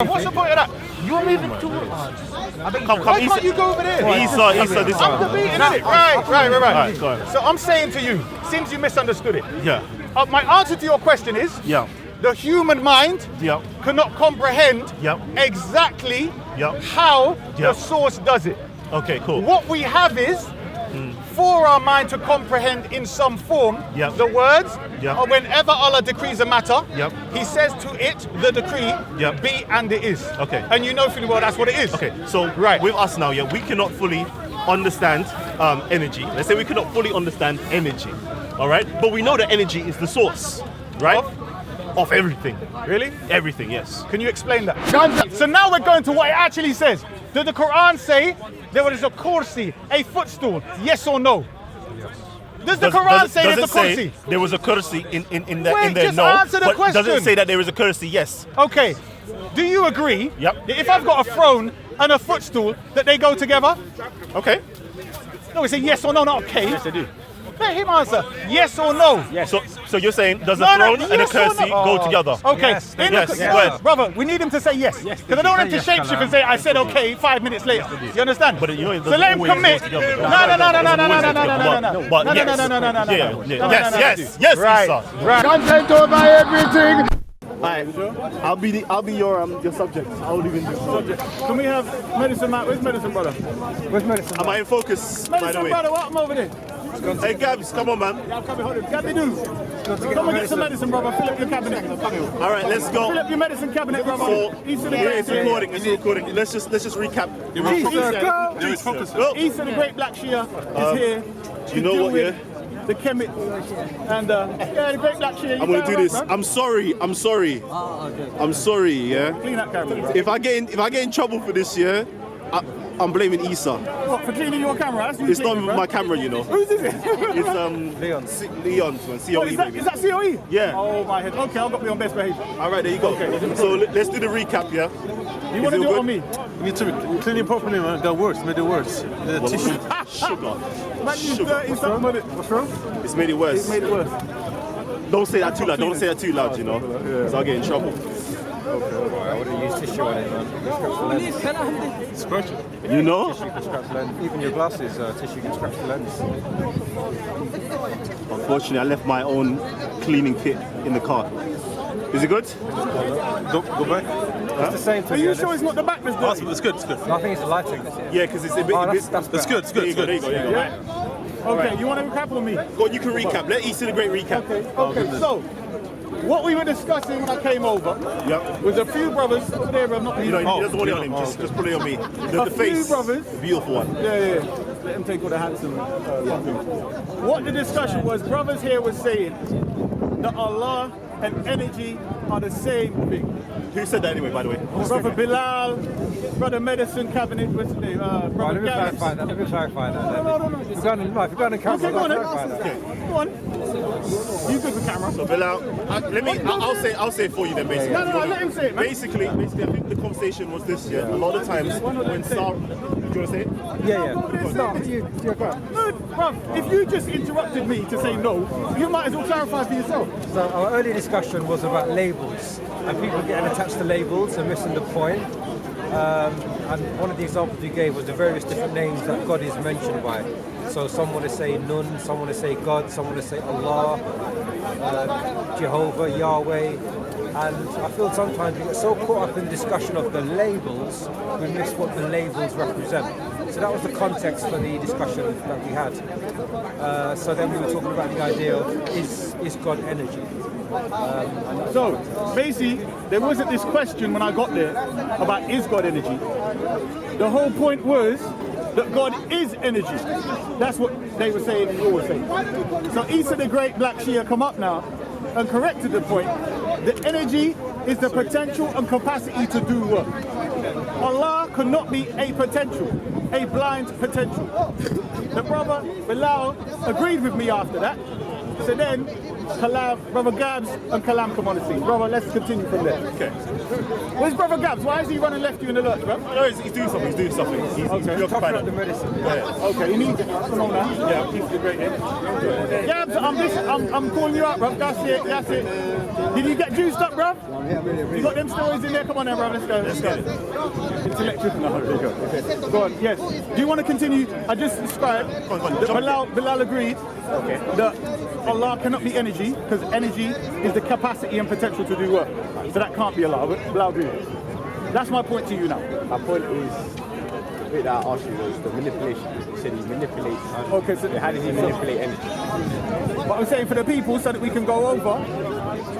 What's the point of that? You're moving too much. Why can't you go over there? Isa, this I'm debating, innit? Right. Alright, go on. So I'm saying to you, since you misunderstood it, Yeah. my answer to your question is, Yeah. the human mind Yeah. cannot comprehend Yep. exactly Yep. how the Yep. source does it. Okay, cool. What we have is, for our mind to comprehend in some form, Yep. the words, Yep. or whenever Allah decrees a matter, Yep. He says to it, the decree, Yep. be and it is. Okay. And you know fully well that's what it is. Okay, so Right. with us now, yeah, we cannot fully understand energy. Let's say we cannot fully understand energy, all right? But we know that energy is the source, right? Of everything. Really? Everything, yes. Can you explain that? So now we're going to what it actually says. Did the Quran say there was a kursi, a footstool? Yes or no? Does the Quran say there's a kursi? There was a kursi in there? Wait, in there, just no. answer the But question. does it say that there is a kursi? Yes. Okay. Do you agree Yep. that if I've got a throne and a footstool, that they go together? Okay. No, it's a yes or no, not okay. Yes, I do. Let him answer. Yes or no? Yes. So you're saying does a No, throne and a yes or kursi no? go together? Okay. Yes, In yes, the- yes. Brother, we need him to say yes. Because I don't want him to Say yes, shapeshift and Kalam. say, I said okay 5 minutes later. You understand? But you know it So doesn't let him always commit. go together. No. But But yes. Yes, Right. Isa. Right. Content over everything. I'll be your subject. I'll even do subject. Can we have medicine, Matt? Where's medicine, brother? Where's medicine? Am I in focus, by the Medicine, way? brother, what? I'm over there. Hey, Gabz, come on, man. Yeah, I'm coming, hold it. Gabby do. Come and get some medicine, brother. Fill up your cabinet. All right, let's Fill go. up your medicine cabinet, brother. So, East of the yeah, Great. it's recording. It's recording. Let's just recap. East of the Great Black Shia is here. You know what? Yeah. The chemist and yeah, the Great Black Shia. I'm gonna do this. I'm sorry. I'm sorry. Yeah. Clean that camera. If I get in trouble for this, yeah, I'm blaming Isa. What, for cleaning your camera? That's you It's not cleaning, even bro. my camera, you know. Whose is it? It's Leon's one. COE, Is that, baby. is that COE? Yeah. Oh my head. Okay, I'll got me on best behavior. All right, there you go. So let's do the recap, yeah. You want to it do it good? on me? You to clean it properly, man. Got worse, made it worse. The tissue. Sugar. Man, you dirty something with it. What's wrong? It's made it worse. It made it worse. Don't say that too loud. Don't say that too loud, you know. Because I'll get in trouble. I wouldn't use tissue on it, man. You can scratch the lens. Scratch it. You know? Tissue can scratch the lens. Even your glasses, tissue can scratch the lens. Unfortunately, I left my own cleaning kit in the car. Is it good? Go back. It's the same Are thing. you sure it's not the back that's Oh, dirty? it's good. It's good. No, I think it's the lighting. Yeah, because it's a bit. Oh, a bit that's It's good. It's good. It's there you good. go. There you go. Yeah? Okay, you want to recap on me? Go on, you can recap. Let East of the Great recap. Okay, so what we were discussing when I came over Yep. was a few brothers over there, I'm not You know, he doesn't want it on him. Just put it on me. The few face. brothers. Beautiful one. Yeah. Let him take all the handsome. What the discussion was, brothers here was saying that Allah and energy are the same thing. Who said that anyway, by the way? Brother Bilal, Brother Medicine Cabinet, what's his name? Right, Brother let me Gabz. clarify that. Let me clarify that. No. If you're going on the camera, Okay, go on then. clarify that. Go on. You good with camera? So Bilal, I'll say it for you then, basically. No, let him say it, man. Basically, I think the conversation was this, yeah. A lot of times when Sarah, do you want to say it? Yeah. No, bruv, if you just interrupted me to say no, you might as well clarify for yourself. So our earlier discussion was about labels and people getting attached to labels and missing the point. And one of the examples you gave was the various different names that God is mentioned by. So some want to say Nun, some want to say God, some want to say Allah, Jehovah, Yahweh. And I feel sometimes we get so caught up in the discussion of the labels, we miss what the labels represent. So that was the context for the discussion that we had. So then we were talking about the idea of is God energy? So, basically, there wasn't this question when I got there about is God energy. The whole point was that God is energy. That's what they were saying and you were saying. So Isa the Great Black Shia come up now and corrected the point. The energy is the potential and capacity to do work. Allah cannot be a potential, a blind potential. The brother Bilal agreed with me after that. So then, Kalam, Brother Gabz and Kalam come on the scene. Brother, let's continue from there. Okay. Where's Brother Gabz? Why is he running left you in the lurch, bro? No, he's doing something. He's doing something. He's Okay. preoccupied. Talking about the medicine. Yeah. Okay, he needs it. Come on now. Yeah, he's the great. Gabz, I'm calling you out, bro. That's it. Did you get juiced up, bruv? You got them stories in there? Come on then, bruv, let's go. Let's go. Intellectual. No, there you go. Go on, yes. Do you want to continue? I just described that Bilal agreed that Allah cannot be energy because energy is the capacity and potential to do work. So that can't be Allah. Bilal agreed. That's my point to you now. My point is, the bit that I asked you was the manipulation. You said he manipulates. Okay, so how does he manipulate energy? But I'm saying for the people so that we can go over,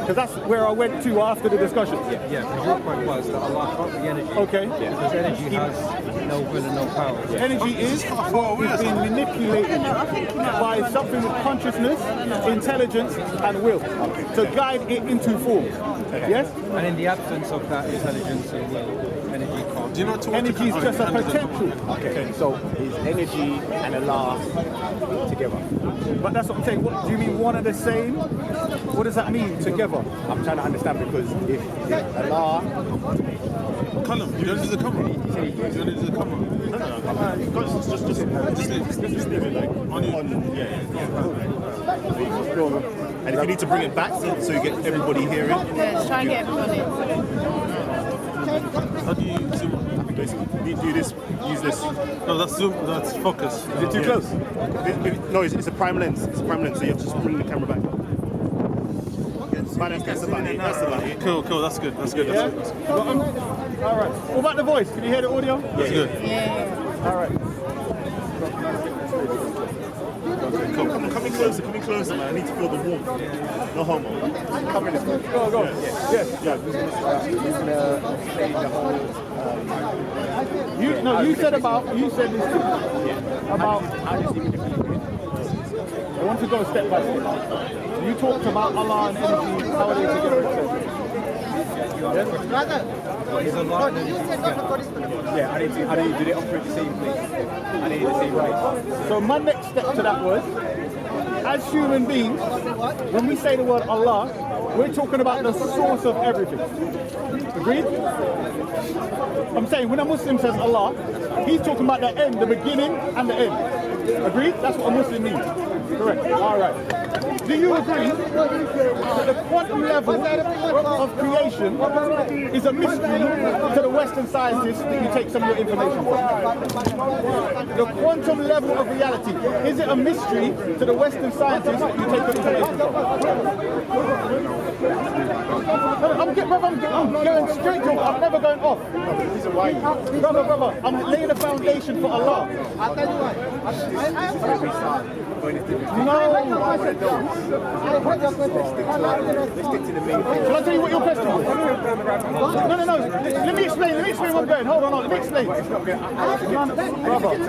because that's where I went to after the discussion. Yeah, because your point was that Allah can't be energy. Okay. Because energy has no will and no power. Energy is what is being manipulated by something with consciousness, intelligence, and will to guide it into form. Yes? And in the absence of that intelligence and will, energy can't. Do you not talk Energy is just a potential. Okay, so is energy and Allah together? But that's what I'm saying. What do you mean one and the same? What does that mean together? I'm trying to understand because if Allah... Kalam, you don't use the camera. You don't use the camera. Just leave it like on. And if you need to bring it back so you get everybody hearing. Yeah, try and get everybody. How do you zoom? Basically, you do this, use this. No, that's zoom. That's focus. Is it too close? No, it's a prime lens. It's a prime lens, so you have to just bring the camera back. That's about it. That's about it. Cool. That's good. That's good. Yeah? That's good. All right. What about the voice? Can you hear the audio? That's good. Yeah. All right. Come in closer, man. I need to feel the warmth. No homo. Go. Yes. You said this about I want to go step by step. You talked about Allah and energy, how are they together? Is Allah and energy together? Yeah, I need to do they operate the same place? I need the same way. So my next step to that was, as human beings, when we say the word Allah, we're talking about the source of everything. Agreed? I'm saying when a Muslim says Allah, he's talking about the end, the beginning and the end. Agreed? That's what a Muslim means. Correct. All right. Do you agree that the quantum level of creation is a mystery to the Western scientists that you take some of your information from? The quantum level of reality, is it a mystery to the Western scientists that you take your information from? I'm going straight to it. I'm never going off. Brother, I'm laying a foundation for Allah. I'll tell you why. No. Let's stick to the main thing. Shall I tell you what your question was? No. Let me explain where I'm going. Hold on. Let me explain.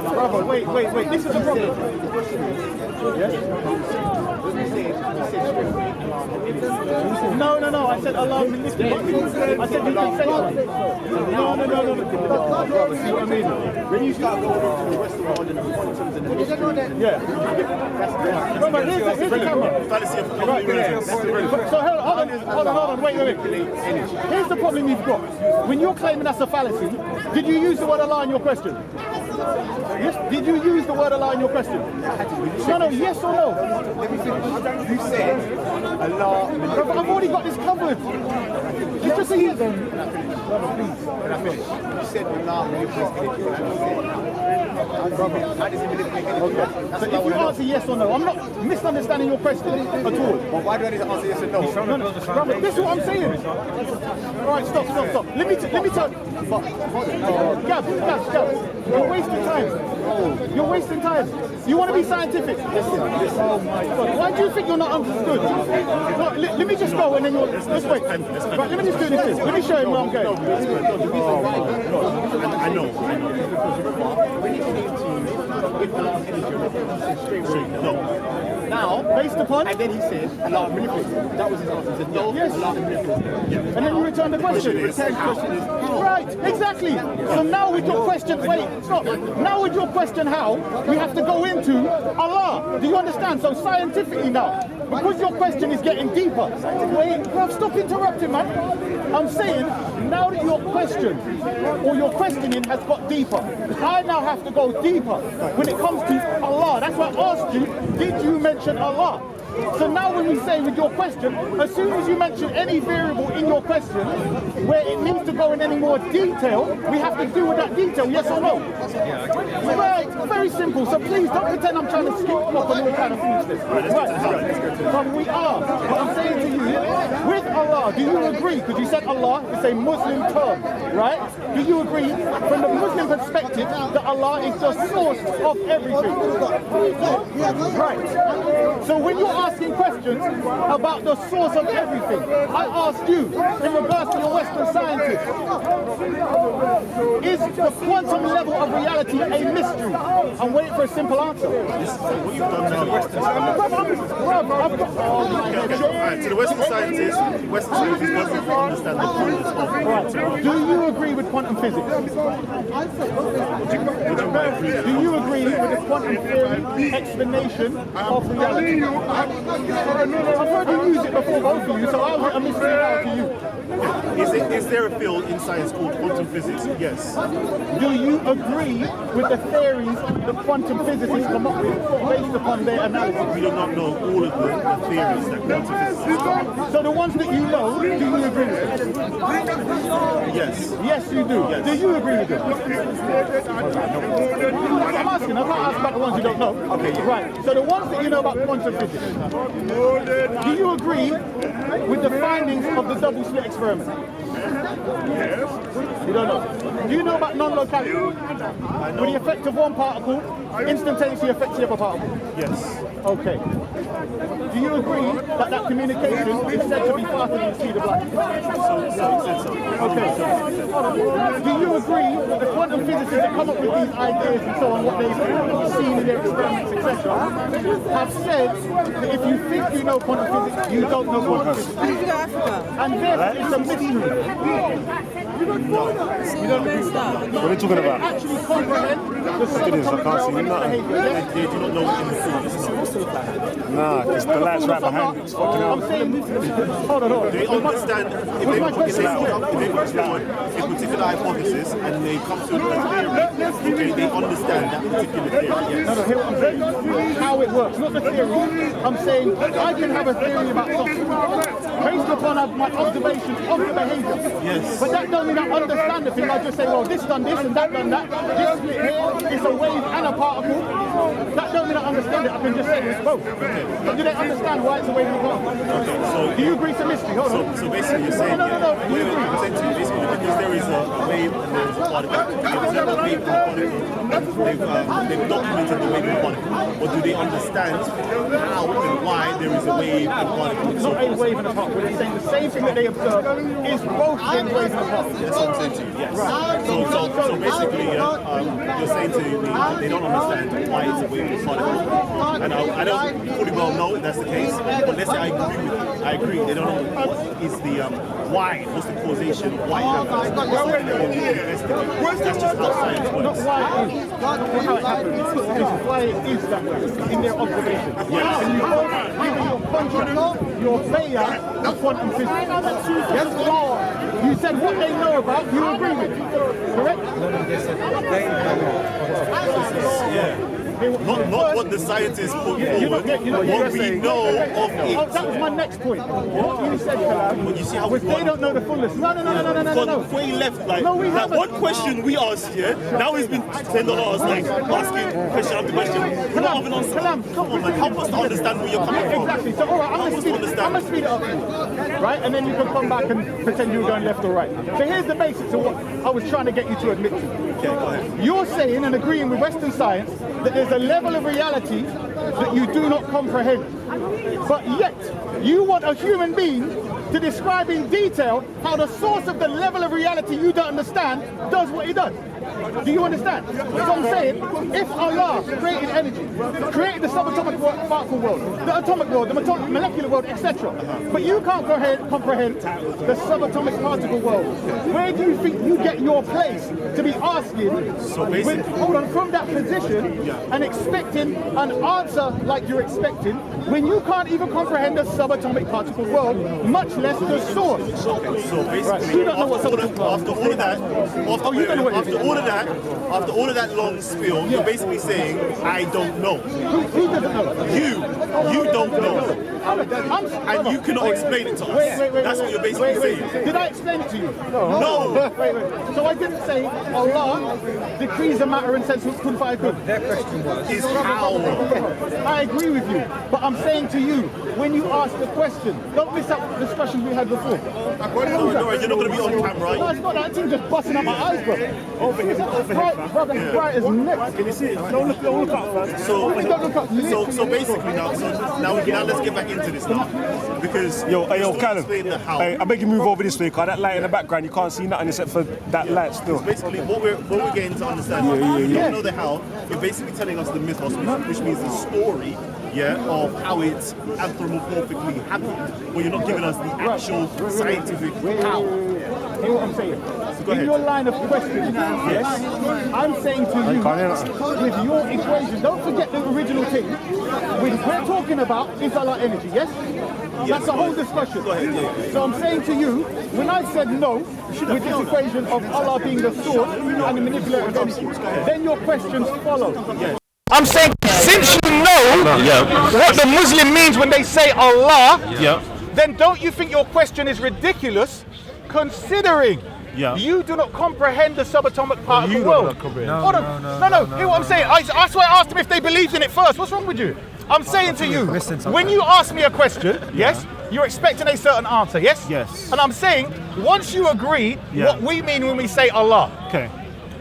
Brother, wait. This is the problem. Yes? No. I said Allah manipulates. I said you can say that. No. Brother, see what I mean? When you start going into the Western world and the quantums and the mysteries, Yeah. Brother, here's the camera. So hold on, wait. Here's the problem you've got. When you're claiming that's a fallacy, did you use the word Allah in your question? Yes. Did you use the word Allah in your question? No, yes or no? let me finish. You said Allah. Brother, I've already got this covered. You just see Can I finish? You said Allah manipulates energy. How does he manipulate energy? So if you answer yes or no, I'm not misunderstanding your question at all. Well, why do I need to answer yes or no? Brother, this is what I'm saying. All right, stop. Let me tell. Gabz, you're wasting time. You want to be scientific? Listen. Oh my God. Why do you think you're not understood? No, let me just go and then you'll. Let's wait. Right, let me just do this. Let me show you where I'm going. I know. No. Now, based upon. And then he said, Allah manipulates. That was his answer. He said, no, Yes. Allah manipulates. And then you return the question. Right, exactly. So now with your question, stop. Now with your question how, we have to go into Allah. Do you understand? So scientifically now, because your question is getting deeper. Wait, bruv, stop interrupting, man. I'm saying, now that your question or your questioning has got deeper, I now have to go deeper when it comes to Allah. That's why I asked you, did you mention Allah? So now when we say with your question, as soon as you mention any variable in your question where it needs to go in any more detail, we have to deal with that detail, yes or no? Right, very simple. So please don't pretend I'm trying to skip up on all kind of foolishness. Right, but we are. But I'm saying to you, with Allah, do you agree? Because you said Allah is a Muslim term, right? Do you agree from the Muslim perspective that Allah is the source of everything? Right. So when you're asking questions about the source of everything, I asked you, in regards to your Western scientists, is the quantum level of reality a mystery? I'm waiting for a simple answer. Alright, so the Western scientists doesn't understand the fullness of quantum. Do you agree with quantum physics? Do you agree with the quantum theory explanation of reality? I've heard you use it before, both of you, so I'll get a mystery out to you. Is there a field in science called quantum physics? Yes. Do you agree with the theories that quantum physicists come up with based upon their analysis? We do not know all of the theories that quantum physicists come up with. So the ones that you know, do you agree with? Yes. Yes, you do. Yes. Do you agree with them? I'm asking. I can't ask about the ones you don't know. Okay. Right. So the ones that you know about quantum physics, do you agree with the findings of the double-split experiment? Yes. You don't know. Do you know about non-locality? With the effect of one particle instantaneously affects the other particle? Yes. Okay. Do you agree that that communication is said to be faster than the speed of light? Okay. Do you agree that the quantum physicists that come up with these ideas and so on, what they've seen in their experiments, etc., have said that if you think you know quantum physics, you don't know quantum physics? And therefore it's a mystery. You don't agree with that? What are you talking about? Actually comprehend the subatomic world and its behavior. They do not know what in the field is. Nah, it's the latch right behind it. It's fucking I'm out. saying, hold on. They understand if they put forward a particular hypothesis and they come to a theory, they understand that particular theory. Yes. No, hear what I'm saying. How it works, not the theory. I'm saying I can have a theory about something based upon my observations of the behavior. Yes. But that doesn't mean I understand the thing. I just say, well, this done this and that done that. This split here is a wave and a particle. That don't mean I understand it. I can just say it's both. But do they understand why it's a wave and a particle? Okay, so do you agree to mystery? Hold on. So basically you're saying, No. Do you agree? Basically, because there is a wave and there is a particle. If there's a wave and a particle, they've documented the wave and particle. But do they understand how and why there is a wave and particle? Not a wave and a particle. They're saying the same thing that they observe is both in wave and a particle. That's what I'm saying to you, yes. Right. So basically, you're saying to me they don't understand why it's a wave and a particle. And I don't fully well know if that's the case, but let's say I agree with you. I agree. They don't know what is the why, what's the causation, why it happens. That's just how science works. Not why it is, not how it happens. It's why it is that way in their observation. Yes. And you both give your contract, your failure of quantum physics. Yes. You said what they know about, you agree with. Correct? Yeah. Not what the scientists put forward, what we know of it. Oh, that was my next point. What you said, Kalam, You see how was they don't know the fullness. No. Before he left, like, No, we that haven't. one question we asked, yeah, now he's been $10 like asking question after question. We're not having answer. Come on, man, help us to understand where you're coming from. Exactly. So, all right, I'm going to speed it up for you, right? And then you can come back and pretend you were going left or right. So here's the basics of what I was trying to get you to admit to. Okay, go ahead. You're saying and agreeing with Western science that there's a level of reality that you do not comprehend. But yet, you want a human being to describe in detail how the source of the level of reality you don't understand does what he does. Do you understand? So I'm saying, if Allah created energy, created the subatomic particle world, the atomic world, the molecular world, etc., but you can't comprehend the subatomic particle world, where do you think you get your place to be asking, So basically, from that position and expecting an answer like you're expecting, when you can't even comprehend the subatomic particle world, much less the source. Okay, so basically, You don't know what after all of that, after all of that long spiel, you're basically saying, I don't know. Who doesn't know? You don't know. And you cannot explain it to us. Wait, That's what you're basically saying. Did I explain it to you? No. Wait. So I didn't say Allah decrees the matter and says kun fayakun. Their question was, Is how. I agree with you, but I'm saying to you, when you ask the question, don't miss out the discussion we had before. No, you're not going to be on camera. No, it's not that thing just busting out my eyes, bro. Brother, it's bright as neck. Can you see it? Don't look up first. So basically now let's get back into this now. Because Yo, Callum, explain the how. I beg you move over this way, because that light in the background, you can't see nothing except for that light still. Basically, what we're getting to understand, you don't know the how, you're basically telling us the mythos, which means the story, of how it's anthropomorphically happened, but you're not giving us the actual scientific how. Hear what I'm saying? go in ahead. your line of questioning, yes, I'm saying to you, with your equation, don't forget the original thing. We're talking about is Allah energy, yes? That's the whole discussion. So I'm saying to you, when I said no, with this equation of Allah being the source and the manipulator of energy, then your questions follow. I'm saying, since you know what the Muslim means when they say Allah, then don't you think your question is ridiculous, considering you do not comprehend the subatomic part of the world? No, hear what I'm saying? That's why I asked them if they believed in it first. What's wrong with you? I'm saying to you, when you ask me a question, yes, you're expecting a certain answer, yes? Yes. And I'm saying, once you agree what we mean when we say Allah,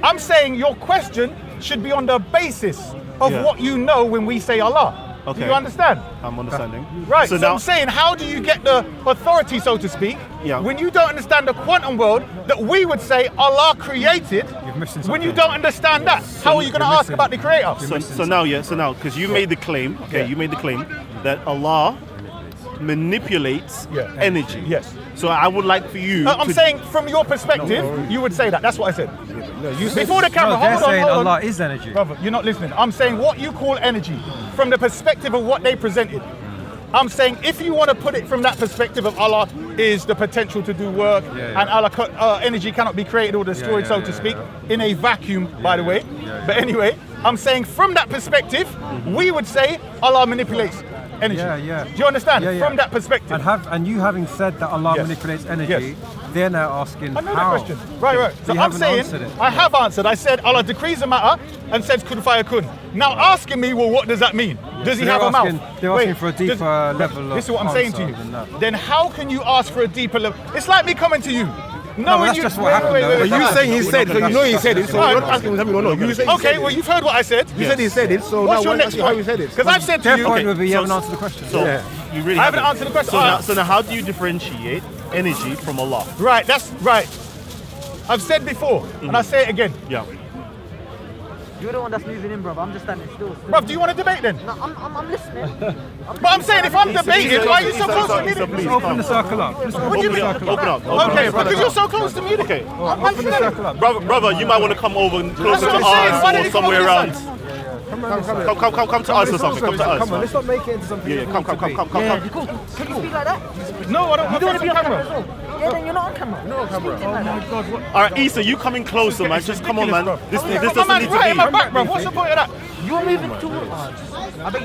I'm saying your question should be on the basis of what you know when we say Allah. Do you understand? I'm understanding. Right, so now, I'm saying, how do you get the authority, so to speak, when you don't understand the quantum world that we would say Allah created, when you don't understand that? How are you going to ask about the creator? So now, because you made the claim, you made the claim that Allah manipulates energy. Yes. So I would like for you I'm saying, from your perspective, you would say that. That's what I said. Before the camera, they're saying hold on. Allah is energy. Brother, you're not listening. I'm saying what you call energy, from the perspective of what they presented. I'm saying if you want to put it from that perspective of Allah is the potential to do work, and Allah energy cannot be created or destroyed, so to speak, in a vacuum, by the way. But anyway, I'm saying from that perspective, we would say Allah manipulates energy. Do you understand? From that perspective. And you having said that Allah manipulates energy, they're now asking I know how. that question. Right. So I'm saying, I have answered. I said Allah decrees a matter and says kun fayakun. Now asking me, well, what does that mean? Does he have a mouth? They're asking for a deeper level of This is what I'm saying to you. Then how can you ask for a deeper level? It's like me coming to you. No, that's just what happened. Wait, You saying he said, so you know he said it, so you're not asking him or no. You say Okay, well, you've heard what I said. You said he said it, so What's now your next how point? you said it. Because I've said to Their you. point would be you haven't answered the question. So you really I haven't answered the question. So now how do you differentiate energy from Allah? Right, that's right. I've said before, and I say it again. You're the one that's moving in, bro. I'm just standing still. Bruv, do you want to debate then? No, I'm listening. But I'm saying, if I'm debating, why are you so close to me? Please, Open the circle up. What do you mean? Open up. Okay, because you're so close to me. Okay. Open the circle up. Brother, you might want to come over closer to That's what I'm saying. Why don't us you or come somewhere over around. this Come to us or something. Come to us. Come on, let's not make it into something. Come. Can you speak like that? No, I don't. You don't want to be on camera. Yeah, then you're not on camera. You're not on camera. Oh my God. What? All right, Issa, you coming closer, man. Just come on, man. This doesn't I'm need right in my to back, bro. What's the point of that? You're moving towards.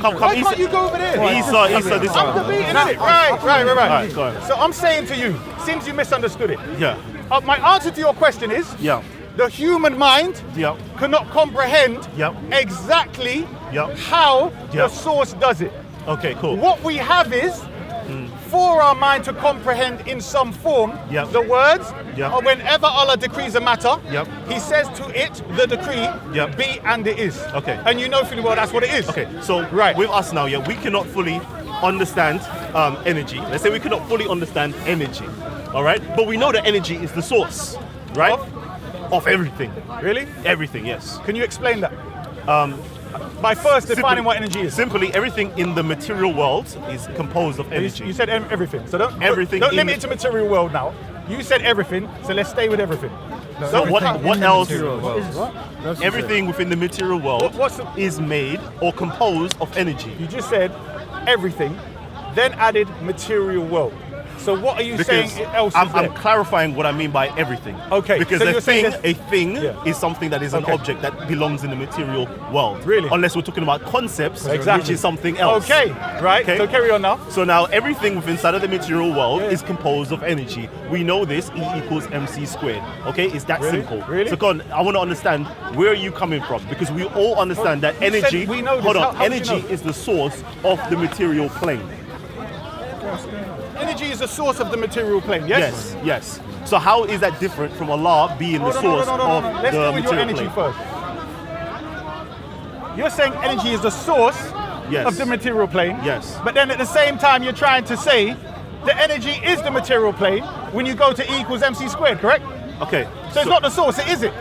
Come, Why Issa. can't you go over there? Issa, this I'm one. debating, innit? Right. Alright, go ahead. So I'm saying to you, since you misunderstood it, Yeah. my answer to your question is, the human mind cannot comprehend exactly how the source does it. Okay, cool. What we have is, for our mind to comprehend in some form the words, or whenever Allah decrees a matter, He says to it, the decree, be and it is. Okay. And you know fully well that's what it is. Okay, so with us now, we cannot fully understand energy. Let's say we cannot fully understand energy, all right? But we know that energy is the source, right? Of everything. Really? Everything, yes. Can you explain that? By first defining what energy is. Simply, everything in the material world is composed of energy. You said everything, so don't limit it to material world now. You said everything, so let's stay with everything. So what else? Everything within the material world is made or composed of energy. You just said everything, then added material world. So what are you Because saying else I'm is there? clarifying what I mean by everything. Okay, Because so you're saying a thing Yeah. is something that is an Okay. object that belongs in the material world. Really? Unless we're talking about concepts, Exactly. which is something else. Okay, right, Okay. so carry on now. So now everything within inside of the material world Yeah. is composed of energy. We know this, E equals MC squared. Okay, it's that Really? simple. Really? So Con, I want to understand where are you coming from? Because we all understand that you said energy, we know this. hold on, How do you energy know? is the source of the material plane. Energy is the source of the material plane, yes? Yes. So how is that different from Allah being the source No. of Let's the go with your material energy plane? first. You're saying energy is the source Yes. of the material plane. Yes. But then at the same time, you're trying to say that energy is the material plane when you go to E equals MC squared, correct? Okay. So it's not the source, is it?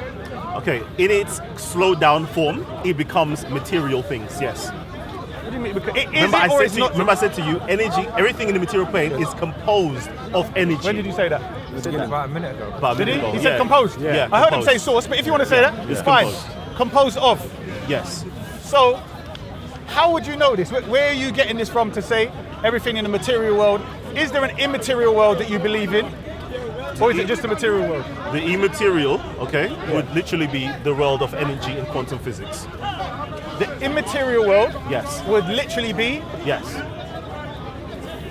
Okay. In its slowed down form, it becomes material things. Yes. What do you mean? Because it is Remember, it or it's not? I said to you, energy, everything in the material plane is composed of energy. When did you say that? About a minute ago. About a Did he? minute ago, He said yeah. composed. Yeah. I heard him composed. say source, but if you want to say that, It's fine. composed. Composed of. Yes. So, how would you know this? Where are you getting this from to say everything in the material world? Is there an immaterial world that you believe in? Or is it just the material world? The immaterial, okay, would literally be the world of energy in quantum physics. The immaterial world Yes. would literally be Yes.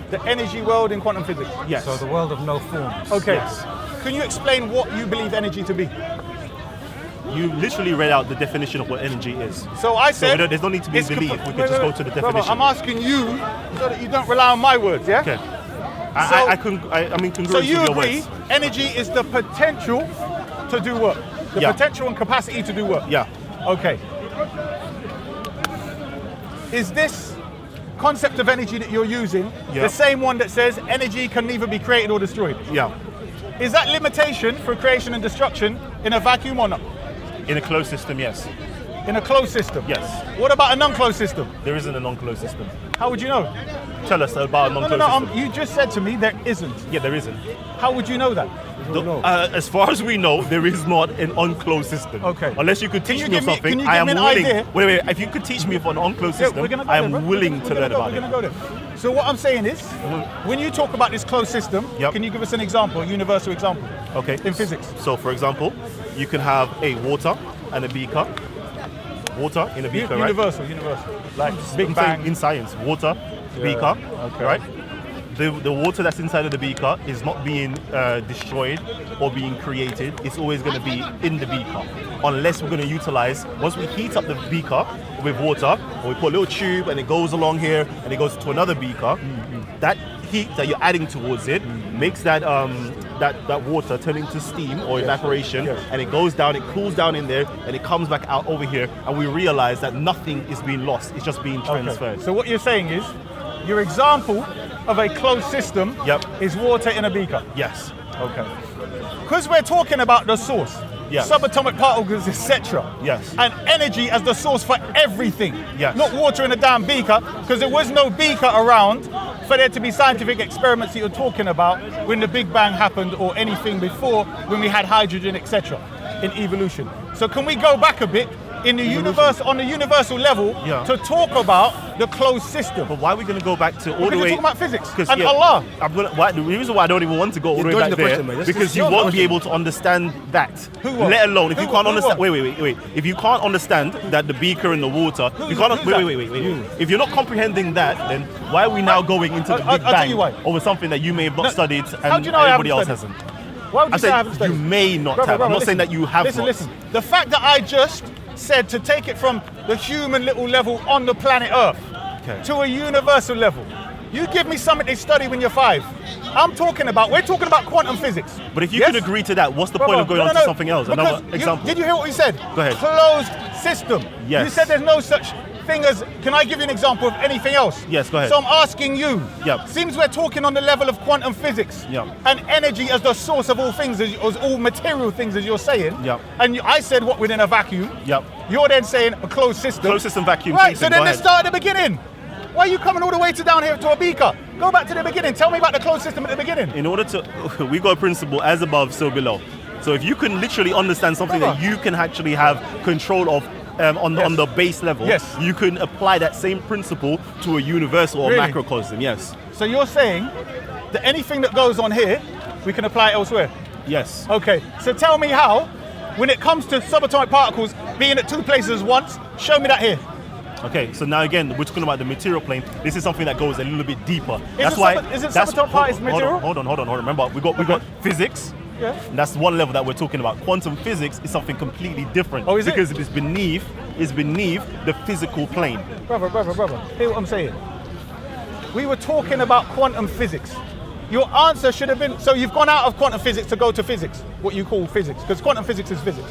the energy world in quantum physics. Yes. So the world of no forms. Okay. Yes. Can you explain what you believe energy to be? You literally read out the definition of what energy is. So I So said... there's no need to be it's belief. compo- We wait, can just wait, go to the brother, definition. I'm asking you so that you don't rely on my words, yeah? Okay. So- I'm in congruence So with you your agree words. energy is the potential to do work? The Yeah. potential and capacity to do work? Yeah. Okay. Is this concept of energy that you're using Yeah. the same one that says energy can neither be created or destroyed? Yeah. Is that limitation for creation and destruction in a vacuum or not? In a closed system, yes. In a closed system? Yes. What about a non-closed system? There isn't a non-closed system. How would you know? Tell us about a non-closed system. You just said to me there isn't. Yeah, there isn't. How would you know that? As far as we know, there is not an unclosed system. Okay. Unless you could Can teach you me give me- something, can you I give am me an willing. idea? Wait. If you could teach me of an unclosed system, we're gonna go I there, am bro. willing We're to gonna learn go- about We're it. going to go there. So what I'm saying is, when you talk about this closed system, Yep. can you give us an example, a universal example? Okay. In physics. So, for example, you can have a water and a beaker. Water in a beaker, right? Universal. Like Big I'm saying Bang. in science, water, beaker, Okay. right? The water that's inside of the beaker is not being destroyed or being created. It's always going to be in the beaker, unless we're going to utilize, once we heat up the beaker with water, or we put a little tube and it goes along here and it goes to another beaker, that heat that you're adding towards it makes that that water turn into steam or evaporation, and it goes down, it cools down in there, and it comes back out over here, and we realize that nothing is being lost, it's just being transferred. Okay. So what you're saying is, your example of a closed system is water in a beaker. Yes. Okay. Because we're talking about the source, Yes. subatomic particles, etc. Yes. And energy as the source for everything. Yes. Not water in a damn beaker, because there was no beaker around for there to be scientific experiments that you're talking about when the Big Bang happened or anything before when we had hydrogen, etc. in evolution. So can we go back a bit in the universe, on the universal level, to talk about the closed system? But why are we going to go back to all Because the you're way? talking about physics and Allah. The reason why I don't even want to go all the way back there, because you won't be able to understand that. Let alone if you can't understand. Wait. If you can't understand that the beaker and the water, you can't. Wait. If you're not comprehending that, then why are we now going into the Big I'll tell Bang you why. over something that you may have not studied How and do you know I everybody else haven't hasn't? Why would you I say I said haven't studied? you may not Brother, have. I'm not listen. saying that you have not. Listen. The fact that I just said to take it from the human little level on the planet Earth to a universal level. You give me something to study when you're 5. We're talking about quantum physics. But if you can agree to that, what's the point of going on to something else? Another example. Did you hear what we said? Go ahead. Closed system. Yes. You said there's no such thing as, can I give you an example of anything else? Yes, go ahead. So I'm asking you, Yep. seems we're talking on the level of quantum physics Yep. and energy as the source of all things, as all material things, as you're saying. Yep. And I said what within a vacuum. Yep. You're then saying a closed system. Closed system vacuum. Right, so Go then ahead. let's start at the beginning. Why are you coming all the way to down here to a beaker? Go back to the beginning. Tell me about the closed system at the beginning. In order to, we got a principle as above, so below. So if you can literally understand something that you can actually have control of on the base level, Yes. you can apply that same principle to a universal or Really? macrocosm. Yes. So you're saying that anything that goes on here, we can apply elsewhere? Yes. Okay, so tell me how, when it comes to subatomic particles being at two places once, show me that here. Okay, so now again, we're talking about the material plane. This is something that goes a little bit deeper. Is it subatomic particles material? Hold on. Remember, we got physics. Yeah. And that's one level that we're talking about. Quantum physics is something completely different. Oh, is it? Because it is beneath the physical plane. Brother, hear what I'm saying. We were talking about quantum physics. Your answer should have been, so you've gone out of quantum physics to go to physics, what you call physics, because quantum physics is physics.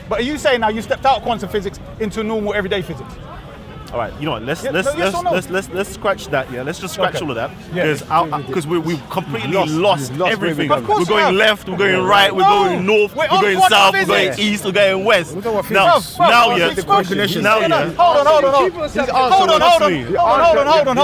But are you saying now you stepped out of quantum physics into normal everyday physics? All right, you know what? Let's scratch that. Yeah, let's just scratch all of that because we completely lost everything. Of course we're going left, we're going right, we're going north, we're going south, we're going east, we're going west. Now, Hold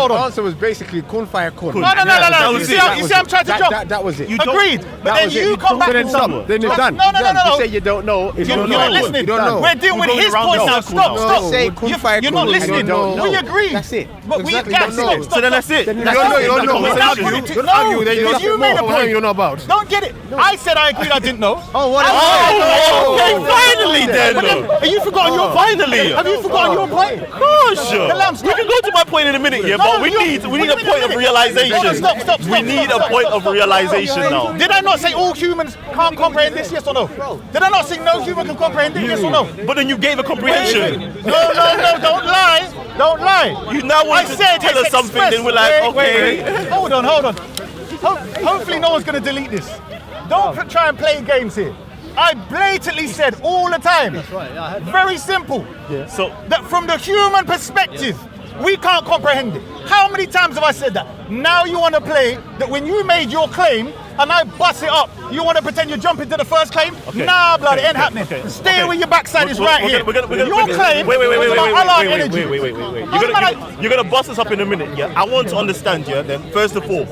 on. The answer was basically kun fire kun. No. You see, I'm trying to jump. That was it. Agreed. But then you come back and stop. Then it's done. No. You say you don't know. You're not listening. You don't know. We're dealing with his point now. Stop. You're not listening. We agree. That's it. But we Exactly. stop. So then that's it. You don't know. Don't argue that you made a point. You don't know about. Don't get it. I said I agreed I didn't know. Okay, finally then. Have you forgotten your Finally. Have you forgotten your point? Gosh, Kalam, we can go to my point in a minute, yeah, but we need a point of realization. Stop. We need a point of realization now. Did I not say all humans can't comprehend this, yes or no? Did I not say no human can comprehend it, yes or no? But then you gave a comprehension. No, don't lie. Don't lie. You now want to tell us something, then we're like, okay. Wait. Hold on. Hopefully no one's going to delete this. Don't try and play games here. I blatantly said all the time. That's right. Very simple. Yeah. So that from the human perspective, we can't comprehend it. How many times have I said that? Now you want to play that when you made your claim and I bust it up, you want to pretend you're jumping to the first claim? Okay. Nah, blood, it ain't happening. Stay where your backside is right here. Your claim wait. energy. You're gonna bust us up in a minute, yeah? I want to understand, yeah, then first of all,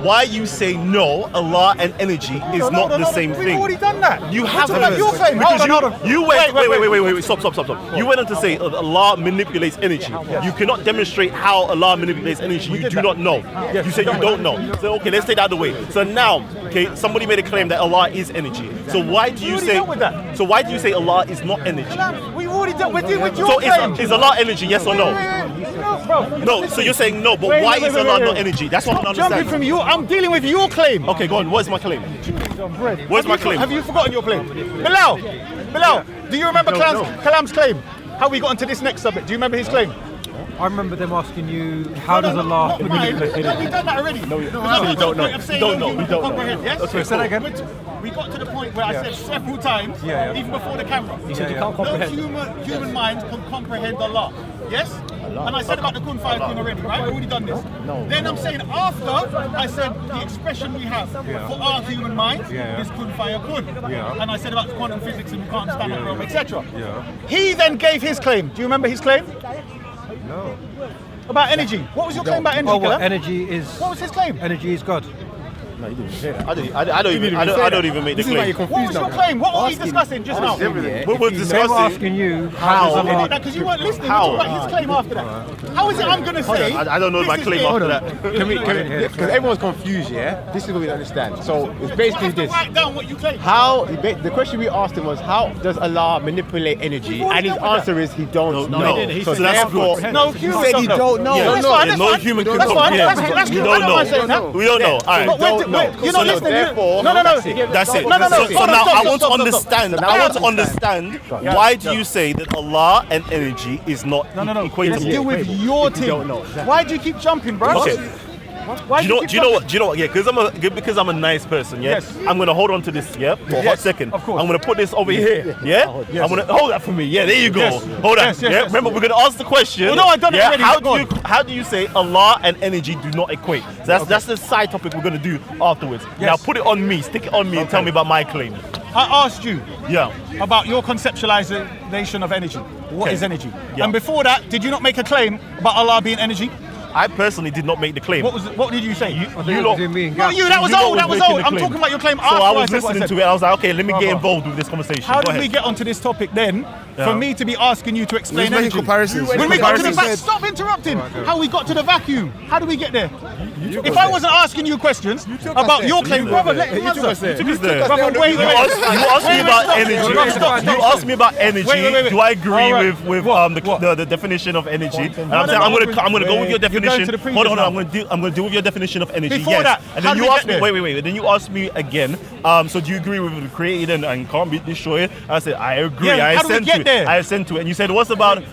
why you say no, Allah and energy is not the same thing. We've already done that. You haven't. Your claim. Hold on. You went. Wait. Stop. You went on to say Allah manipulates energy. You cannot demonstrate how Allah manipulates energy. You do not know. You say you don't know. So okay, let's take that out of the way. So now, okay, somebody made a claim that Allah is energy. So why do you say? So why do you say Allah is not energy? We already done. We're dealing with your claim. So is Allah energy? Yes or no? No. So you're saying no, but why is Allah not energy? That's what I don't understand. Jumping from you. I'm dealing with your claim. Okay, go on. What's my claim? Where's my claim? Have you forgotten your claim? Bilal, do you remember Kalam's claim? How we got into this next subject? Do you remember his claim? I remember them asking you, how does Allah manipulate energy? We've done that already. No, you don't know. We don't know. Yes? Okay, say that again. We got to the point where I said several times, even before the camera, you said you can't comprehend. No human mind can comprehend Allah. Yes? And I said about the kun fire kun already, right? We've already done this. Then I'm saying after, I said the expression we have for our human mind is kun fire kun. And I said about quantum physics and we can't understand it, etc. He then gave his claim. Do you remember his claim? No. About energy. What was your claim about energy? What energy is? What was his claim? Energy is God. No, you didn't say that. I don't even make the claim. What was your claim? What were we discussing just now? We're discussing. They were asking you how. Because you weren't listening. How? About his claim after that. How is it I'm going to say? I don't know my claim after that. Because everyone's confused, yeah? This is what we don't understand. So it's basically this. Write down what you claim. The question we asked him was, how does Allah manipulate energy? And his answer is, he don't know. So therefore, no human said he don't know. No human can comprehend. We don't know. We don't know. All right. You're not listening. Therefore, no. That's it. So now I want to understand. Why do you say that Allah and energy is not equatable? Let's deal with your team. Why do you keep jumping, bro? Okay. Do you know what? Yeah, because I'm a nice person. Yeah, yes. I'm gonna hold on to this. Yeah, for a hot second. Of course. I'm gonna put this over here. Yeah, yes. I'm gonna hold that for me. Yeah, there you go. Yes. Hold that. Yes. Remember, we're gonna ask the question. Well, no, I done it already. How do you say Allah and energy do not equate? So that's the side topic we're gonna do afterwards. Yes. Now put it on me. Stick it on me and tell me about my claim. I asked you Yeah. about your conceptualization of energy. What is energy? Yeah. And before that, did you not make a claim about Allah being energy? I personally did not make the claim. What did you say? You you lot. me and No, Gabz. you. That was You lot old. That was making old. the I'm claim. talking about your claim So after I was said what listening I to said. it. I was like, okay, let me get Brother. involved with this conversation. How Go did we ahead. get onto this topic then? Yeah. For me to be asking you to explain making energy. comparisons. When we got to the Comparisons. stop interrupting. How we got to the vacuum? How did we get there? If I wasn't asking you questions about your claim, brother, let him answer. Took us there. Brother, wait, You asked me about stop. energy. Wait, stop. You asked me about energy. Wait. Do I agree All right. with the definition of energy? And I'm saying I'm gonna go with your You're going definition. to the previous Hold on. now. I'm gonna deal with your definition of energy. Before Yes. that, And how then did you we asked get me. there? Wait. Then you asked me again. So do you agree with the created and can't be destroyed? I said I agree. Yeah, I how do we assent get to it. there? I assent to it. And you said what's about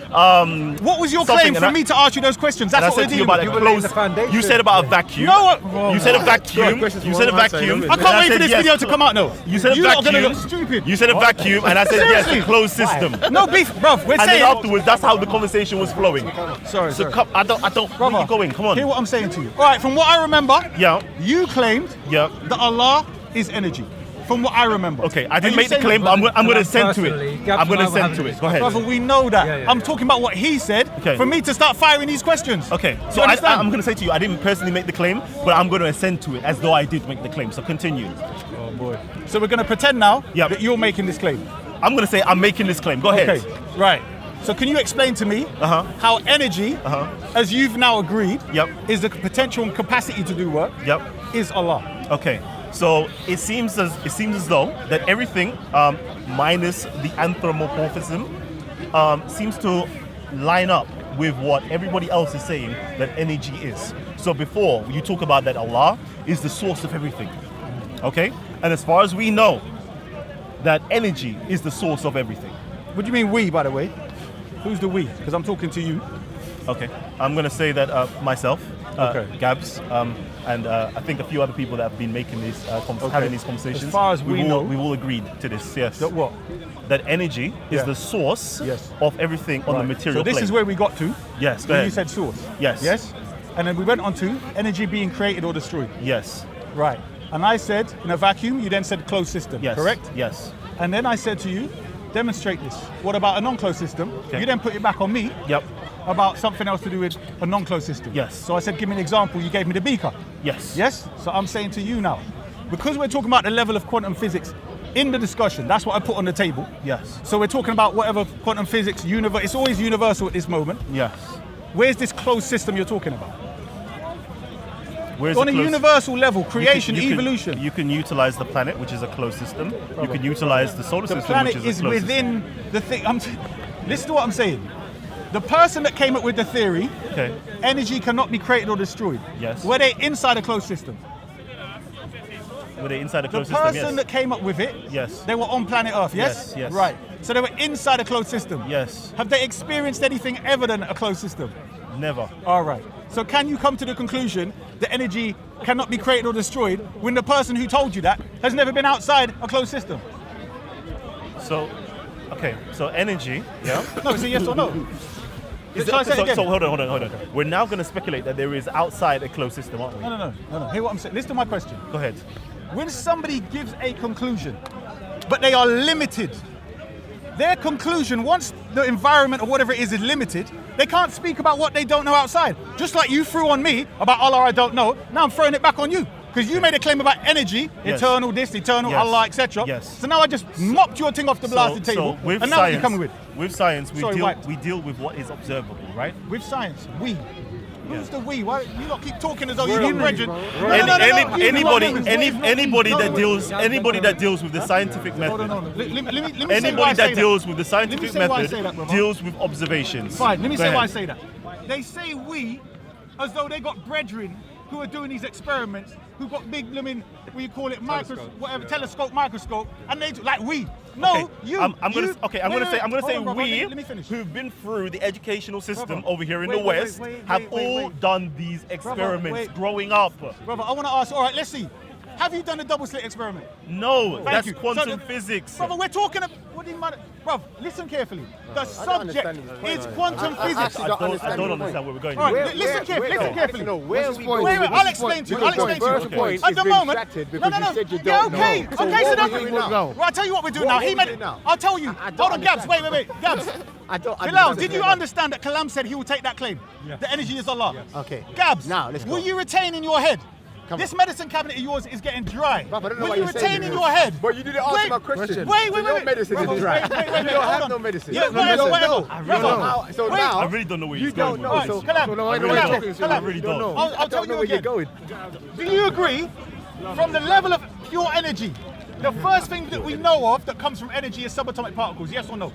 What was your something, claim and for I- me to ask you those questions? And That's I what said we're to you dealing about with. a laying the close. foundation. You said about a vacuum. No, what? You said a vacuum. questions You for said a one answer, vacuum. you know I what can't And wait for said this yes. video to come out now. You said a You're not gonna vacuum. look stupid. You said a vacuum, and I said yes, a closed system. No beef, bruv. We're And saying. then afterwards, that's how the conversation was flowing. Sorry. So come, I don't. Where are you going? Come Hear on. what I'm saying to you. All right, from what I remember, Yeah. you claimed Yeah. that Allah is energy. From what I remember. Okay, I Are didn't you make the saying- claim, but I'm going to send to Personally, it. Gabz I'm going and to I were send to having it. Go ahead. Brother, we know that. Yeah. I'm talking about what he said Okay. for me to start firing these questions. Okay, Do so you understand? I'm going to say to you, I didn't personally make the claim, but I'm going to assent to it as though I did make the claim. So continue. Oh boy. So we're going to pretend now Yep. that you're making this claim. I'm going to say I'm making this claim. Go ahead. Okay. Right. So can you explain to me how energy, as you've now agreed, Yep. is the potential and capacity to do work, Yep. is Allah? Okay. So it seems as though that everything minus the anthropomorphism seems to line up with what everybody else is saying that energy is. So before you talk about that Allah is the source of everything. Okay? And as far as we know, that energy is the source of everything. What do you mean we, by the way? Who's the we? Because I'm talking to you. Okay. I'm going to say that myself, Okay. Gabz, and I think a few other people that have been making these having these conversations. As far as we know- we've all agreed to this. Yes. That what? That energy is Yeah. the source Yes. of everything on the material So this plane. is where we got to. Yes, go When ahead. you said source. Yes. Yes? And then we went on to energy being created or destroyed. Yes. Right. And I said, in a vacuum, you then said closed system. Yes. Correct? Yes. And then I said to you, demonstrate this. What about a non-closed system? Okay. You then put it back on me Yep. about something else to do with a non-closed system. Yes. So I said, give me an example. You gave me the beaker. Yes. Yes? So I'm saying to you now, because we're talking about the level of quantum physics in the discussion, that's what I put on the table. Yes. So we're talking about whatever quantum physics, universe, it's always universal at this moment. Yes. Where's this closed system you're talking about? Where's On the a closed- universal level, you can- creation, you can- evolution. You can utilize the planet, which is a closed system. You can utilize the solar The system, planet which is is a closed within the thing. Listen to what I'm saying. The person that came up with the theory, Okay. energy cannot be created or destroyed. Yes. Were they inside a closed system? Were they inside a The closed person system? that came up with it, Yes. they were on planet Earth, yes? Yes, yes. Right. So they were inside a closed system. Yes. Have they experienced anything other than a closed system? Never. All right. So can you come to the conclusion that energy cannot be created or destroyed when the person who told you that has never been outside a closed system? So, okay. So energy. Yeah. No, it's a yes or no. Is Shall I it- say it again? so hold on. We're now going to speculate that there is outside a closed system, aren't we? No. Hear what I'm saying. Listen to my question. Go ahead. When somebody gives a conclusion, but they are limited, their conclusion, once the environment or whatever it is limited, they can't speak about what they don't know outside. Just like you threw on me about Allah I don't know, now I'm throwing it back on you. Because you made a claim about energy, Yes. eternal this, eternal Yes. Allah, etc. Yes. So now I just mopped your thing off the blasted table. So with and now science, what you coming with? With science, we Sorry, deal wiped. we deal with what is observable, right? With science, we. Who's Yeah. the we? Why you lot keep talking as though We're you've got humans, brethren? bro. No, no, no, no, Anybody humans. anybody No, that wait. deals anybody that deals with the scientific Hold method. on. Let me say why I Anybody say that deals with the scientific say why I method say that, brother. deals with observations. Fine, let me Go say why I ahead. say that. They say we as though they got brethren who are doing these experiments, who got big blooming, what you call it, telescope, microscope, and they like we. No, Okay, you. I'm gonna you- okay. I'm wait, gonna say hold on, brother, we let me finish. who've been through the educational system Brother, over here in wait, the wait, West wait, have wait, all wait. done these experiments wait. growing up. Brother, I want to ask. All right, let's see. have you done a double slit experiment? No, Thank that's you. quantum physics. Brother, we're talking about, what do you mean? Bruv, listen carefully. The subject understand this is point. quantum physics. I don't understand where we're going. All right, listen carefully. No, where we Wait, I'll explain to you. I'll explain to you. First point At is the being moment, distracted no, because no, you said you yeah, don't okay, know. okay, So so what that's are we doing now? Well, I'll tell you what we're doing What now. are He we made doing now? I'll tell you. I don't Hold on, Gabz. understand. Wait. Gabz. I don't Bilal, understand. did you understand that Kalam said he will take that claim? The energy is Allah. Okay. Gabz, Now, let's go. will you retain in your head? This on. medicine cabinet of yours is getting dry. Bruv, I don't know Will why you you're saying retain in this. your head? But you didn't answer my question. Wait. Your medicine Brother, is dry. wait, You don't hold have on. no medicine. Yeah, You don't whatever. know. Brother, So wait. now I really don't know where you he's going. don't know. with So this. Kalam, so I Kalam, know where you're talking. Kalam, I really don't. I'll I tell don't know you where you're again. going. Do you agree, from the level of pure energy, the first thing that we know of that comes from energy is subatomic particles? Yes or no?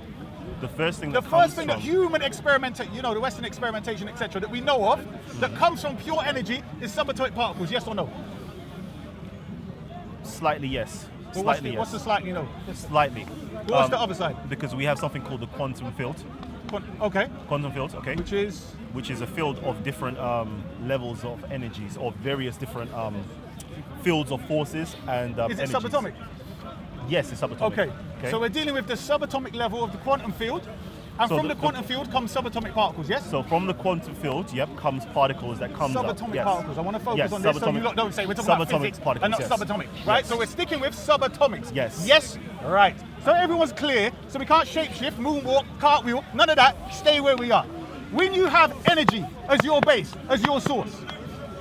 The first thing The that first comes thing from that human experimentation, the Western experimentation, etc., that we know of that comes from pure energy is subatomic particles. Yes or no? slightly yes. Well, Slightly yes. what's the slightly no? Slightly. What's the other side? Because we have something called the quantum field. Okay. Quantum field, okay. Which is a field of different levels of energies, of various different fields of forces and is it energies. subatomic? Yes, it's subatomic. Okay. So we're dealing with the subatomic level of the quantum field, and So from the the quantum field comes subatomic particles. Yes. So from the quantum field, comes particles that comes up. Subatomic Yes. particles. I want to focus Yes, on this, so you subatomic- lot don't say we're talking about subatomic physics particles, and not yes. subatomic, right? Yes. So we're sticking with subatomics. Yes. Yes. Right. So everyone's clear. So we can't shapeshift, moonwalk, cartwheel, none of that. Stay where we are. When you have energy as your base, as your source,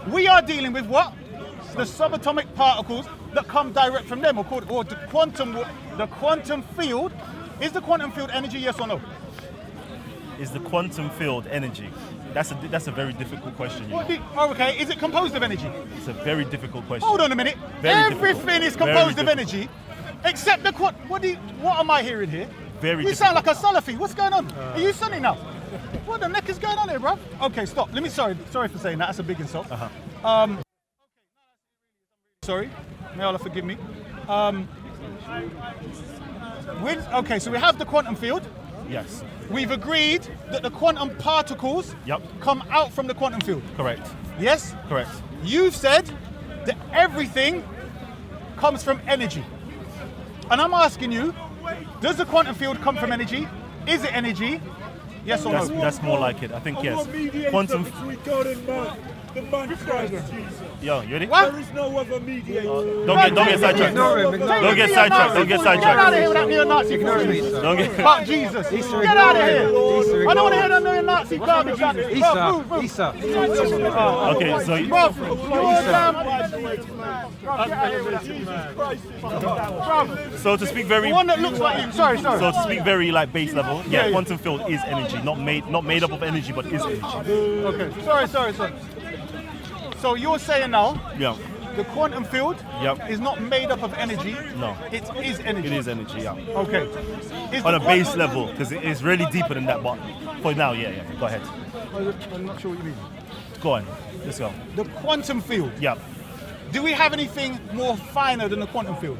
we are dealing with what? The subatomic particles that come direct from them, or the quantum field. Is the quantum field energy? Yes or no? Is the quantum field energy? That's a very difficult question. You know? Okay. Is it composed of energy? It's a very difficult question. Hold on a minute. Very Everything difficult. is composed Very of energy, except the what am I hearing here? Very You sound like a Salafi. What's going on? Are you Sunni now? What the neck is going on here, bro? Okay, stop. Sorry for saying that. That's a big insult. Sorry. May Allah forgive me. Okay, so we have the quantum field. Yes. We've agreed that the quantum particles come out from the quantum field. Correct. Yes? Correct. You've said that everything comes from energy. And I'm asking you, does the quantum field come from energy? Is it energy? Yes or no? That's more like it. I think yes. Quantum. The man Christ Jesus. Yo, you ready? What? There is no other mediator. Don't get sidetracked. Don't get sidetracked. Don't get Get out of sidetracked. here with that neo-Nazi Don't get. Fuck Jesus. Get out of here. I don't want to hear that neo-Nazi garbage. Isa. Okay, so so to speak very. One that looks like you. Sorry. So to speak very like base level, Yeah. quantum field is energy, not made up of energy, but is energy. Okay. Sorry. So you're saying now Yeah. the quantum field is not made up of energy. No. It is energy. It is energy. Yeah. Okay. Is On the a base level, because it is really deeper than that. But for now, yeah. Go ahead. I'm not sure what you mean. Go on. Let's go. The quantum field. Yeah. Do we have anything more finer than the quantum field?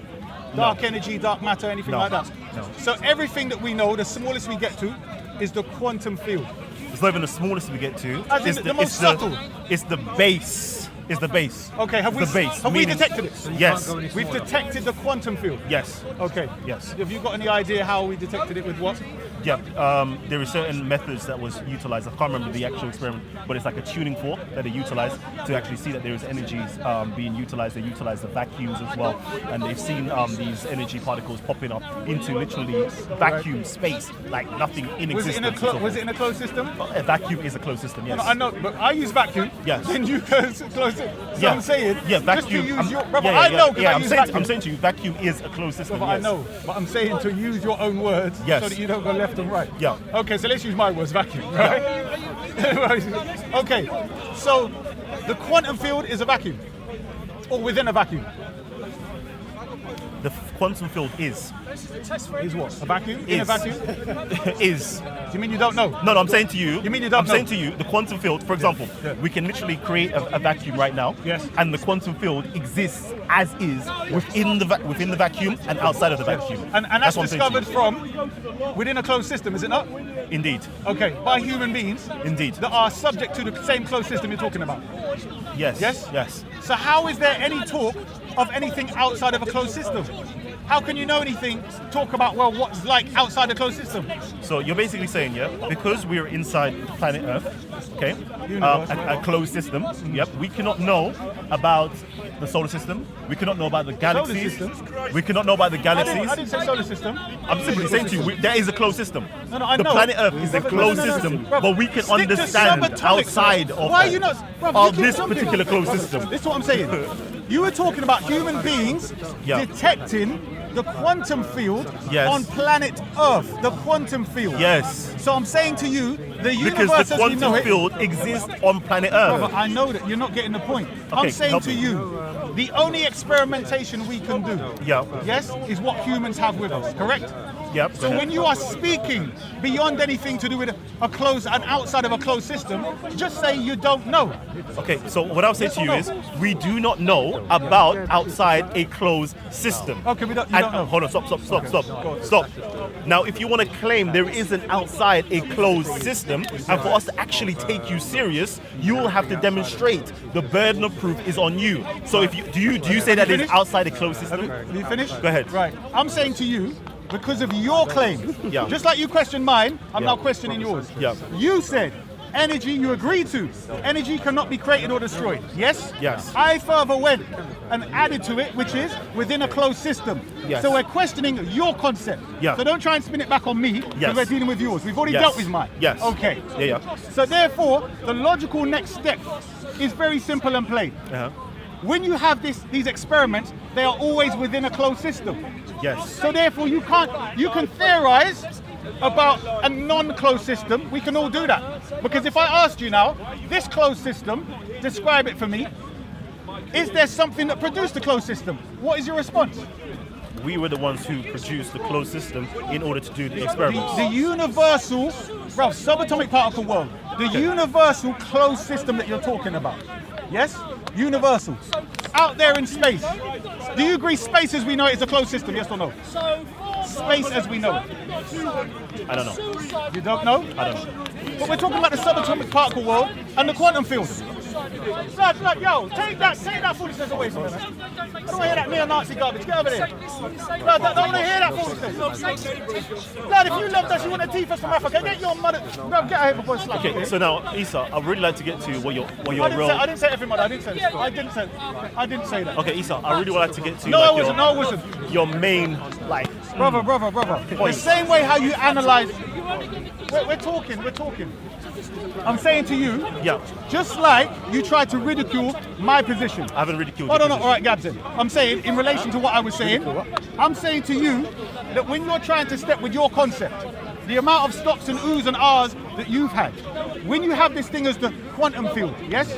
Dark energy, dark matter, anything No. like that? No. So everything that we know, the smallest we get to, is the quantum field. It's not even the smallest we get to. As in the most subtle. It's the base. It's the base. Okay, have we Meaning- detected it? Yes. We've detected the quantum field. Yes. Okay. Yes. Have you got any idea how we detected it with what? Yeah, there are certain methods that was utilized. I can't remember the actual experiment, but it's like a tuning fork that they utilized to actually see that there is energies being utilized. They utilize the vacuums as well, and they've seen these energy particles popping up into literally vacuum space, like nothing in Was it existence. was it in a closed system? A vacuum is a closed system, yes. No, I know, but I use vacuum. Yes. Then you close it. So Yeah. I'm saying, yeah, just vacuum. to use your. Brother, yeah, I know because I I'm use saying, vacuum. I'm saying to you, vacuum is a closed system. Brother, yes. I know, but I'm saying to use your own words Yes. so that you don't go left and right. Yeah. Okay, so let's use my words, vacuum, right? Okay, so the quantum field is a vacuum, or within a vacuum. The quantum field is what? A vacuum? In a Is. vacuum? is. Do you mean you don't know? No, I'm saying to you. You mean you don't I'm know? saying to you, the quantum field, for example, we can literally create a vacuum right now. Yes. And the quantum field exists as is within the vacuum and outside of the vacuum. And that's what I'm saying to discovered from within a closed system, is it not? you. Indeed. Okay, by human beings Indeed. that are subject to the same closed system you're talking about. Yes. Yes? Yes. So how is there any talk of anything outside of a closed system? How can you know anything, talk about, well, what's like outside a closed system? So you're basically saying, yeah, because we're inside planet Earth, okay, a closed system, yep, we cannot know about the solar system, we cannot know about the galaxies, we cannot know about the galaxies. I didn't say solar system. I'm simply saying to you, there is a closed system. No, I the know. planet Earth is a closed system, but we can understand outside of, this particular closed system. This is what I'm saying. You were talking about human beings detecting the quantum field on planet Earth, the quantum field. Yes. So I'm saying to you, the universe because the as we know quantum it, field exists on planet Earth. Brother, I know that you're not getting the point. I'm saying to you, the only experimentation we can do, yes, is what humans have with us, correct? Yep. So when you are speaking beyond anything to do with a closed and outside of a closed system, just say you don't know. Okay, so what I'll say to you is, we do not know about outside a closed system. Okay, you don't know. Hold on, stop. Now, if you want to claim there is an outside a closed system, and for us to actually take you serious, you will have to demonstrate the burden of proof is on you. So if you do you say that it's outside a closed system? Have you finished? Go ahead. Right. I'm saying to you, because of your claim, just like you questioned mine, I'm now questioning yours. You said energy, you agreed to, energy cannot be created or destroyed. Yes? Yes. I further went and added to it, which is within a closed system. Yes. So we're questioning your concept. So don't try and spin it back on me, because we're dealing with yours. We've already dealt with mine. Yes. Okay. Yeah. So therefore, the logical next step is very simple and plain. When you have these experiments, they are always within a closed system. Yes. So therefore, you can theorize about a non-closed system. We can all do that. Because if I asked you now, this closed system, describe it for me. Is there something that produced the closed system? What is your response? We were the ones who produced the closed system in order to do the experiments. The universal, subatomic particle world, the universal closed system that you're talking about. Yes? Universal. Out there in space. Do you agree space as we know it is a closed system, yes or no? Space as we know it. I don't know. You don't know? I don't know. But we're talking about the subatomic particle world and the quantum field. Blood, yo, take that foolishness away from me, man. I don't want to hear that neo-Nazi garbage. Get over there. Blood, I don't want to hear that foolishness. Blood, if you loved us, you want to teeth us from Africa. Get your mother. Blood, get out here before it's slap. Okay, so now, Isa, I'd really like to get to what your role. I didn't say every mother. I didn't say that. Okay, Isa, I really would like to get to No, I wasn't. Your main, Brother. The same way how you analyze. We're talking. I'm saying to you, just like you tried to ridicule my position. I haven't ridiculed your position. All right, Gabz. I'm saying, in relation to what I was saying, I'm saying to you that when you're trying to step with your concept, the amount of stops and oohs and ahs that you've had, when you have this thing as the quantum field, yes?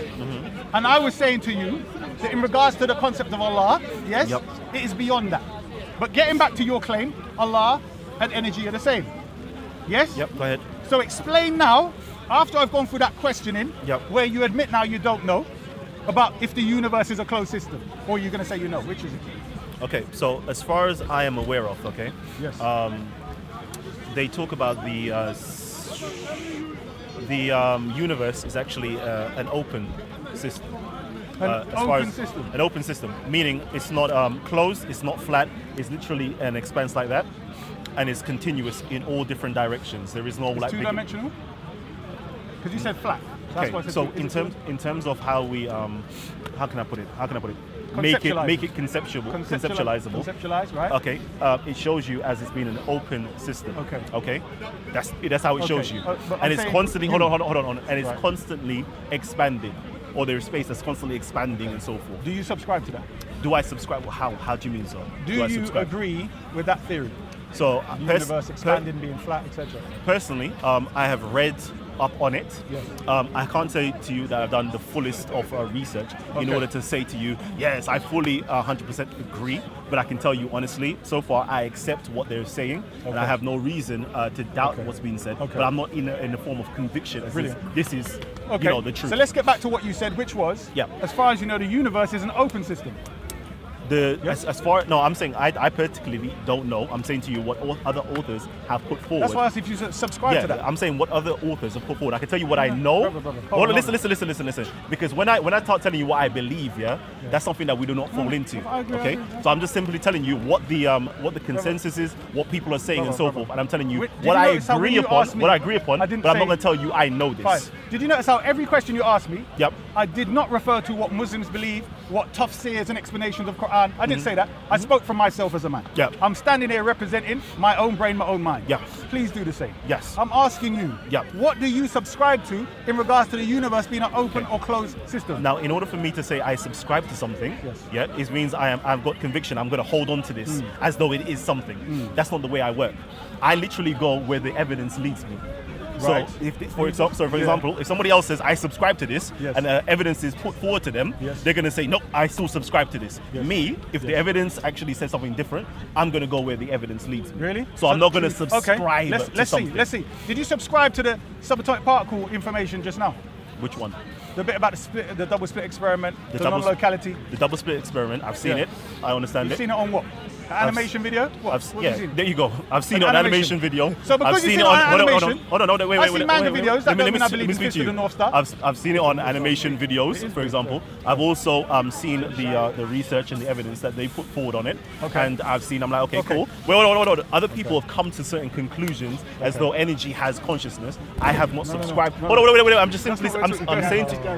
And I was saying to you that in regards to the concept of Allah, yes, it is beyond that. But getting back to your claim, Allah and energy are the same. Yes? Yep, go ahead. So explain now, after I've gone through that questioning, where you admit now you don't know, about if the universe is a closed system, or you're going to say you know, which is it? Okay, so as far as I am aware of, they talk about the universe is actually an open system. An open system, meaning it's not closed, it's not flat, it's literally an expanse like that, and it's continuous in all different directions. There is no it's two-dimensional? Because you said flat. That's okay, so in terms of how we how can I put it? Make it conceptualizable. Conceptualize, right? Okay. It shows you as it's been an open system. Okay. That's how it shows you, and it's constantly hold on, and it's constantly expanding, or there's space that's constantly expanding and so forth. Do you subscribe to that? Do I subscribe? How do you mean so? Do you agree with that theory? So the universe expanding, being flat, etc. Personally, I have read up on it. I can't say to you that I've done the fullest of research in order to say to you, yes, I fully 100% agree, but I can tell you honestly, so far I accept what they're saying, and I have no reason to doubt what's being said, but I'm not in a form of conviction. This is the truth. So let's get back to what you said, which was, as far as you know, the universe is an open system. As far I'm saying I particularly don't know. I'm saying to you what all other authors have put forward. That's why I asked if you subscribe to that. I'm saying what other authors have put forward. I can tell you what I know. Hold on, listen. Because when I start telling you what I believe, that's something that we do not fall into. Okay, so I'm just simply telling you what the consensus is, what people are saying, and so forth. And I'm telling you what I agree upon. But I'm not going to tell you I know this. Fine. Did you notice how every question you asked me, yep, I did not refer to what Muslims believe, what tafsirs and explanations of Quran. I didn't say that. I spoke for myself as a man. Yep. I'm standing here representing my own brain, my own mind. Yes. Please do the same. Yes. I'm asking you, yep, what do you subscribe to in regards to the universe being an open or closed system? Now, in order for me to say I subscribe to something, it means I've got conviction. I'm going to hold on to this as though it is something. That's not the way I work. I literally go where the evidence leads me. Right. So, for example, if somebody else says I subscribe to this, and evidence is put forward to them, they're going to say, no, I still subscribe to this. Me, if the evidence actually says something different, I'm going to go where the evidence leads me. Really? So I'm not going to subscribe to something. Let's see. Did you subscribe to the subatomic particle information just now? Which one? The bit about the double split experiment, the non-locality. The double split experiment, I've seen it. I understand You've seen it on what? An animation video? What? There you go. I've seen it on animation video. So because I've seen seen it on animation, wait. I've seen manga videos. That doesn't mean I believe in speak to the you. North Star. I've seen it on animation videos, for example. I've also seen the research and the evidence that they put forward on it. Okay. And I'm like, okay, cool. Wait. Other people have come to certain conclusions as though energy has consciousness. I have not subscribed. Hold on, wait. I'm just simply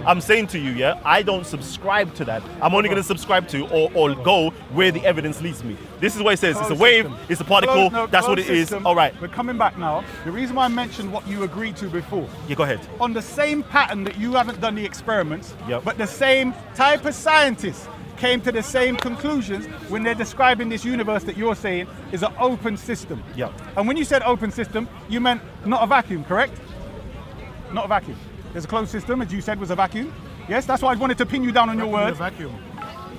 I'm saying to you, I don't subscribe to that. I'm only going to subscribe to or go where the evidence leads me. This is what it says. It's a wave, it's a particle, that's what it is. All right. We're coming back now. The reason why I mentioned what you agreed to before. Yeah, go ahead. On the same pattern that you haven't done the experiments, yep, but the same type of scientists came to the same conclusions when they're describing this universe that you're saying is an open system. Yeah. And when you said open system, you meant not a vacuum, correct? Not a vacuum. There's a closed system, as you said, was a vacuum. Yes, that's why I wanted to pin you down on your word. Vacuum.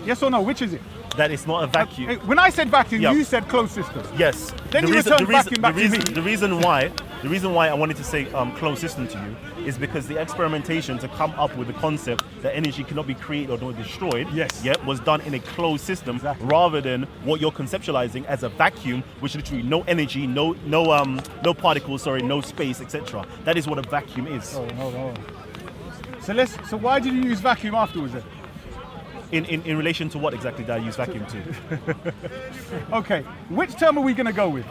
Yes or no? Which is it? That it's not a vacuum. When I said vacuum, you said closed system. Yes. Then you returned vacuum back to me. The reason why I wanted to say closed system to you is because the experimentation to come up with the concept that energy cannot be created or destroyed, was done in a closed system rather than what you're conceptualizing as a vacuum, which literally no energy, no particles, no space, etc. That is what a vacuum is. Oh. So why did you use vacuum afterwards then? In relation to what exactly did I use vacuum to? Okay, which term are we going to go with?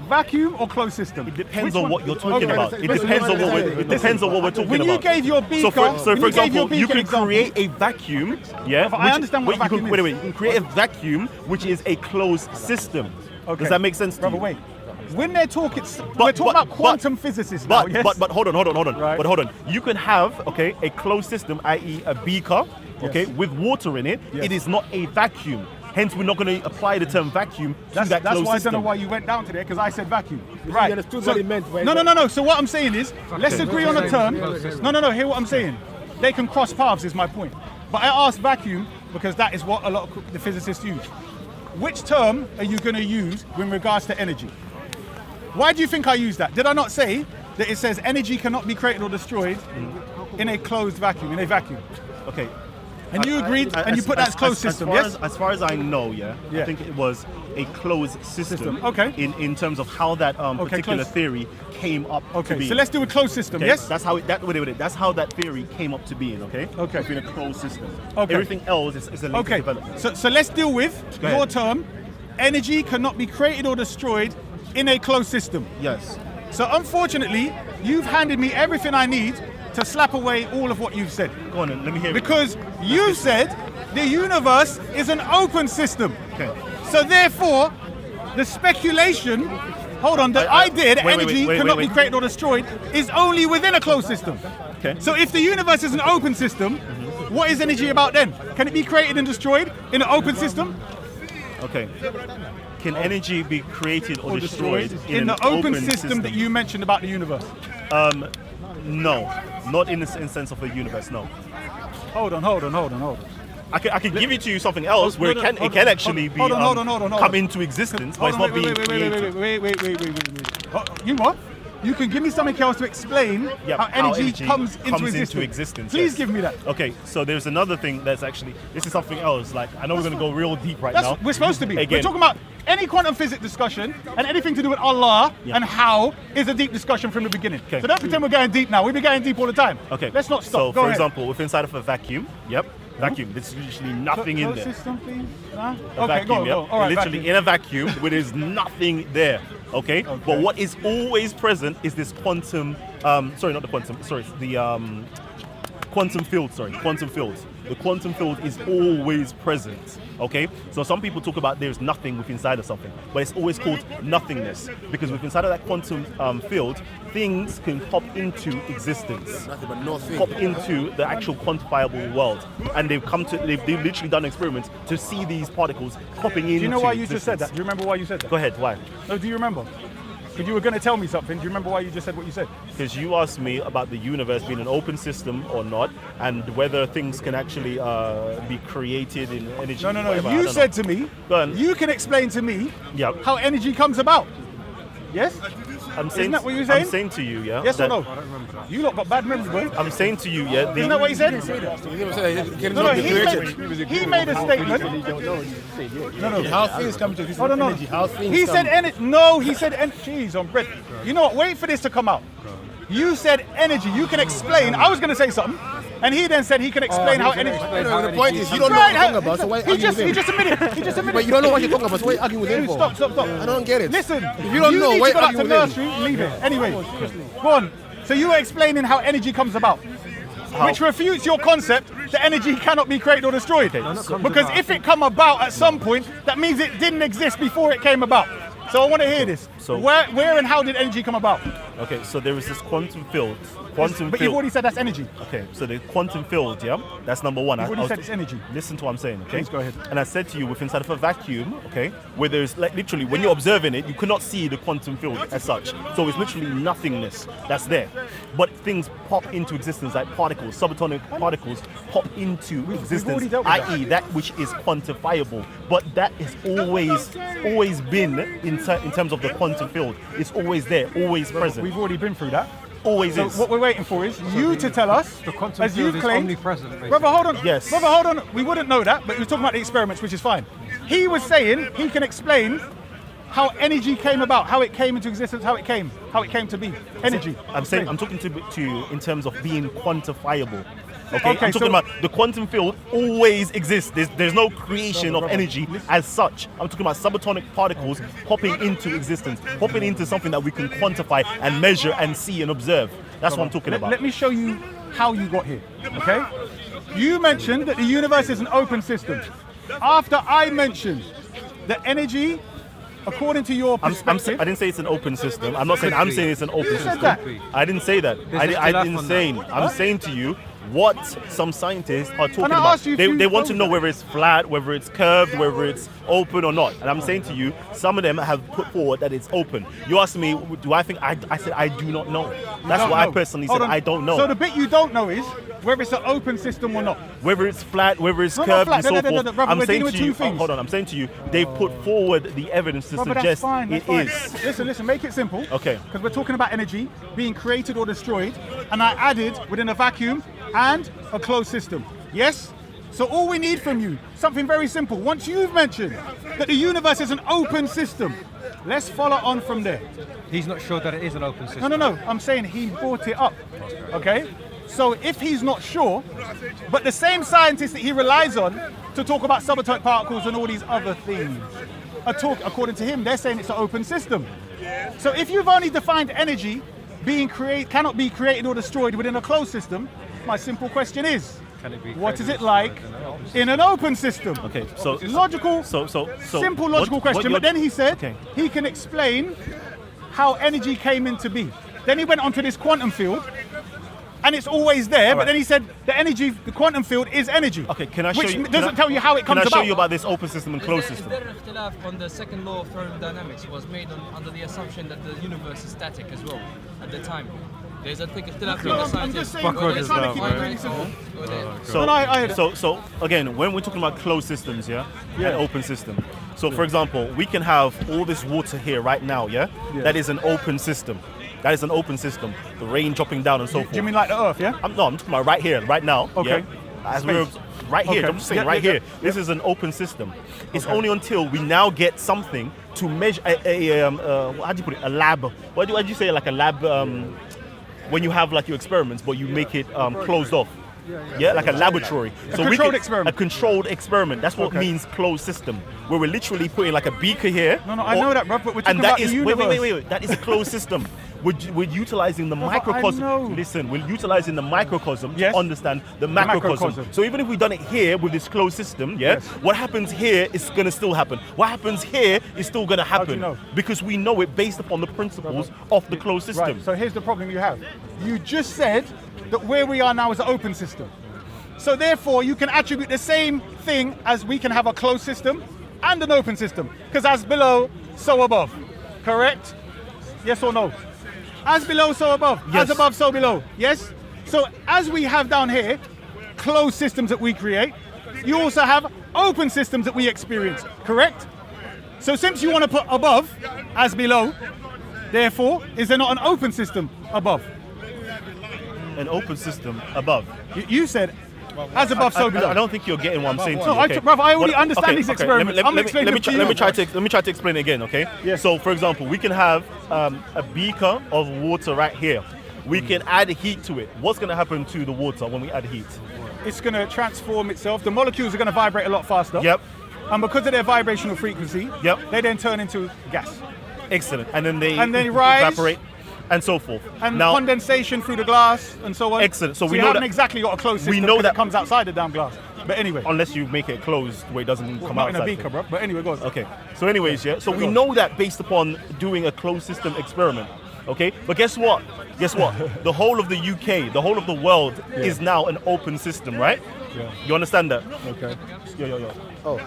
Vacuum or closed system? It depends on what you're talking about. It depends on what we're talking about. When you gave your beaker, so for example, you can create a vacuum. Yeah, I understand what vacuum is. Wait, you can create a vacuum which is a closed system. Okay. Does that make sense to you? Wait. When they're talking, we're talking about quantum physicists now, yes? But hold on. Right. But hold on. You can have a closed system, i.e. a beaker, with water in it. It is not a vacuum. Hence, we're not going to apply the term vacuum to that closed system. That's why I don't know why you went down to there, because I said vacuum. Right. You understood what he meant. No. So what I'm saying is, let's agree on a term. No. Hear what I'm saying. They can cross paths, is my point. But I asked vacuum because that is what a lot of the physicists use. Which term are you going to use in regards to energy? Why do you think I use that? Did I not say that it says energy cannot be created or destroyed in a closed vacuum, in a vacuum? Okay. And you agreed, and you put that as closed system, yes? As far as I know, I think it was a closed system. Okay. In terms of how that particular theory came up to be. So let's do a closed system, yes? That's how that's how that theory came up to being, okay? In a closed system. Okay. Everything else is a later development. So let's deal with your term. Energy cannot be created or destroyed in a closed system. Yes. So unfortunately, you've handed me everything I need to slap away all of what you've said. Go on then, let me hear it. Because you said the universe is an open system. Okay. So therefore, the speculation, energy cannot be created or destroyed, is only within a closed system. Okay. So if the universe is an open system, what is energy about then? Can it be created and destroyed in an open system? Okay. Can energy be created or destroyed in the open system that you mentioned about the universe? No, not in the sense of the universe. No. Hold on. I can give it to you something else where it can actually be come into existence, but it's not being created. Wait. You what? You can give me something else to explain how energy comes into existence. Please give me that. Okay, so there's another thing that's actually, this is something else. Like, I know we're going to go real deep right now. We're supposed to be. Again. We're talking about any quantum physics discussion and anything to do with Allah and how is a deep discussion from the beginning. Okay. So don't pretend we're going deep now. We've been going deep all the time. Okay. Let's not stop. So, Go for ahead. example, if inside of a vacuum, vacuum, there's usually nothing in there. System, please? A Okay, vacuum, go. All right, literally vacuum. in a vacuum where there's nothing there. Okay? But what is always present is this quantum, quantum field. The quantum field is always present. Okay? So some people talk about there's nothing within inside of something, but it's always called nothingness because within inside of that quantum field, things can pop into existence. Nothing but nothing. Pop into the actual quantifiable world. And they've literally done experiments to see these particles popping into existence. Do you know why you just said that? Do you remember why you said that? Go ahead, why? No, do you remember? Because you were going to tell me something. Do you remember why you just said what you said? Because you asked me about the universe being an open system or not, and whether things can actually be created in energy. No. Whatever, You said to me, you can explain to me how energy comes about. Yes? Isn't that what you were saying? I'm saying to you, Yes or no? I don't remember that. You lot got bad memory, boy. I'm saying to you, Isn't that what he said? He made a statement. No. How things come to existence? Hold on. Energy. How things He come. said energy. No, he said energy. Jeez, on bread. You know what? Wait for this to come out. You said energy. You can explain. I was going to say something. And he then said he can explain how energy. The point is, you don't know what you're talking about, so why argue with him? He just admitted. But you don't know what you're talking about, so why argue with him for? Stop. I don't get it. Listen, if you don't know, need why to go back argue to with nursery, him? leave it. Anyway, go on. So you were explaining how energy comes about. Which refutes your concept that energy cannot be created or destroyed. Because if it come about at some point, that means it didn't exist before it came about. So I want to hear this. So where and how did energy come about? Okay, so there is this quantum field. But you've already said that's energy. Okay, so the quantum field, that's number one. You've already said it's energy. Listen to what I'm saying, okay? Please go ahead. And I said to you, within inside of a vacuum, okay, where there's like literally, when you're observing it, you cannot see the quantum field as such. So it's literally nothingness that's there. But things pop into existence, like particles, subatomic particles pop into existence, i.e. that which is quantifiable. But that is always been in terms of the quantum field. It's always there, always present. We've already been through that. Always so is. What we're waiting for is you to tell us, the quantum as field you've is claimed, omnipresent. Basically. Brother, hold on. Yes. Brother, hold on. We wouldn't know that, but we're talking about the experiments, which is fine. He was saying he can explain how energy came about, how it came into existence, how it came to be. Energy. I'm talking to you in terms of being quantifiable. Okay, I'm talking about the quantum field always exists. There's no creation of energy as such. I'm talking about subatomic particles popping into existence, popping into something that we can quantify and measure and see and observe. That's what I'm talking about. Let me show you how you got here, okay? You mentioned that the universe is an open system. After I mentioned that energy, according to your perspective... I didn't say it's an open system. I'm not saying I'm saying it's an open system. That? I didn't say that. I'm saying to you what some scientists are talking about. They want to know whether it's flat, whether it's curved, whether it's open or not. And I'm saying to you, some of them have put forward that it's open. You asked me, do I think? I said I do not know. That's what I personally said. I don't know. So the bit you don't know is whether it's an open system or not. Whether it's flat, whether it's curved, and so forth. I'm saying to you, hold on. I'm saying to you, they've put forward the evidence to suggest it is. Listen. Make it simple. Okay. Because we're talking about energy being created or destroyed, and I added within a vacuum and a closed system. Yes? So all we need from you, something very simple. Once you've mentioned that the universe is an open system, let's follow on from there. He's not sure that it is an open system. No. I'm saying he brought it up. Okay? So if he's not sure, but the same scientists that he relies on to talk about subatomic particles and all these other things, according to him, they're saying it's an open system. So if you've only defined energy cannot be created or destroyed within a closed system, my simple question is, what is it like in an open system? Okay, so logical, simple logical question. But then he said he can explain how energy came into be. Then he went onto this quantum field, and it's always there. But then he said the quantum field is energy. Okay, can I show you? Which doesn't tell you how it comes about. Can I show you about this open system and closed system? Is there ikhtilaf on the second law of thermodynamics was made under the assumption that the universe is static as well at the time? There's a thick ikhtilaf between the scientists. So again, when we're talking about closed systems, and open system. So for example, we can have all this water here right now, that is an open system. That is an open system. The rain dropping down and so forth. Do you mean like the Earth, yeah? I'm talking about right here, right now. Okay. Yeah? As we're right here, Okay. I'm just saying Yeah, right yeah, here. yeah. This is an open system. It's Okay. only until we now get something to measure how do you put it? A lab. What do you say? Like a lab when you have like your experiments, but you make it closed off. Yeah, like a laboratory. Controlled experiment. A controlled experiment. That's what means closed system. Where we're literally putting like a beaker here. No, I know that, bro, but we're talking and that about the is universe. wait. That is a closed system. We're utilizing the microcosm. I know. Listen, we're utilizing the microcosm Yes. to understand the macrocosm. macrocosm. So even if we've done it here with this closed system, what happens here is going to still happen. What happens here is still going to happen. do you know? Because we know it based upon the principles of the closed system. Right, so here's the problem you have. You just said that where we are now is an open system. So therefore, you can attribute the same thing as we can have a closed system and an open system. Because as below, so above. Correct? Yes or no? As below, so above. Yes. As above, so below. Yes? So as we have down here, closed systems that we create, you also have open systems that we experience. Correct? So since you want to put above as below, therefore, is there not an open system above? An open system above. You said as above, so below. I don't think you're getting what I'm saying to No, you. Okay? brother, I already understand these okay, experiments. I'm explaining them to you. Let me try to explain it again, okay? Yes. So, for example, we can have a beaker of water right here. We can add heat to it. What's going to happen to the water when we add heat? It's going to transform itself. The molecules are going to vibrate a lot faster. Yep. And because of their vibrational frequency, they then turn into gas. Excellent. And then they rise. evaporate. And so forth. And condensation through the glass and so on. Excellent. So we you know haven't that exactly got a closed system. we know that it comes outside the damn glass. But anyway. Unless you make it closed where it doesn't come not outside. in a beaker, bro. But anyway, go on. Okay. So anyways, So we know that based upon doing a closed system experiment. Okay. But guess what? The whole of the UK, the whole of the world is now an open system, right? Yeah. You understand that? Okay. Yo. Oh.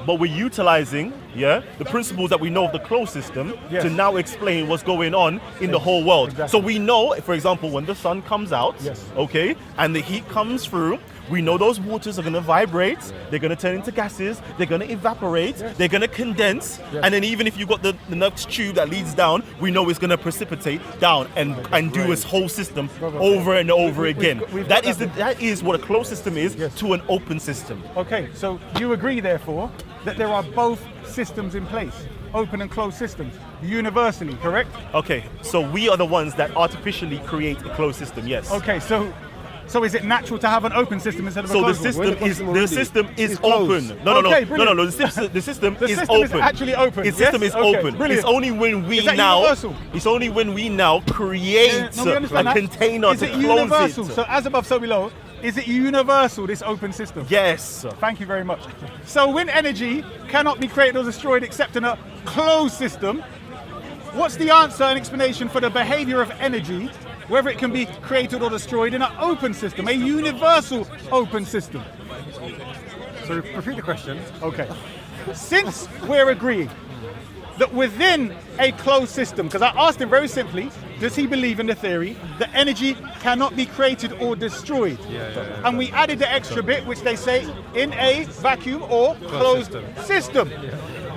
But we're utilizing, the principles that we know of the closed system to now explain what's going on in the whole world. Exactly. So we know, for example, when the sun comes out, okay, and the heat comes through, we know those waters are going to vibrate, they're going to turn into gases, they're going to evaporate, they're going to condense, and then even if you've got the next tube that leads down, we know it's going to precipitate down and do its whole system over and over again. That is what a closed system is to an open system. Okay, so you agree, therefore, that there are both systems in place, open and closed systems, universally, correct? Okay, so we are the ones that artificially create a closed system, yes. Okay, so is it natural to have an open system instead of a so closed the one? system is open. No. The system is open. Is actually open. The system is open. Brilliant. It's only when we Is that now. universal? It's only when we now create we a understand that. container Is to it close universal? it. So as above, so below. Is it universal, this open system? Yes. Thank you very much. So when energy cannot be created or destroyed except in a closed system, what's the answer and explanation for the behavior of energy, whether it can be created or destroyed in an open system, a universal open system? So repeat the question. Okay. Since we're agreeing that within a closed system, because I asked him very simply, does he believe in the theory that energy cannot be created or destroyed? And we added the extra bit, which they say in a vacuum or closed system.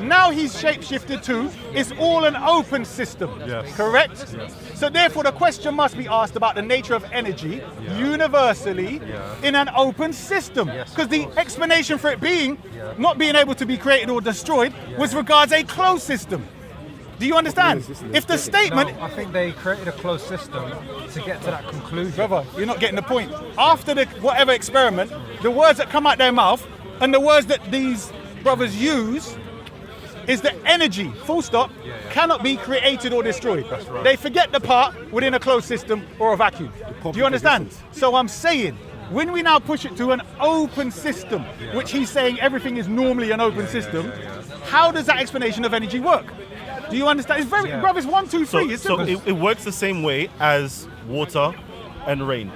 Now he's shapeshifted to, it's all an open system, correct? Yes. So therefore the question must be asked about the nature of energy universally in an open system. Because the explanation for it being, not being able to be created or destroyed, was regards a closed system. Do you understand? If the statement... No, I think they created a closed system to get to that conclusion. Brother, you're not getting the point. After the whatever experiment, the words that come out their mouth and the words that these brothers use is that energy, full stop, cannot be created or destroyed. That's right. They forget the part within a closed system or a vacuum. Do you understand? So I'm saying, when we now push it to an open system, which he's saying everything is normally an open system, how does that explanation of energy work? Do you understand? It's very, brothers, 1, 2, 3. It's simple. So it works the same way as water and rain.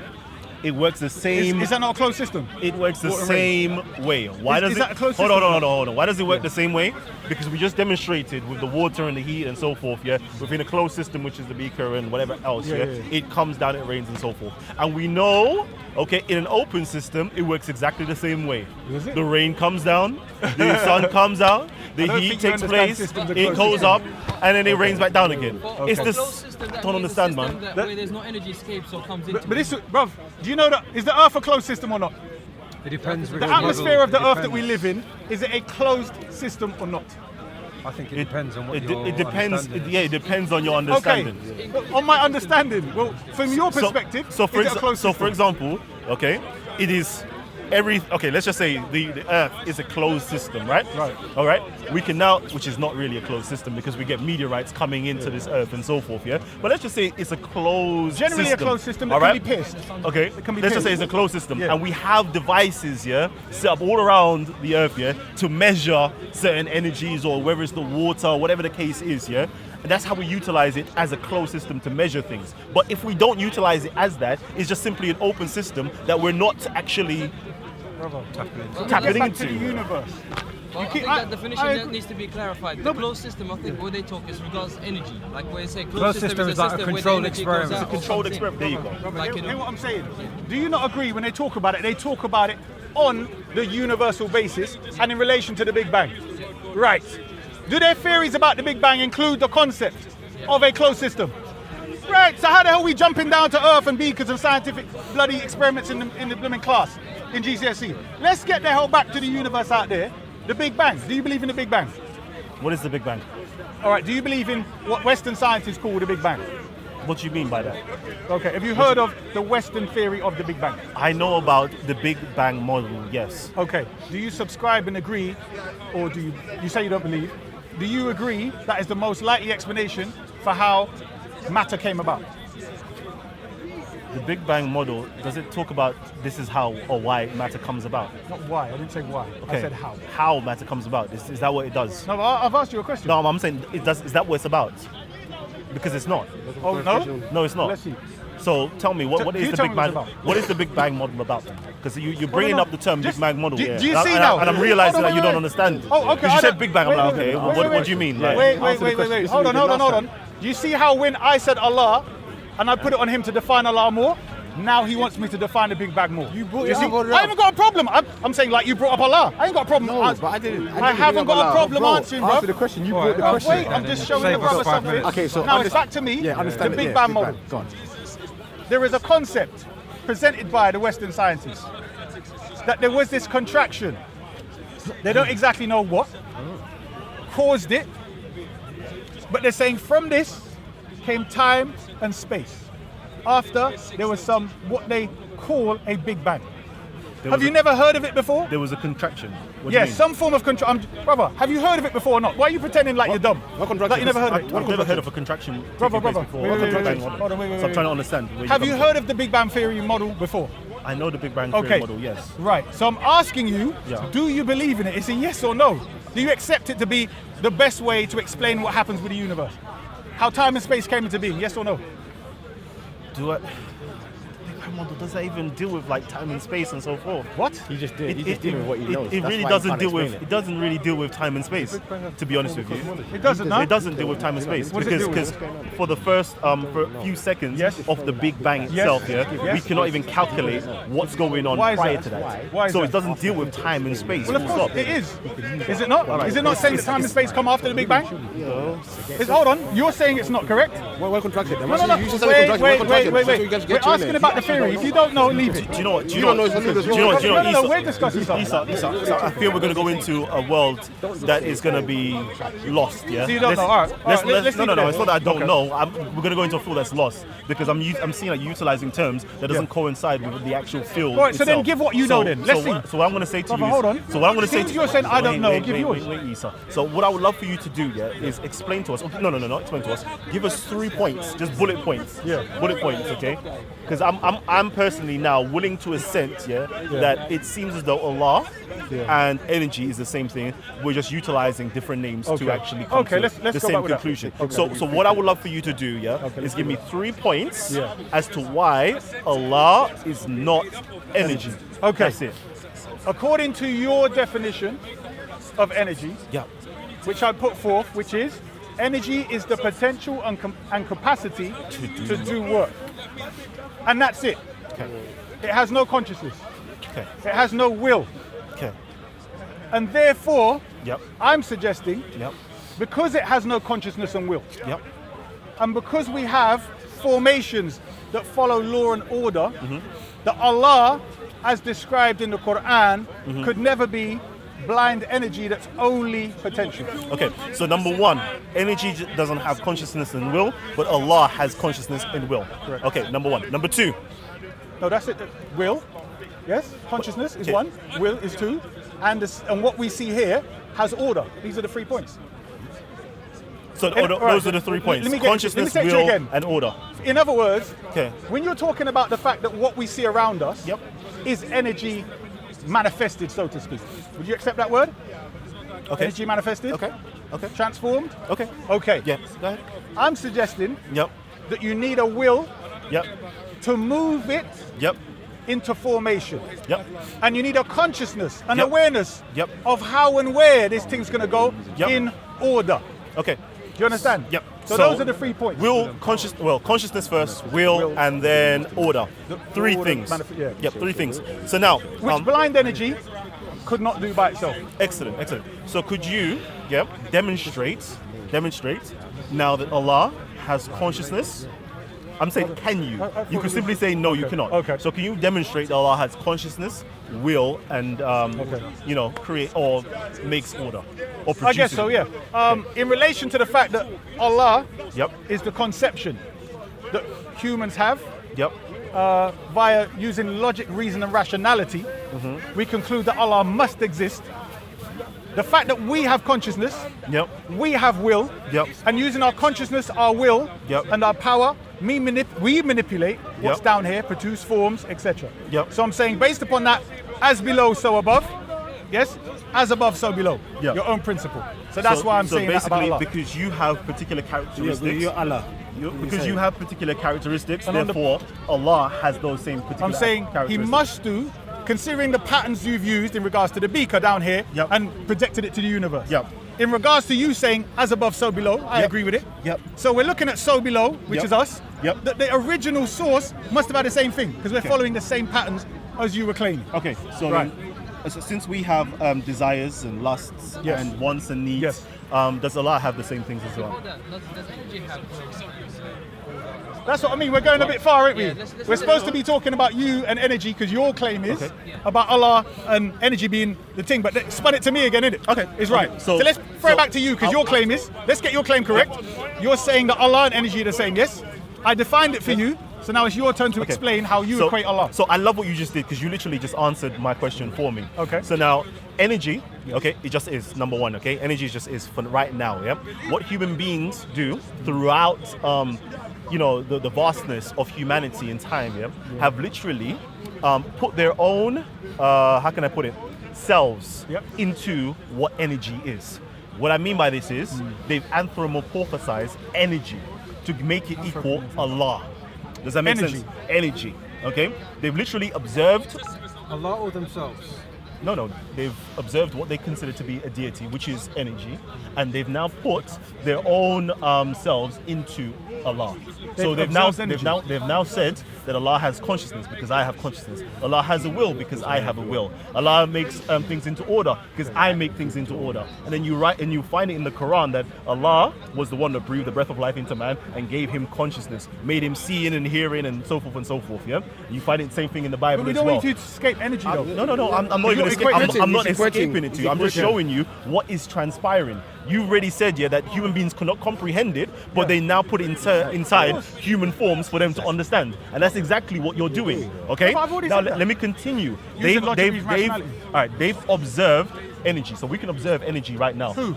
It works the same. Is that not a closed system? It works the Water same way. Why does is it? that a closed Hold system? on. Why does it work the same way? Because we just demonstrated with the water and the heat and so forth. Yeah, within a closed system, which is the beaker and whatever else. Yeah, it comes down, it rains and so forth. And we know, okay, in an open system, it works exactly the same way. The rain comes down, the sun comes out, the heat takes place, it goes up, and then it rains back down again. It's this. I don't understand, man. Where there's no energy escapes or comes into. But this, bruv, do you know that is the Earth a closed system or not? It depends. The atmosphere of the Earth that we live in, is it a closed system or not? I think it depends on what your it depends. understanding is. It depends on your understanding. Okay. Well, on my understanding, well, from your perspective, is it a closed system? For example, okay, it is okay, let's just say the Earth is a closed system, right? Right. All right. We can now, which is not really a closed system because we get meteorites coming into this Earth and so forth, yeah? But let's just say it's a closed Generally system. a closed system all that right? can be pierced. Okay. It can be let's just say pierced. it's a closed system. Yeah. And we have devices, yeah, set up all around the Earth, yeah, to measure certain energies or whether it's the water, whatever the case is, yeah? And that's how we utilize it as a closed system to measure things. But if we don't utilize it as that, it's just simply an open system that we're not actually tapping Back to the into. universe. Well, I think that definition needs to be clarified. The closed system, I think, where they talk is regards energy. Like where they say closed system is a system where the energy goes out. It's a controlled experiment. There you go. Like, Hear what I'm saying? Do you not agree when they talk about it? They talk about it on the universal basis and in relation to the Big Bang. Right. Do their theories about the Big Bang include the concept of a closed system? Right. So how the hell are we jumping down to Earth and beakers and scientific bloody experiments in the blooming class in GCSE? Let's get the hell back to the universe out there. The Big Bang. Do you believe in the Big Bang? What is the Big Bang? All right. Do you believe in what Western scientists call the Big Bang? What do you mean by that? Okay. Have you heard of the Western theory of the Big Bang? I know about the Big Bang model, yes. Okay. Do you subscribe and agree, or do you say you don't believe? Do you agree that is the most likely explanation for how matter came about? The Big Bang model, does it talk about this is how or why matter comes about? Not why. I didn't say why. Okay. I said how. How matter comes about? Is that what it does? No, I've asked you a question. No, I'm saying it does. Is that what it's about? Because it's not. Oh no? No, it's not. Let's see. So tell me, what you is the tell Big me Bang? what it's about. What is the Big Bang model about? Because you're bringing no. up the term Just- Big Bang model. do yeah. you see and now? I'm realizing Hold on, that you wait, don't understand. Oh, okay. Because you said Big Bang, I'm like, okay, what do you mean? Like, Wait. Answer the question. This Hold will on, be the hold last on. Do you see how when I said Allah, and I put it on him to define Allah more, now he wants me to define the Big Bang more. You brought You it see, up already. I haven't got a problem. I'm saying like you brought up Allah. I ain't got a problem. No, but I didn't. I haven't got a problem answering, bro. Answer the question. You brought the question. Wait, I'm just showing the brother something. Okay, so now it's back to me. Yeah, understand the it, Big yeah, Bang Big model. Bang. Go on. There is a concept presented by the Western scientists that there was this contraction. They don't exactly know what caused it, but they're saying from this came time and space. After there was some what they call a Big Bang. Have you never heard of it before? There was a contraction. What do you Yes, mean? some form of contraction. Brother, have you heard of it before or not? Why are you pretending like you're dumb? What contraction? Like you never heard of it? I've never heard of a contraction. Brother, taking place brother. before. Wait, What's wait, a Big wait, Bang wait. model? Hold on, wait, So I'm trying to understand. Where Have you're you coming heard of the Big Bang Theory model before? from. I know the Big Bang Okay. Theory model, yes. Right. So I'm asking you, Yeah. do you believe in it? It's a yes or no. Do you accept it to be the best way to explain what happens with the universe? How time and space came into being, yes or no? Do I? Big Bang model, does that even deal with like time and space and so forth? What? He just did. He's just dealing with what he knows. It That's really why he doesn't can't deal with. explain It doesn't really deal with time and space. To be honest with you, It doesn't, no? it doesn't deal with time and space What does it because deal with? for the first for a few seconds Yes. of the Big Bang itself, we Yes. cannot even calculate what's going on Why is prior that? to that. Why is So that? it doesn't deal with time and space. Well, of full course, stop. it is. Is it not? Is it not saying that time and space come after the Big Bang? Hold on, you're saying it's not correct? Well contracted. No. We're asking about the theory. If you don't know, leave it. Do you know what? You don't know it's a little bit- No, we're discussing something. Isa, I feel we're going to go into a world that is going to be lost, yeah? So you don't know, all right. Let's, All right, let's no, leave it it's not that I don't Okay. know. We're going to go into a field that's lost because I'm seeing like utilizing terms that doesn't coincide with the actual field All right, so then itself. give what you know then. Let's see. So what I'm going to say to Brother, you is... hold on. So what I'm going to say Since to you're saying I don't know, give yours. Wait, Isa. So what I would love for you to do, yeah, is explain to us... Not explain to us. Give us 3 points, just bullet points. Yeah. Bullet points, okay? Because I'm I'm personally now willing to assent, that it seems as though Allah and energy is the same thing. We're just utilizing different names to actually come to let's the go same back with that. conclusion. Okay. So what I would love for you to do, is give me 3 points as to why Allah is not energy. Okay. That's it. According to your definition of energy, which I put forth, which is energy is the potential and capacity to do work. And that's it. Okay. It has no consciousness. Okay. It has no will. Okay. And therefore, Yep. I'm suggesting, because it has no consciousness and will, and because we have formations that follow law and order, that Allah, as described in the Quran, could never be blind energy that's only potential. Okay, so number one, energy doesn't have consciousness and will, but Allah has consciousness and will. Correct. Okay, number one. Number two. No, that's it. Will, yes, consciousness is one, will is two, and what we see here has order. These are the 3 points. So those are the 3 points. Consciousness, will, and order. In other words, okay, when you're talking about the fact that what we see around us is energy manifested, so to speak. Would you accept that word? Okay. Energy manifested? Okay. Okay. Transformed? Okay. Okay. Yeah, go ahead. I'm suggesting that you need a will to move it into formation. And you need a consciousness, an awareness of how and where this thing's going to go in order. Okay. Do you understand? Yep. So those are the 3 points. Consciousness first, will, and then order. Three things. Three things. So now, which blind energy could not do by itself. Excellent. So could you, demonstrate now that Allah has consciousness? I'm saying, can you? You could simply say no, you cannot. Okay. So can you demonstrate that Allah has consciousness, will, and create or makes order or produces? I guess so. Yeah. In relation to the fact that Allah is the conception that humans have. Via using logic, reason, and rationality, we conclude that Allah must exist. The fact that we have consciousness, we have will, and using our consciousness, our will, and our power, we manipulate what's down here, produce forms, etc. So I'm saying, based upon that, as below, so above. Yes, as above, so below. Your own principle. So that's why I'm saying that about Allah. Because you have particular characteristics. You're Allah. Because you have particular characteristics, and therefore Allah has those same particular I'm saying He must do, considering the patterns you've used in regards to the beaker down here and projected it to the universe. In regards to you saying as above, so below, I agree with it. So we're looking at so below, which is us. The original source must have had the same thing, because we're following the same patterns as you were claiming. Okay, so so since we have desires and lusts and wants and needs, does Allah have the same things as well? That's what I mean. We're going a bit far, aren't we? We're supposed to be talking about you and energy, because your claim is about Allah and energy being the thing. But spun it to me again, innit? Okay, it's right. Okay. So let's throw it back to you, because your claim is. Let's get your claim correct. You're saying that Allah and energy are the same. Yes. I defined it for you. So now it's your turn to explain how you equate Allah. So I love what you just did, because you literally just answered my question for me. Okay. So now energy, it just is number one. Okay, energy just is for right now. What human beings do throughout, the vastness of humanity and time, have literally put their own, how can I put it, selves into what energy is. What I mean by this is they've anthropomorphized energy to make it equal Allah. Does that make sense? Energy. Okay? They've literally observed Allah or themselves? No. They've observed what they consider to be a deity, which is energy, and they've now put their own selves into Allah. So they've now said that Allah has consciousness because I have consciousness. Allah has a will because I have a will. Allah makes things into order because I make things into order. And then you find it in the Quran that Allah was the one that breathed the breath of life into man and gave him consciousness, made him seeing and hearing and so forth and so forth. Yeah, you find it the same thing in the Bible but we as don't well. want you to escape energy though. No. I'm not even I'm not escaping it to you. I'm just showing you what is transpiring. You already said that human beings cannot comprehend it, but they now put it inside human forms for them to understand, and that's exactly what you're doing. Okay. Now let me continue. They've observed energy, so we can observe energy right now. Who?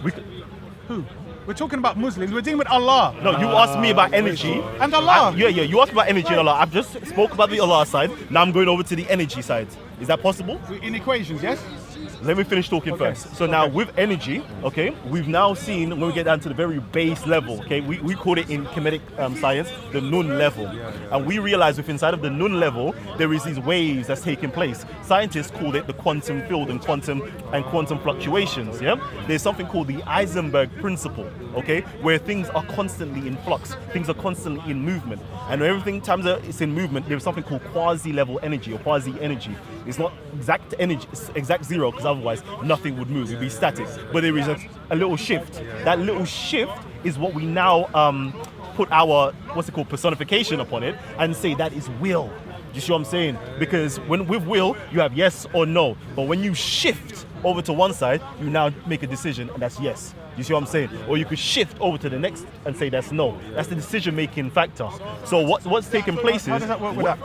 Which We're talking about Muslims. We're dealing with Allah. No, you asked me about energy. And Allah. Yeah, you asked about energy and Allah. I've just spoke about the Allah side. Now I'm going over to the energy side. Is that possible? In equations, yes? Let me finish talking first. So now with energy, okay, we've now seen when we get down to the very base level, okay, we call it in kinetic science the nun level. And we realize if inside of the nun level, there is these waves that's taking place. Scientists call it the quantum field and quantum fluctuations, yeah? There's something called the Heisenberg principle, okay, where things are constantly in flux, things are constantly in movement. And everything times it's in movement, there's something called quasi-level energy or quasi-energy. It's not exact energy, it's exact zero, because otherwise nothing would move, it'd be static. But there is a little shift. That little shift is what we now put our, personification upon it and say that is will. Do you see what I'm saying? Because with will, you have yes or no. But when you shift over to one side, you now make a decision and that's yes. You see what I'm saying? Or you could shift over to the next and say that's no. That's the decision-making factor. So what's taking place is... How does that work with that?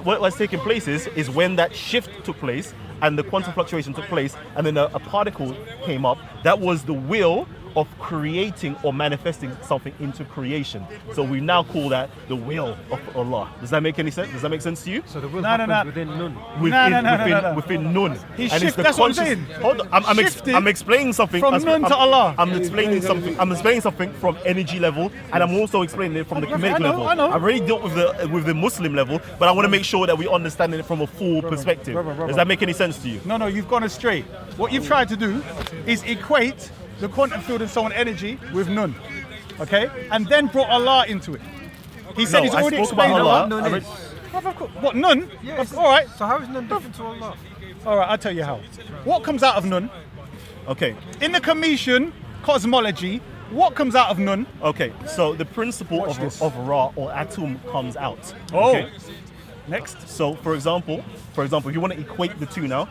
What's taking place is when that shift took place and the quantum fluctuation took place and then a particle came up, that was the will of creating or manifesting something into creation. So we now call that the will of Allah. Does that make any sense? Does that make sense to you? So the will happens within nun. Within nun. That's what I'm saying. Hold on, I'm explaining something. From nun to Allah. I'm explaining something from energy level, and I'm also explaining it from the Kemetic level. I know. I've already dealt with the Muslim level, but I want to make sure that we understand it from a full perspective. Does that make any sense to you? No, you've gone astray. What you've tried to do is equate the quantum field and so on energy with nun, okay? And then brought Allah into it. He said he's already explained Allah. What, nun? Yes. All right. So how is nun different to Allah? All right, I'll tell you how. What comes out of nun? Okay. In the Cometian cosmology, what comes out of nun? Okay, so the principle of Ra or Atum comes out. Oh. Okay? Next. So for example, if you want to equate the two now,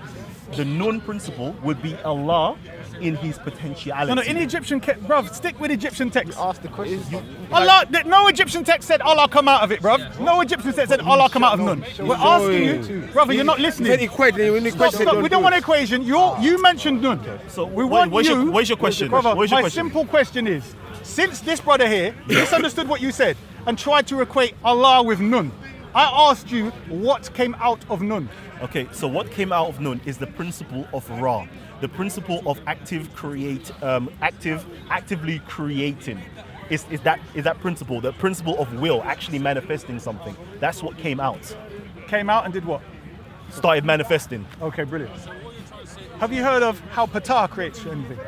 the nun principle would be Allah in his potentiality. No, in Egyptian, bruv, stick with Egyptian text. Ask the question. Allah, no Egyptian text said Allah come out of it, bruv. No Egyptian text said Allah come out of nun. We're asking you, brother, you're not listening. Stop. We don't want an equation. You mentioned nun. So we want what's your question? Brother, what's your my question? simple question is, since this brother here misunderstood what you said and tried to equate Allah with nun, I asked you what came out of nun. Okay, so what came out of nun is the principle of Ra, the principle of actively creating. Is that principle, the principle of will, actually manifesting something. That's what came out. Came out and did what? Started manifesting. Okay, brilliant. Have you heard of how Ptah creates anything?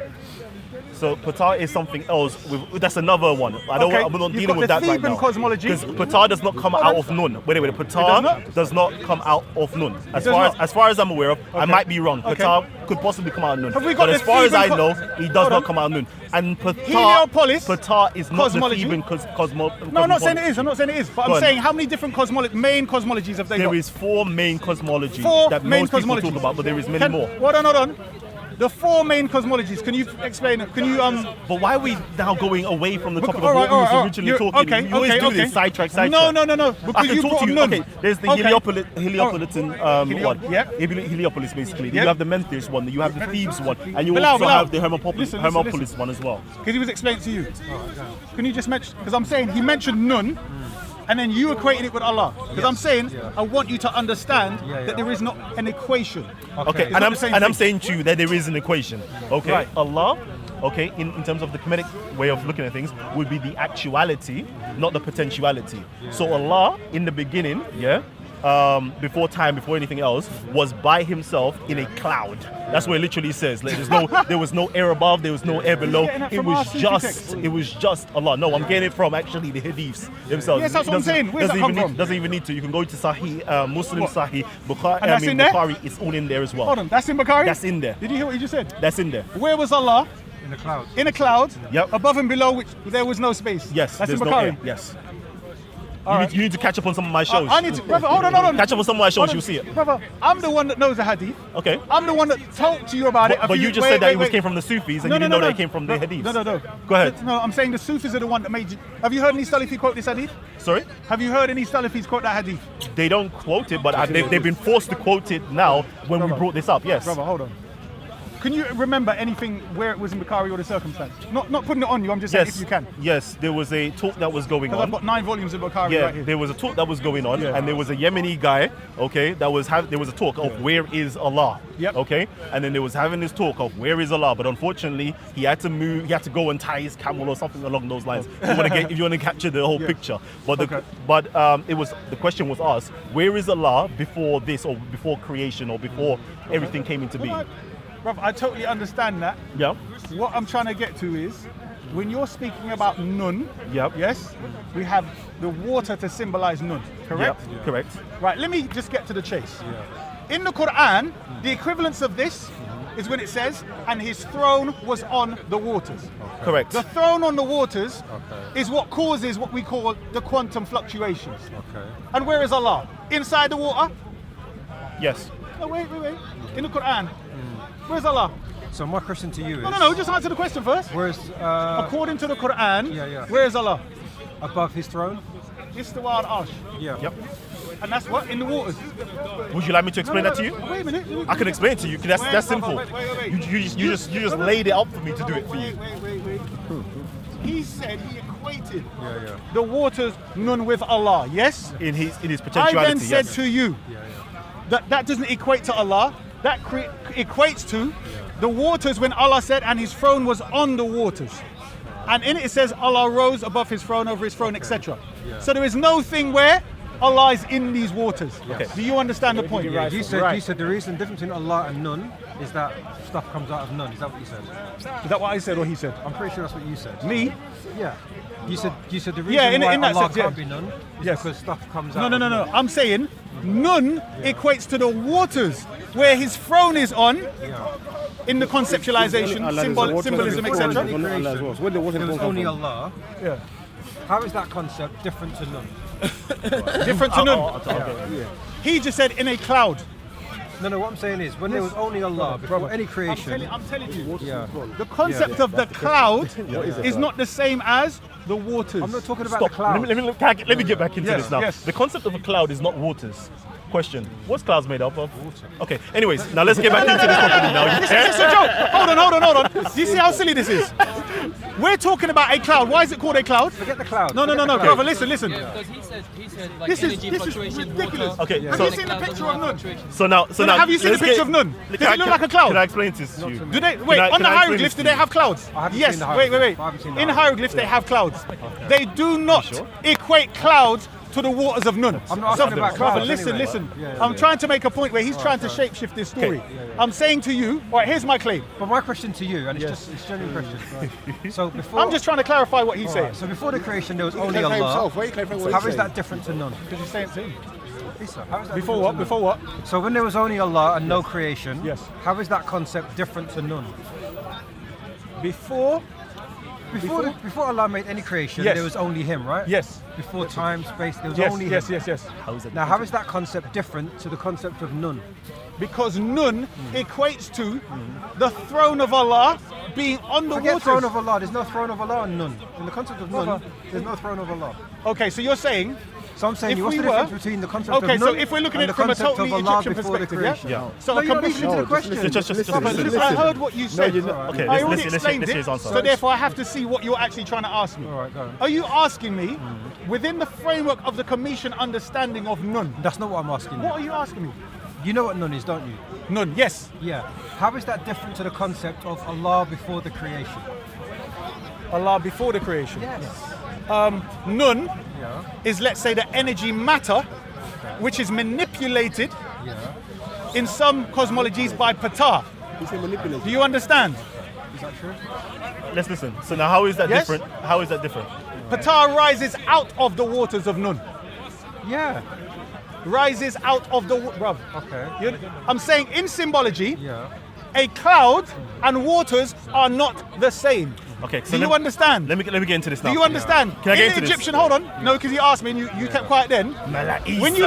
So Ptah is something else. That's another one. I'm not dealing with that right now. Cosmology. Because Ptah does not come out of nun. Wait. Ptah does not come out of nun. As far as I'm aware of, I might be wrong. Ptah could possibly come out of nun. But as far as I know, he does not come out of nun. And Ptah is not the Theban cosmology. No, I'm not saying it is. But I'm saying how many different main cosmologies have they got? There is 4 main cosmologies that most people talk about, but there is many more. Hold on. The 4 main cosmologies. Can you explain it? But why are we now going away from the topic of what we was originally talking? You always do this sidetrack. No. I can talk to you. Okay, there's the Heliopolitan one. Yeah. Heliopolis, basically. Yeah. You have the Memphis one. You have the Thebes one, and you also have the Hermopolis one as well. Because he was explaining to you. Can you just mention? Because I'm saying he mentioned nun. And then you equated it with Allah. Because I'm saying, I want you to understand that there is not an equation. Okay, and I'm saying to you that there is an equation. Okay, right. Allah, okay, in terms of the Kemetic way of looking at things, would be the actuality, not the potentiality. So Allah, in the beginning, before time, before anything else, was by himself in a cloud. That's what it literally says. Like, there was no air above, there was no air below. It was just Allah. No, I'm getting it from actually the hadiths themselves. Yes, that's what I'm saying. Where's that come from? Doesn't even need to. You can go to Sahih, Muslim Sahih, Bukhari. It's all in there as well. Hold on, that's in Bukhari? That's in there. Did you hear what you just said? That's in there. Where was Allah? In the cloud. In a cloud. Yep. Above and below which there was no space. Yes. That's in Bukhari. No air. Yes. You need to catch up on some of my shows. I need to, brother, hold on. Catch up on some of my shows, you'll see it. Brother, I'm the one that knows the hadith. Okay. I'm the one that talked to you about it. But you just said that it came from the Sufis and you didn't know that it came from the hadiths. No. Go ahead. No, I'm saying the Sufis are the one that made you. Have you heard any Salafi quote this hadith? Sorry? Have you heard any Salafis quote that hadith? They don't quote it, but they've been forced to quote it now when we brought this up, yes. Brother, hold on. Can you remember anything where it was in Bukhari or the circumstance? Not putting it on you, I'm just saying if you can. Yes, there was a talk that was going on. I've got 9 volumes of Bukhari right here. There was a talk that was going on, and there was a Yemeni guy, okay, there was a talk of where is Allah, okay, and then there was having this talk of where is Allah, but unfortunately he had to move, he had to go and tie his camel or something along those lines if you want to capture the whole picture. But the question was asked, where is Allah before this or before creation or before everything came into being? Bruv, I totally understand that. Yeah. What I'm trying to get to is, when you're speaking about Nun, Yep. yes, we have the water to symbolize Nun, correct? Yep. Correct. Right, let me just get to the chase. In the Quran, the equivalence of this is when it says, and his throne was on the waters. Correct. The throne on the waters is what causes what we call the quantum fluctuations. And where is Allah? Inside the water? Yes. No, wait. In the Quran, where's Allah? So my question to you is... No, just answer the question first. Where's... According to the Quran, Yeah. where is Allah? Above his throne? Istawa al-Arsh. Yeah. Yep. And that's what? In the waters. Would you like me to explain that to you? Wait a minute. I can explain it to you. That's simple. Wait. You just laid it up for me to do it for you. Wait. He said he equated the waters Nun with Allah, yes? In his potentiality, I then said yes. to you that doesn't equate to Allah. That equates to the waters when Allah said, and his throne was on the waters. And in it says Allah rose above his throne, over his throne, etc. So there is no thing where Allah is in these waters. Okay. Do you understand the point? Yeah, you said the reason difference between Allah and Nun is that stuff comes out of Nun. Is that what you said? Is that what I said or he said? I'm pretty sure that's what you said. Me? Yeah. You said the reason why in that Allah sense, can't be Nun is because stuff comes out. No. I'm saying Nun equates to the waters where his throne is on in the conceptualization, symbolism, etc. There was only Allah. Yeah. How is that concept different to Nun? Different to Nun. He just said in a cloud. No, what I'm saying is, when there was only Allah, before any creation... I'm telling you, the concept of the cloud is not the same as the waters. I'm not talking about the cloud. Let me get back into this now. Yes. The concept of a cloud is not waters. Question: what's clouds made up of? Water. Okay. Anyways, now let's get back into this properly now. This is a joke. Hold on. Do you see how silly this is? We're talking about a cloud. Why is it called a cloud? Forget the cloud. No, brother. Listen. Yeah, because he said like This energy is fluctuation, ridiculous. water. Okay, Have so- you seen the picture of Nun? So now, Have you seen the picture of Nun? Does it look like a cloud? Can I explain this to you? Do they wait on the hieroglyphs? Do they have clouds? I haven't Yes. seen the Wait. hieroglyphs. I haven't seen the In hieroglyphs, they have clouds. They do not equate clouds to the waters of Nun. I'm not asking about brother, clouds listen. anyway. I'm trying to make a point where he's trying to shapeshift this story. I'm saying to you, all right, here's my claim. But my question to you, and it's a genuine question. Right? So before, I'm just trying to clarify what he's saying. So before the creation, there was only Allah. How is that different to Nun? Because he's saying to him. How is that Before different what? to Before Nun? what? So when there was only Allah and no creation, Yes. how is that concept different to Nun? Before Before Allah made any creation, Yes. there was only Him, right? Yes. Before time, space, there was Yes, only yes, Him. yes. Now, how is that concept different to the concept of Nun? Because Nun equates to the throne of Allah being on the Forget waters. throne of Allah. There's no throne of Allah in Nun. In the concept of Nun, there's no throne of Allah. Okay, so you're saying. So I'm saying, If what's we the difference were- between the concept Okay, of so Nun if we're looking and at it the from a concept totally of Allah Egyptian before the perspective, creation? yeah? So No, a you're not complete listening to the question. Just But listen, I heard what you said. Okay, I already let's explained hear it, his answer. so therefore I have to see what you're actually trying to ask me. All right, go on. Are you asking me, within the framework of the Commission understanding of Nun, That's not what I'm asking what are you. you asking me? You know what Nun is, don't you? Nun, yes. Yeah. How is that different to the concept of Allah before the creation? Allah before the creation. Yes. Nun Yeah. is, let's say, the energy matter, which is manipulated Yeah. in some cosmologies by Ptah. Do you understand? Is that true? Let's listen. So now, how is that Yes? different? How is that different? Ptah rises out of the waters of Nun. Yeah. Rises out of the bruv. Okay. I'm saying in symbology, Yeah. a cloud and waters are not the same. Okay. So Do you understand? Let me get into this now. Do you understand? Can I get in into the this? Egyptian, hold on. No, because you asked me and you kept quiet then. When you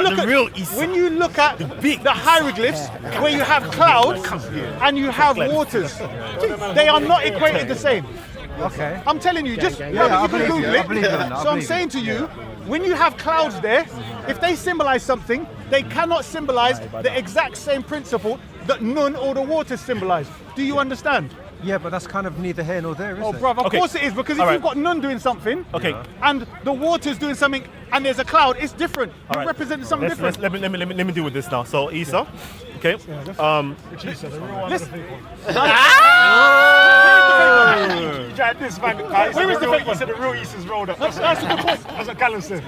look at the hieroglyphs where you have clouds and you have waters, they are not equated the same. Okay. I'm telling you, just I you can believe you. Google I believe you on it. that. I So I'm believe saying to you, when you have clouds there, if they symbolize something, they cannot symbolize the exact same principle that Nun or the waters symbolize. Do you understand? Yeah, but that's kind of neither here nor there, is Oh, it? bruv, of Okay. course it is, because if All you've right. got Nun doing something, Okay. and the water's doing something, and there's a cloud, it's different. All You're right. representing something different. Let me deal with this now. So Isa, okay. You tried this, man. Where is the fake one? said the real Eastern's rolled up. That's a good point. That's what Kalam said.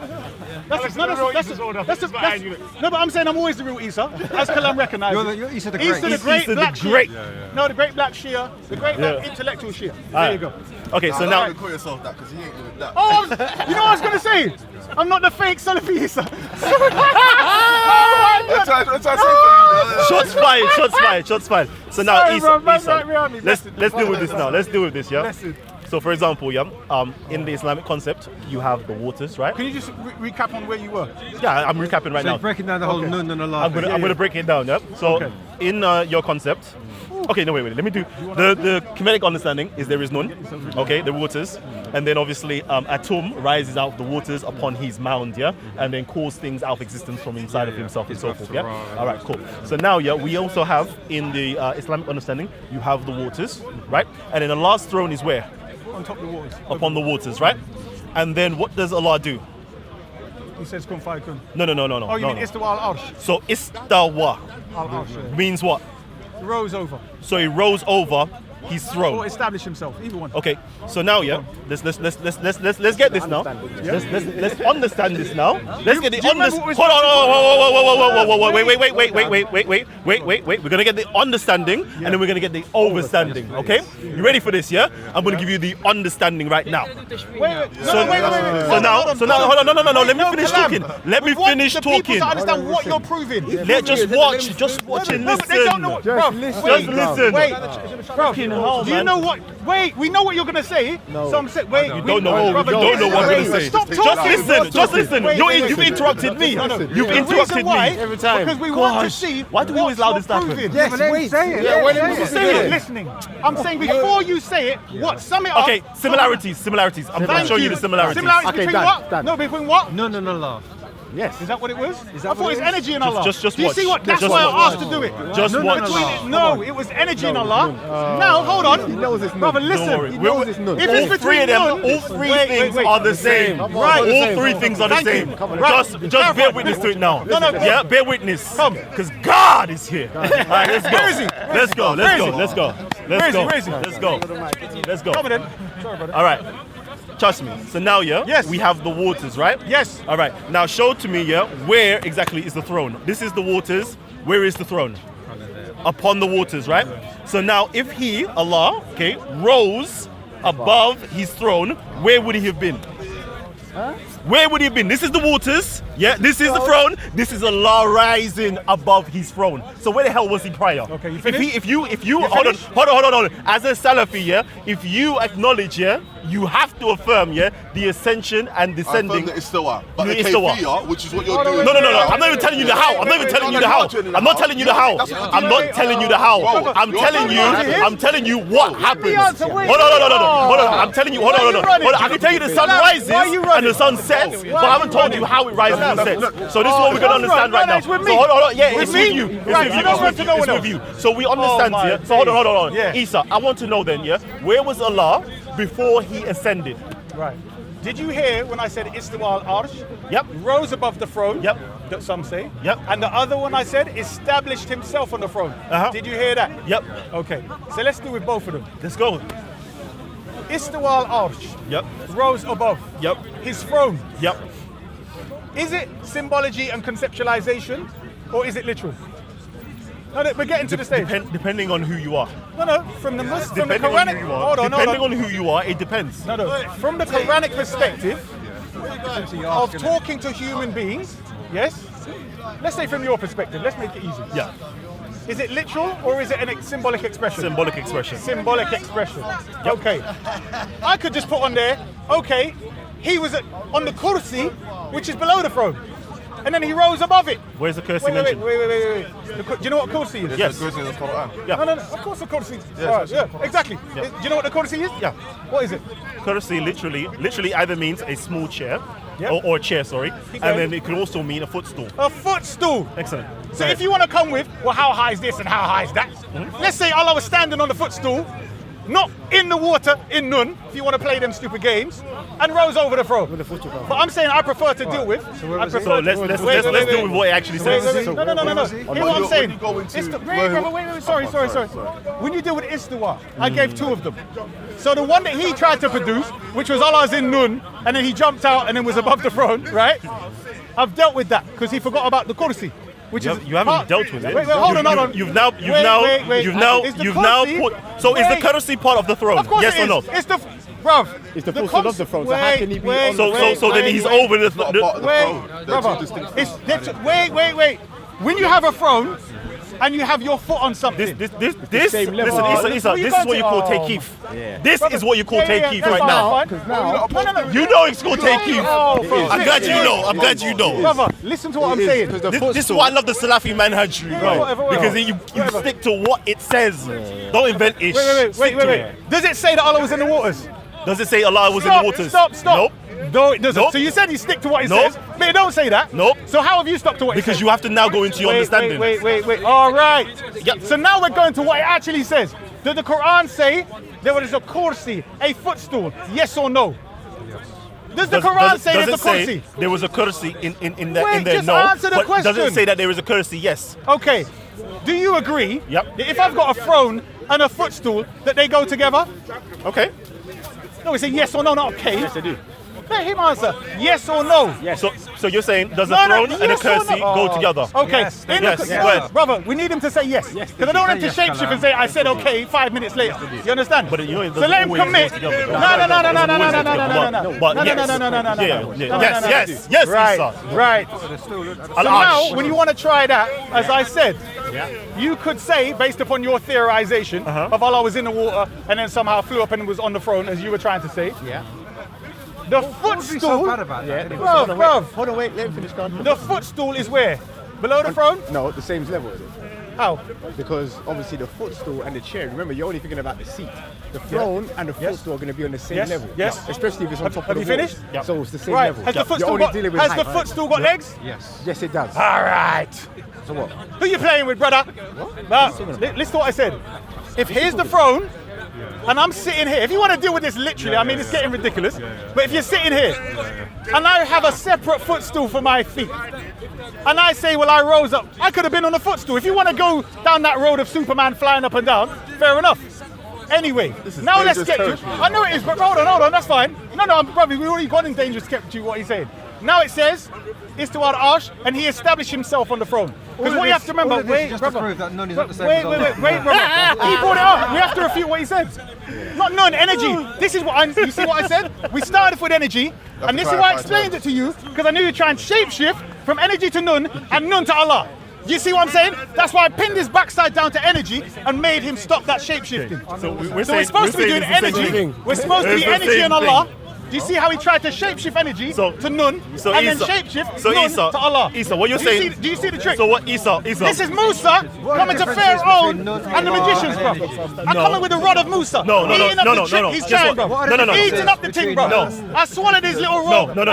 No, but I'm saying I'm always the real Isa, as Kalam recognises. You're Isa the Great. Isa the great Isa the black Great. Shia. No, the great black Shia, the great black intellectual Shia. There you go. Okay, so now call yourself that because he ain't doing that. Oh, you know what I was going to say? I'm not the fake Salafi Isa. That's what I say for you. shots fired. So now Sorry, Isa, bro, man, Isa, right behind me. let's Blessed. deal with this now. Let's deal with this, yeah. Blessed. So for example, yeah, in the Islamic concept, you have the waters, right? Can you just recap on where you were? Yeah, I'm recapping right So now. you're breaking down the whole Nun and Allah. I'm gonna break it down, yeah. So Okay. in your concept, okay, no wait, let me do the Kemetic understanding is there is none, okay, the waters, and then obviously Atum rises out of the waters upon his mound, yeah, and then calls things out of existence from inside of himself and so forth, yeah. All right, cool. So now, yeah, we also have in the Islamic understanding, you have the waters, right, and then the last throne is where? On top of the waters. Upon the waters, right, and then what does Allah do? He says kun fayakun. No. Oh, you mean Istawa al-Arsh? So istawa Al-Arsh. means what? Rose over. So he rose over his throne. Or establish himself, either one. Okay, so now yeah, let's get this now. Let's understand this now. Let's get the do you remember what Hold was- on, wait. We're gonna get the understanding and then we're gonna get the overstanding. Okay, you ready for this? Yeah, I'm gonna give you the understanding right now. Wait. So now, hold on, no. Let me finish talking. Let me finish talking. People to understand what you're proving. Just watch and No, but they don't know listen. what, bro. Just listen. Wait, bro. hell, Do you man. know what? Wait, we know what you're gonna say. No. So I'm saying, wait, You don't know what I'm gonna say. Stop talking. Just listen. You've interrupted me. You've interrupted me every time. Because we want to see. Why do we always allow this to happen? Yes, wait. Say it. Yeah, why don't you say it? Listening. I'm saying before you say it, what? Sum it up. Okay, similarities. I'm going to show you the similarities. Similarities between what? No, between what? No, love. Yes. Is that what it was? Is that I thought it's energy in Allah. Just Do you watch. see what? That's Just why watch. I asked to do it. Just watch. No, it was energy in Allah. Now, hold on. He knows it's Brother, none. listen. Don't worry. He knows it's none. If All it's three between of them, none, all three things are the same. Right. All three things are the Thank same. you. Right. Just bear witness to it now. No. Yeah, bear witness. Come. Because God is here. All right, let's go. Where is he? Let's go. Where is he? Let's go. Come on then. Sorry, brother. All right. Trust me. So now, yeah, Yes. we have the waters, right? Yes. All right. Now show to me, yeah, where exactly is the throne? This is the waters. Where is the throne? Upon the waters, right? So now, if he, Allah, okay, rose above his throne, where would he have been? Where would he have been? This is the waters. Yeah, this is the throne. This is Allah rising above his throne. So where the hell was he prior? Okay, you if finished? you hold on. As a Salafi, yeah, if you acknowledge, yeah, you have to affirm, yeah, the ascension and descending. But the The istawa. kayfiyya, which is what you're doing. No. I'm not even telling you the how. I'm not telling you the how. I'm not telling you the how. I'm telling you what happens. Hold on. I'm telling you. Hold on. I can tell you the sun rises and the sun sets, but I haven't told you how it rises and sets. So this is what we're gonna understand right now. So hold on. Yeah, it's with you. It's with you. So we understand here. So hold on. Yeah. Isa, I want to know then, yeah, where was Allah before he ascended? Right. Did you hear when I said Istiwa al-Arsh? Yep. Rose above the throne. Yep. That some say. Yep. And the other one I said established himself on the throne. Uh-huh. Did you hear that? Yep. Okay. So let's do with both of them. Let's go. Istiwa al-Arsh. Yep. Rose above. Yep. His throne. Yep. Is it symbology and conceptualization, or is it literal? No, we're getting to the stage. Depending on who you are. No, from the Muslim, from the Depending on Quranic. who you are. Hold on. Depending on who you are, it depends. No. From the Quranic perspective of talking to human beings, yes? Let's say from your perspective, let's make it easy. Yeah. Is it literal or is it a symbolic expression? Symbolic expression. Symbolic expression. Okay. I could just put on there, okay, he was on the kursi, which is below the throne. And then he rose above it. Where's the kursi Wait. mentioned? Do you know what kursi is? Yes. Yeah. No. Of course the kursi. Yeah, exactly. Yeah. Do you know what the kursi is? Yeah. What is it? Kursi literally either means a small chair or a chair, sorry. And then it could also mean a footstool. A footstool. Excellent. So if you want to come with, well, how high is this and how high is that? Let's say Allah was standing on the footstool, not in the water in Nun, if you want to play them stupid games, and rose over the throne. But I'm saying I prefer to deal with. So let's deal with what it actually says. No. Here's what I'm saying. Wait. Sorry. When you deal with istiwa, I gave 2 of them. So the one that he tried to produce, which was Allah's in Nun, and then he jumped out and then was above the throne, right? I've dealt with that because he forgot about the kursi. Which is you haven't dealt with it. Wait, hold on. You've now put. So is the courtesy part of the throne? Of course yes or no? It's the, bruv. It's the footstool of the throne. So how can he be on So then he's over the throne. Wait. When you have a throne and you have your foot on something. Listen, Isa, this is what you call takeif. This is what you call takeif right now. No. You know it's called takeif. I'm glad you know. Brother, listen to what I'm saying. This is why I love the Salafi manhaj, because you stick to what it says. Don't invent ish. Wait. Does it say that Allah was in the waters? Does it say Allah was in the waters? Stop. Nope. No, it doesn't. Nope. So you said you stick to what it says, but it don't say that. Nope. So how have you stuck to what it says? Because you have to now go into your understanding. Wait. All right. Yep. So now we're going to what it actually says. Did the Quran say there was a kursi, a footstool? Yes or no? Does the Quran say there's a kursi? There was a kursi in there. Just no. answer the question. Does it say that there is a kursi? Yes. Okay. Do you agree? Yep. That if I've got a throne and a footstool, that they go together? Okay. No, it's a yes or no, not okay. Yes, I do. Let him answer. Yes or no? Yes. So you're saying does a throne and a kursi go together? Okay. Yes. Brother, we need him to say yes. Because I don't want him to shapeshift and say I said okay 5 minutes later. You understand? But so let him commit. No. Yes. Right. So now, when you want to try that, as I said, you could say, based upon your theorization of Allah was in the water and then somehow flew up and was on the throne, as you were trying to say. Yeah. The footstool. So bad about that? Bruv. Hold on, wait. Let me finish. The footstool is where? Below the throne? No, the same level. How? Because obviously the footstool and the chair, remember you're only thinking about the seat. The throne and the footstool are going to be on the same level. Yes. Especially if it's on top of the Have you finished? Yep. So it's the same Right. level. Has the footstool got legs? Yes, it does. All right. So what? Who you playing with, brother? Listen to what I said. If here's the throne, and I'm sitting here, if you want to deal with this literally, I mean, it's getting ridiculous, but if you're sitting here, and I have a separate footstool for my feet, and I say, well, I rose up, I could have been on a footstool. If you want to go down that road of Superman flying up and down, fair enough. Anyway, now let's get to, I know it is, but hold on, that's fine. No, brother, we already got in dangerous territory, what he's saying. Now it says, Istiwa al-Arsh, and he established himself on the throne. Because what you have to remember, wait, brother. Wait, brother. He brought it up. We have to refute what he said. Not none, energy. This is what you see what I said? We started with energy, and this is why I explained it to you, because I knew you'd try and shapeshift from energy to nun, and nun to Allah. You see what I'm saying? That's why I pinned his backside down to energy and made him stop that shapeshifting. So we're supposed to be doing energy. We're supposed to be energy and Allah. Do you see how he tried to shapeshift energy to nun and then shapeshift nun to Allah? Isa, what you're saying? Do you see the trick? So what, Isa? This is Musa coming to Pharaoh and the magicians, bro. I'm coming with the rod of Musa. No. He's trying, bro. Eating up the thing, bro. I swallowed his little rod. No.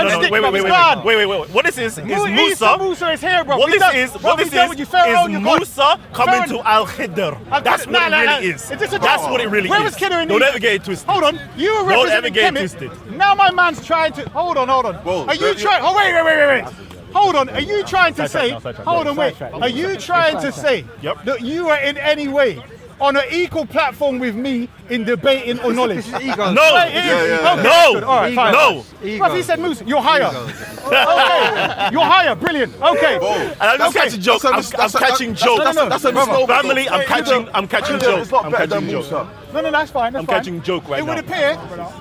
Wait. What this is Musa. Musa is here, bro. What this is Musa coming to Al-Khidr. That's what it really is. That's what it really is. Where was Khidr in Don't ever get it twisted. Hold on. You were representing Kemet. Now my man's trying to. Hold on. Are you trying? Oh, wait. Hold on. Are you trying to say? Hold on, wait. Are you trying to say that you are in any way on an equal platform with me in debating or knowledge? No. No. No. All right, fine. No. Well, he said Musa, you're higher. Okay. You're higher. Brilliant. Okay. And I'm just catching jokes. I'm catching jokes. That's a misnomer. Family, I'm catching jokes. I'm catching jokes. No, that's fine. I'm catching joke right now.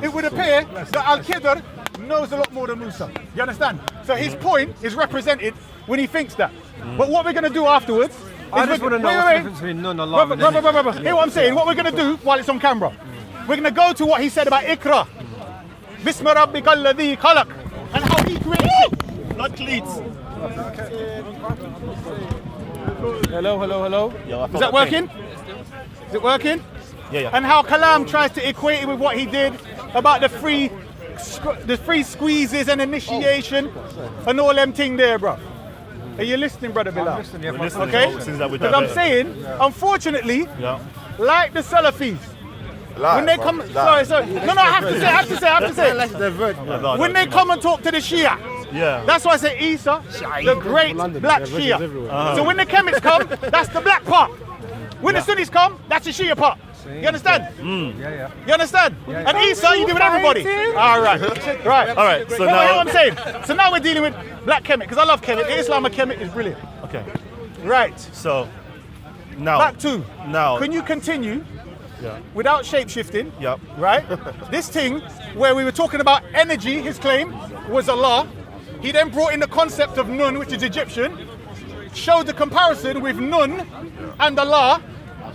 It would appear that Al-Khidr knows a lot more than Musa. You understand? So his point is represented when he thinks that. But what we're going to do afterwards I just want to know what's the difference between nun, Allah, and energy. Brother. Hear what I'm saying? What we're going to do while it's on camera, we're going to go to what he said about Ikra. Bismi rabbika alladhi khalaq. And how he created blood cleats. Hello. Yo, is that working? Is it working? Yeah. And how Kalam tries to equate it with what he did about the 3 the free squeezes and initiation and all them thing there, bro. Are you listening, brother Bilal? Listening, We're listening. Okay? Since that we're Because I'm diverted. saying, unfortunately, Yeah. like the Salafis, when they come, sorry, no, I have to say. When they come and talk to the Shia, Yeah. that's why I say Isa, the great black Shia. So when the chemists come, that's the black part. When the Sunnis come, that's the Shia part. You understand? Yeah. You understand? And Isa, you do with everybody. All right. Right. All right. So You know now. what I'm saying? So now we're dealing with black Kemet, because I love Kemet. The Islamic Kemet is brilliant. Okay. Right. So now. Back to. Now. Can you continue Yeah. without shape-shifting? Yep. Right? This thing where we were talking about energy, his claim was Allah. He then brought in the concept of Nun, which is Egyptian, showed the comparison with Nun and Allah,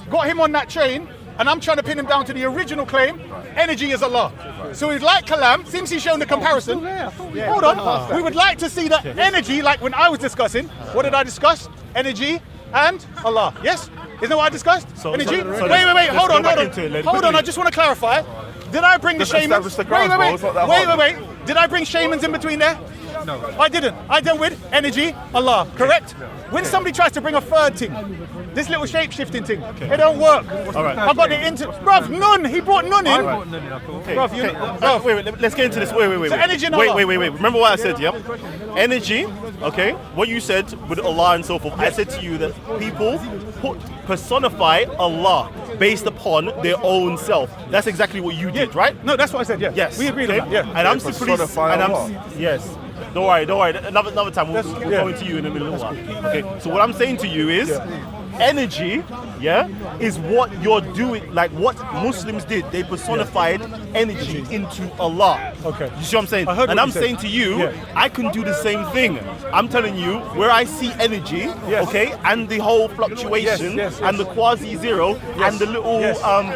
got him on that train, and I'm trying to pin him down to the original claim, energy is Allah. So he's like Kalam, since he's shown the comparison, hold on, we would like to see the energy, like when I was discussing, what did I discuss? Energy and Allah, yes? Isn't that what I discussed? Energy? Wait, hold on, I just want to clarify. Did I bring the shamans? Wait. Did I bring shamans in between there? No. I didn't. I dealt with energy, Allah, correct? When somebody tries to bring a third thing, this little shape-shifting thing, it don't work. All right. I got it into, bruv, Nun, he brought Nun in. Okay. Bruv, Wait, let's get into this. Wait. So energy and wait. Allah. Remember what I said, yeah? Energy, okay? What you said with Allah and so forth. I said to you that people personify Allah based upon their own self. That's exactly what you did, right? No, that's what I said, yeah. Yes. We agreed on that, yeah. And I'm simply... Yes. Don't worry. Another time we'll yeah. go into you in a little while. Okay. So what I'm saying to you is, energy, is what you're doing. Like what Muslims did. They personified energy into Allah. Okay. You see what I'm saying? I heard And what I'm you said. saying to you, I can do the same thing. I'm telling you where I see energy, okay, and the whole fluctuation Yes. and the quasi-zero and the little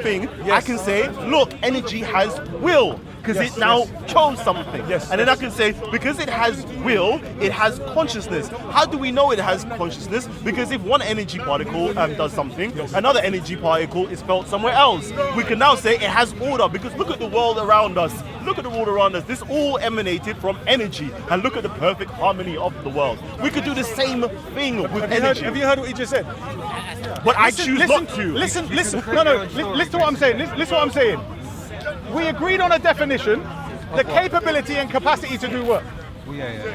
thing. Yes. I can say, look, energy has will. Because it now chose something. Yes. And then I can say, because it has will, it has consciousness. How do we know it has consciousness? Because if one energy particle does something, another energy particle is felt somewhere else. We can now say it has order, because look at the world around us. Look at the world around us. This all emanated from energy. And look at the perfect harmony of the world. We could do the same thing with energy. Have you heard what he just said? But I choose not to. Listen. Listen to what I'm saying. Listen to what I'm saying. We agreed on a definition, the capability and capacity to do work.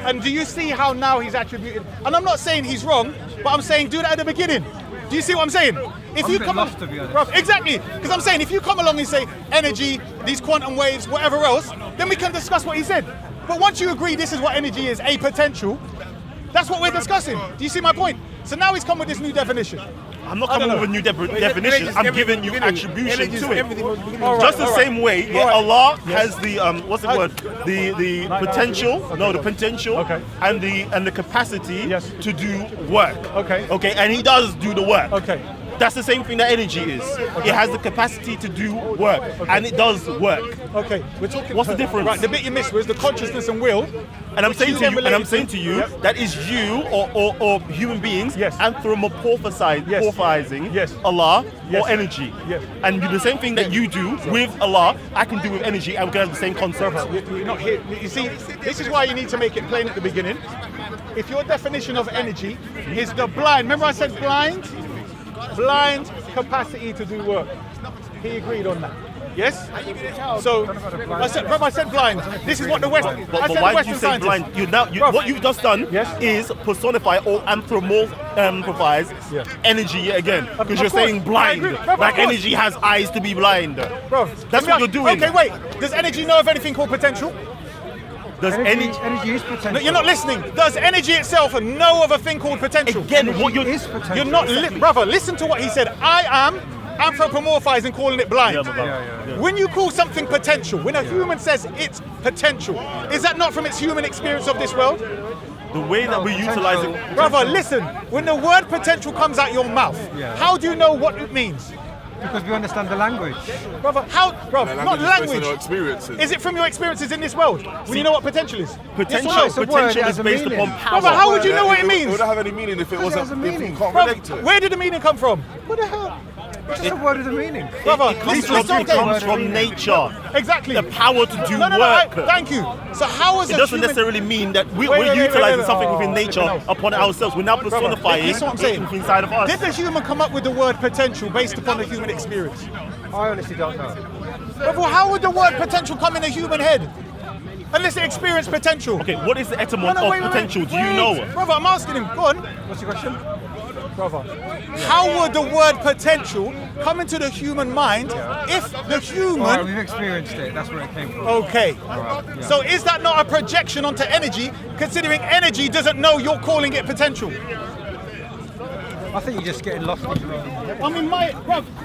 And do you see how now he's attributed? And I'm not saying he's wrong, but I'm saying do that at the beginning. Do you see what I'm saying? If you come lost, to be honest. Bruv, exactly, because I'm saying if you come along and say energy, these quantum waves, whatever else, then we can discuss what he said. But once you agree this is what energy is, a potential, that's what we're discussing. Do you see my point? So now he's come with this new definition. I'm not coming with a new definition. I'm giving you attribution to it. Just the same way, Allah has the what's the word? The potential, the potential, and the capacity to do work. Okay, and He does do the work. That's the same thing that energy is. It has the capacity to do work, and it does work. Okay, we're talking. What's the difference? Right, the bit you missed was the consciousness and will. And I'm saying to you, that is you or human beings anthropomorphizing Allah or energy. And the same thing that you do with Allah, I can do with energy, and we can have the same concept. You're not here. You see, this is why you need to make it plain at the beginning. If your definition of energy is the blind, remember I said blind capacity to do work. He agreed on that. Yes? So, I said blind. This is what the West. But why did you say blind? What you've just done is personify or anthropomorphize energy again. Because you're saying blind. Like energy has eyes to be blind. Bro, that's what you're doing. Okay, wait. Does energy know of anything called potential? Does energy is potential? No, you're not listening. Does energy itself know of a thing called potential? Again, what you're not, brother. Listen to what he said. I am anthropomorphizing, calling it blind. When you call something potential, when a human says it's potential, is that not from its human experience of this world? The way that we utilize it. Brother, listen. When the word potential comes out your mouth, how do you know what it means? Because we understand the language. Brother, not language. Experiences. Is it from your experiences in this world? When you know what potential is? Potential is based upon power. Brother, how would you know what it means? It would have any meaning if it wasn't. If you can't Bruv, relate to it. where did the meaning come from? What the hell? Just a word of the meaning. Brother, It comes from nature. Exactly. The power to do No, work. thank you. So how is It doesn't necessarily mean that we're utilizing something within nature upon ourselves. We're now personifying That's what I'm saying. it inside of us. Did the human come up with the word potential based upon the human experience? I honestly don't know. Brother, how would the word potential come in a human head? Unless it experienced potential. Okay, what is the etymology of potential? Do you know? Brother, I'm asking him. Go on. What's your question? Brother. How would the word potential come into the human mind if the human... All right, we've experienced it. That's where it came from. Okay. All right, yeah. So is that not a projection onto energy, considering energy doesn't know you're calling it potential? I think you're just getting lost in your own. I mean,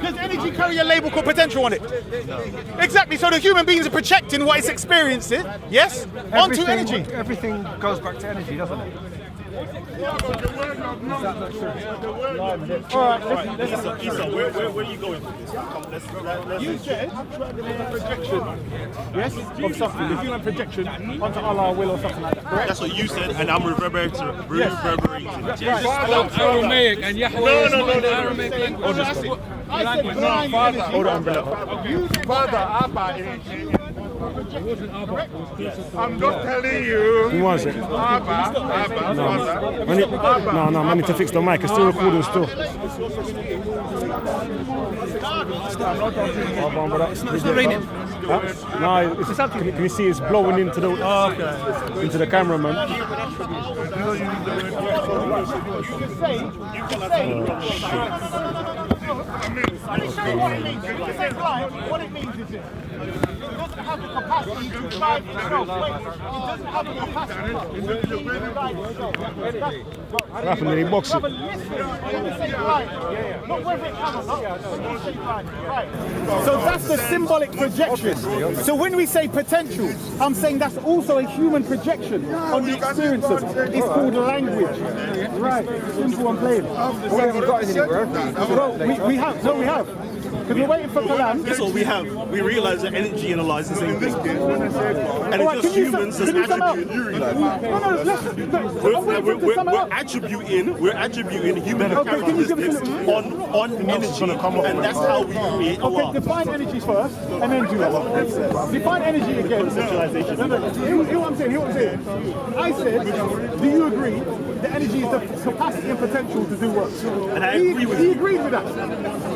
does energy carry a label called potential on it? No. Exactly, so the human beings are projecting what it's experiencing, yes, onto energy. Everything goes back to energy, doesn't it? Is that not true? Alright, Isa, where are you going with this? You said projection, yes, of something, the human projection onto Allah will or something like that, correct? That's what you said, and I'm reverberating. Aramaic and Yahweh is not the Aramaic language. I said blind energy. Hold on, brother. Father, Abba. I'm not telling you. Who was it? Abba, Father. No, I need to fix the mic. It's still recording still. It's not raining. No, can you see it's blowing into the cameraman? What it means is this. It doesn't have the capacity to drive itself. It doesn't have the capacity to drive itself. What happened in the boxing? Not whether it can or not. Right. So that's the symbolic projection. So when we say potential, I'm saying that's also a human projection on the experiences. It's called language. Right. Simple and plain. We haven't got it anywhere. Well, we have. No, we have. Because we're waiting for Kalam. That's what we have. We realize that energy and Allah is the same thing. And Right, it's just humans as attribute. We're attributing human characteristics on energy, and that's how we create Allah. Okay, define energy first, and then do that. Define energy again. Conceptualization. Hear what I'm saying. I said, do you agree that energy is the capacity and potential to do work? And I agree with you. He agreed with that.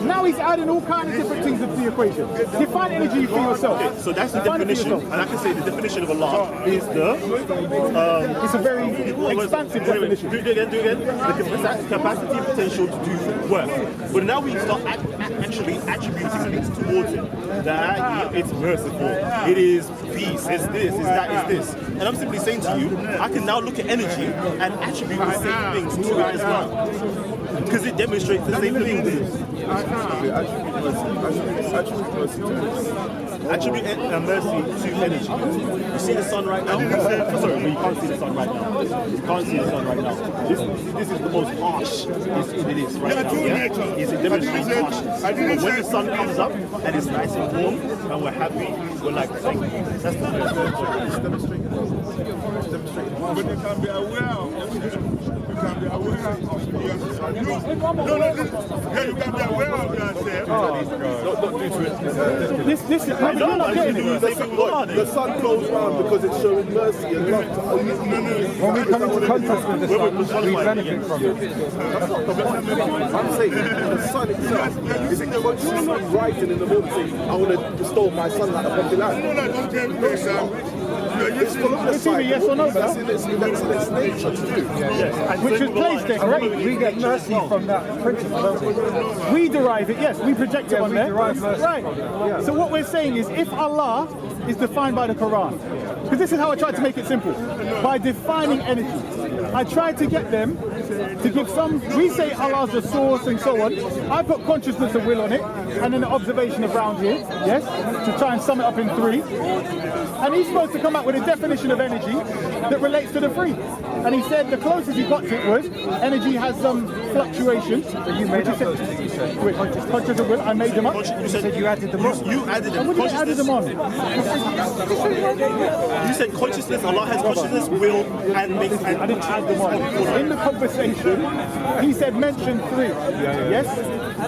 Now he's adding all kinds of different things into the equation. Define energy for yourself. Okay, so that's the definition, and I can say the definition of Allah is it's a very expansive definition. Do it again. The capacity and potential to do work. But now we start actually attributing things towards it. That it's merciful, it is peace, it's this, it's that, it's this. And I'm simply saying to you, I can now look at energy and attribute the same things to it as well. Because it demonstrates the same thing. Attribute mercy to energy. You see the sun right now? Sorry, you can't see the sun right now. You can't see the sun right now. This is the most harsh it is right now. Yeah? It demonstrates harshness. But when the sun comes up and it's nice and warm and we're happy, we're like, thank you. That's the first demonstration. But you can be aware of you can be aware of you can be aware of yourself. This is I know, I'm getting it. The sun goes round because it's showing mercy and love to When we come into contact with the sun, we benefit from it. I'm saying the sun itself is consciously rising in the morning saying, I want to bestow my sunlight upon Bilal. It's full of the side. yes or no, That's in its nature to do. which is placed there, correct? We get mercy from that principle, don't we? We derive it, yes, we project it on we there. derive mercy Right. from it, So what we're saying is if Allah is defined by the Quran, because this is how I tried to make it simple, by defining energy. I tried to get them to give some, we say Allah's the source and so on. I put consciousness and will on it, and then the observation around here, yes, to try and sum it up in three. And he's supposed to come up with a definition of energy that relates to the three. And he said the closest he got to it was energy has some fluctuations. You made up those things, you said. Conscious and will, I made them up. You said you added them on. You added And them. what did I added them on? You said consciousness, Allah has consciousness, will, and makes. I didn't add them on. In the conversation, he said mention three. Yes?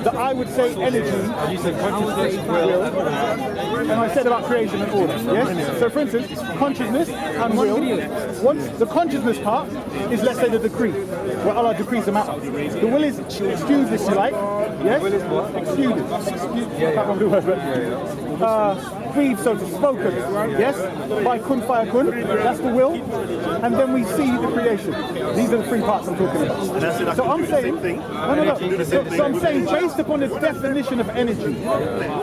that I would say energy. And you said consciousness, will, and I said about creation and order. Yes. So, for instance, consciousness and will. Once the consciousness part is, let's say, the decree, where Allah decrees a matter. The will is excused, if you like. Yes. will is what? Excused. I can't remember the word, but breathed, so to spoken. Yes. By kun fayakun. That's the will, and then we see the creation. These are the three parts I'm talking about. So I'm saying, So I'm saying, based upon the definition of energy,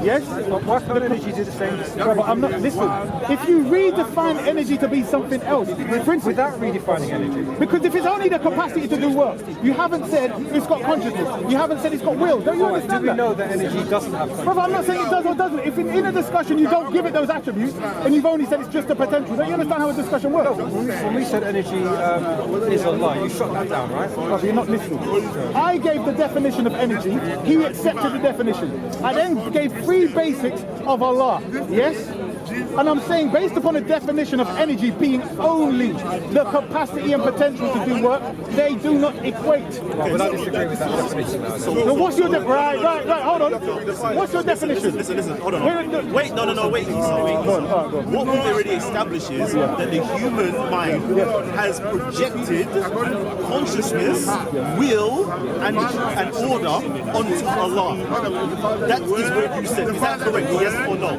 yes. Why can't energy do the same? But I'm not. Listen. If you redefine energy to be something else, for instance, without redefining energy, because if it's only the capacity to do work, you haven't said it's got consciousness. You haven't said it's got will. Don't you understand that? Do we know that energy doesn't have consciousness? Brother, I'm not saying it does or doesn't. If in a discussion you don't give it those attributes, and you've only said it's just a potential, don't you understand how a discussion works? When we said energy is Allah, you shut that down, right? Brother, you're not listening. I gave the definition of energy. He accepted the definition. I then gave three basics of Allah. Yes? And I'm saying, based upon the definition of energy being only the capacity and potential to do work, they do not equate. Well, I disagree with that definition now. So what's your right, hold on. What's your definition? Listen, hold on. Wait, no, wait. What we've already established is that the human mind has projected consciousness, will, and order onto Allah. That is what you said. Is that correct? Yes or no?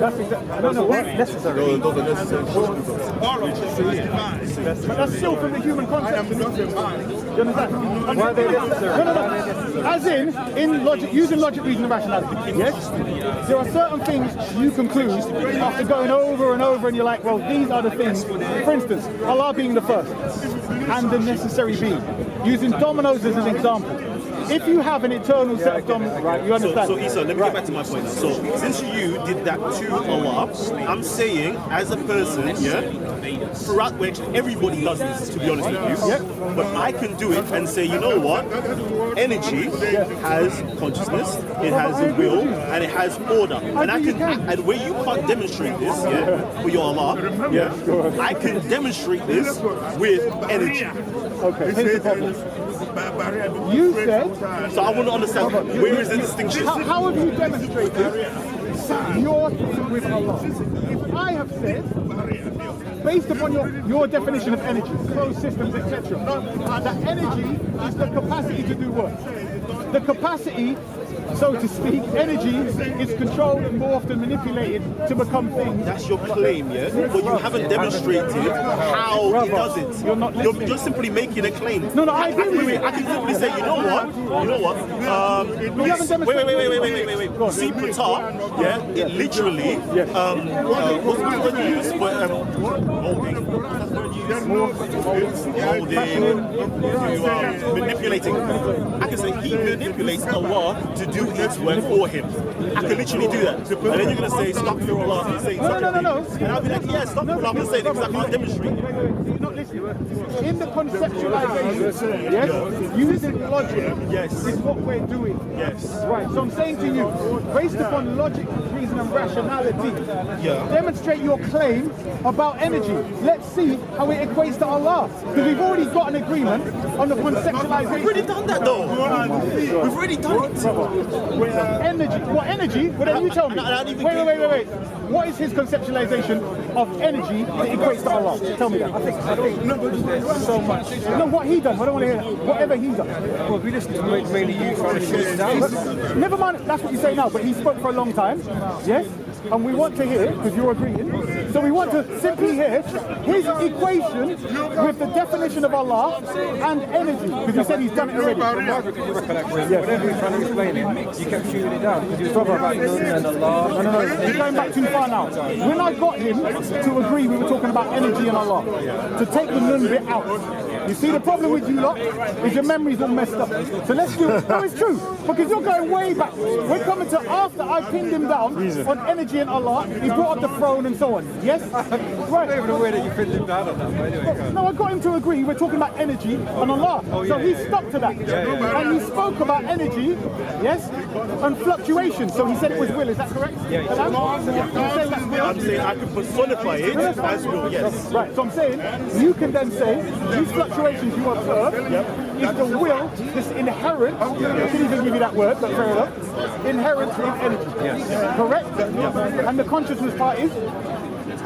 That's necessary. That's still from the human concept. Do you understand? Why are they necessary? No. As in logic, using logic, reason, and rationality. Yes? There are certain things you conclude after going over and over, and you're like, well, these are the things. For instance, Allah being the first and the necessary being. Using dominoes as an example. If you have an eternal set of dominoes, right, you understand? So Isa, let me get back to my point now. So since you did that to Allah, I'm saying as a person, throughout which everybody does this, to be honest with you, but I can do it and say, you know what? Energy has consciousness, it has a will, and it has order. And I can, and where you can't demonstrate this, with your Allah, I can demonstrate this with energy. Okay, here's the problem. You said... So I want to understand, where is the distinction? How have you demonstrated your with Allah? If I have said, based upon your definition of energy, closed systems, etc., that energy is the capacity to do work. The capacity, so to speak, energy is controlled and more often manipulated to become things. That's your claim, but you haven't demonstrated how it does it. You're not listening. You're simply making a claim. No, I agree with you. I can simply say, you know what? Wait. See, Qatar, it literally, what's the word you use? Manipulating. I can say he manipulates Allah to do its work for him. I can literally do that. And then you're going to say, stop your Allah. No. And I'll be like, yeah, stop your Allah. I'm going to say that because I can't demonstrate. You're not listening. In the conceptualization, using logic is what we're doing. Right, so I'm saying to you, based upon logic, reason and rationality, demonstrate your claim about energy. Let's see how it equates to Allah. Because we've already got an agreement on the conceptualization. We've already done that though. We've already done it. Energy. What energy? Well, then you tell me. Wait. What is his conceptualization of energy that equates to Allah? Tell me that. I think so much. No, what he does. I don't want to hear that. Whatever he does. Well, we listen to mainly you trying to shoot it down. Never mind. That's what you say now. But he spoke for a long time. Yes. And we want to hear, because you're agreeing, so we want to simply hear his equation with the definition of Allah and energy, because you said he's done it already. Margaret, could you recollect whenever you were trying to explain it, you kept shooting it down, because you were talking about Nun and Allah. No, you're going back too far now. When I got him to agree, we were talking about energy and Allah, to take the Nun bit out. You see, the problem with you lot is your memory's all messed up. So let's do it. No, it's true, because you're going way back. We're coming to after I pinned him down on energy and Allah, he brought up the throne and so on. Yes? Right. I don't even know where that you pinned him down on that, but anyway, go on. No, I got him to agree. We're talking about energy and Allah. So he stuck to that. And he spoke about energy, yes, and fluctuation. So he said it was will. Is that correct? Yeah. I'm saying I could personify it as will, yes. Right, so I'm saying you can then say these fluctuations you observe is the will, this inherent, I can even give you that word, but fair enough, inherent in energy. Yes. Correct? And the consciousness part is?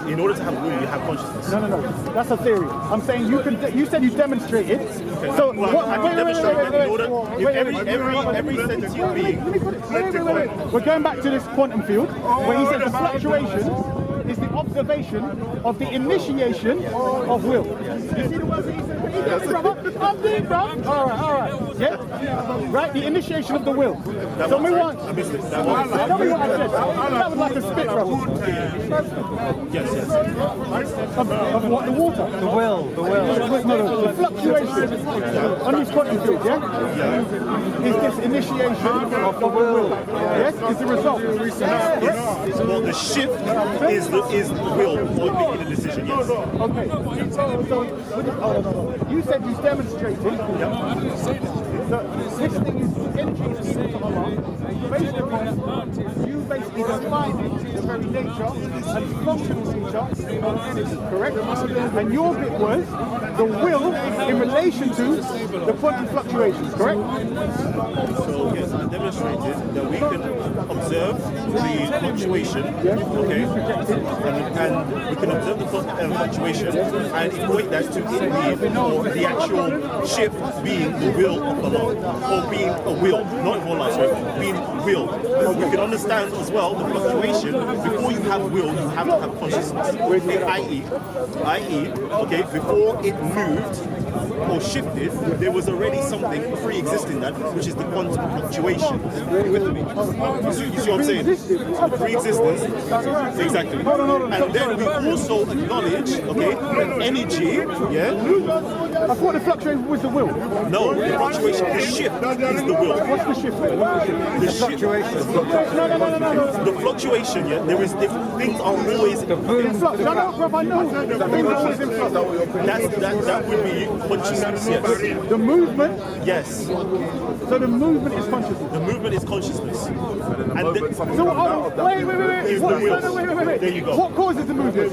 In order to have will, you have consciousness. No. That's a theory. I'm saying you can. You said you demonstrated. Okay. So well, what? I can demonstrate that in order. Every sentient being. Wait. We're going back to this quantum field where he said the fluctuation is the observation of the initiation of will. You see the words that he said? Brother, I'm deep, bro. All right. Yeah. Right. The initiation of the will. So we want. I missed it. Tell me what I said. That was like a spit, bro. Yes. Of what? The water? The will. No, the fluctuation on this quantum field, is this initiation of the will. Yes, is the result. Well, the shift is the will or making the decision, yes. Okay. So you said you demonstrated that this thing is energy equal to Allah based upon you basically defining the very nature and functional nature of energy, correct? And your bit was the will in relation to the quantum fluctuations, correct? So yes, I demonstrated that we can observe the fluctuation, okay, and we can observe the fluctuation and equate that to it being, or the actual shift being the will of Allah, or being a will, not Allah, sorry, being will. We can understand as well the fluctuation. Before you have will, you have to have consciousness. I.e., okay, before it moved or shifted, there was already something pre-existing that, which is the quantum fluctuation. You see what I'm saying? The pre-existence. Exactly. And then we also acknowledge, okay, that energy, I thought the fluctuation was the will. No, the fluctuation, the shift is the will. What's the shift? The fluctuation. No. The fluctuation, things are always in flux. I know. Things are always in flux. That would be consciousness, yes. The movement? Yes. So the movement is consciousness? The movement is consciousness. And wait. Is the will. Wait. There you go. What causes the movement?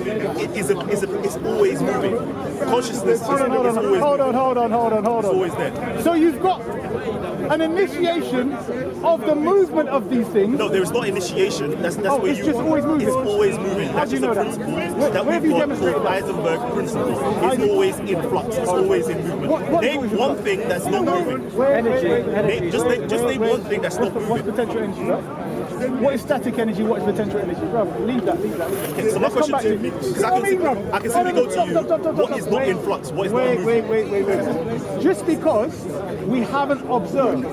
It's always moving. Consciousness is always moving. Hold on. It's always there. So you've got an initiation of the movement of these things? No, there is not initiation. That's where it's just always moving. It's always moving. That's just a principle that we've got called Heisenberg principle. It's always in flux. It's always in movement. Name one thing that's not moving. Energy. Just name one thing that's not moving. What's potential energy, bro? What is static energy? What is potential energy? Bro, leave that. Okay, so my question to you, because I can simply go to you, what is not in flux? What is not moving? Wait. Just because we haven't observed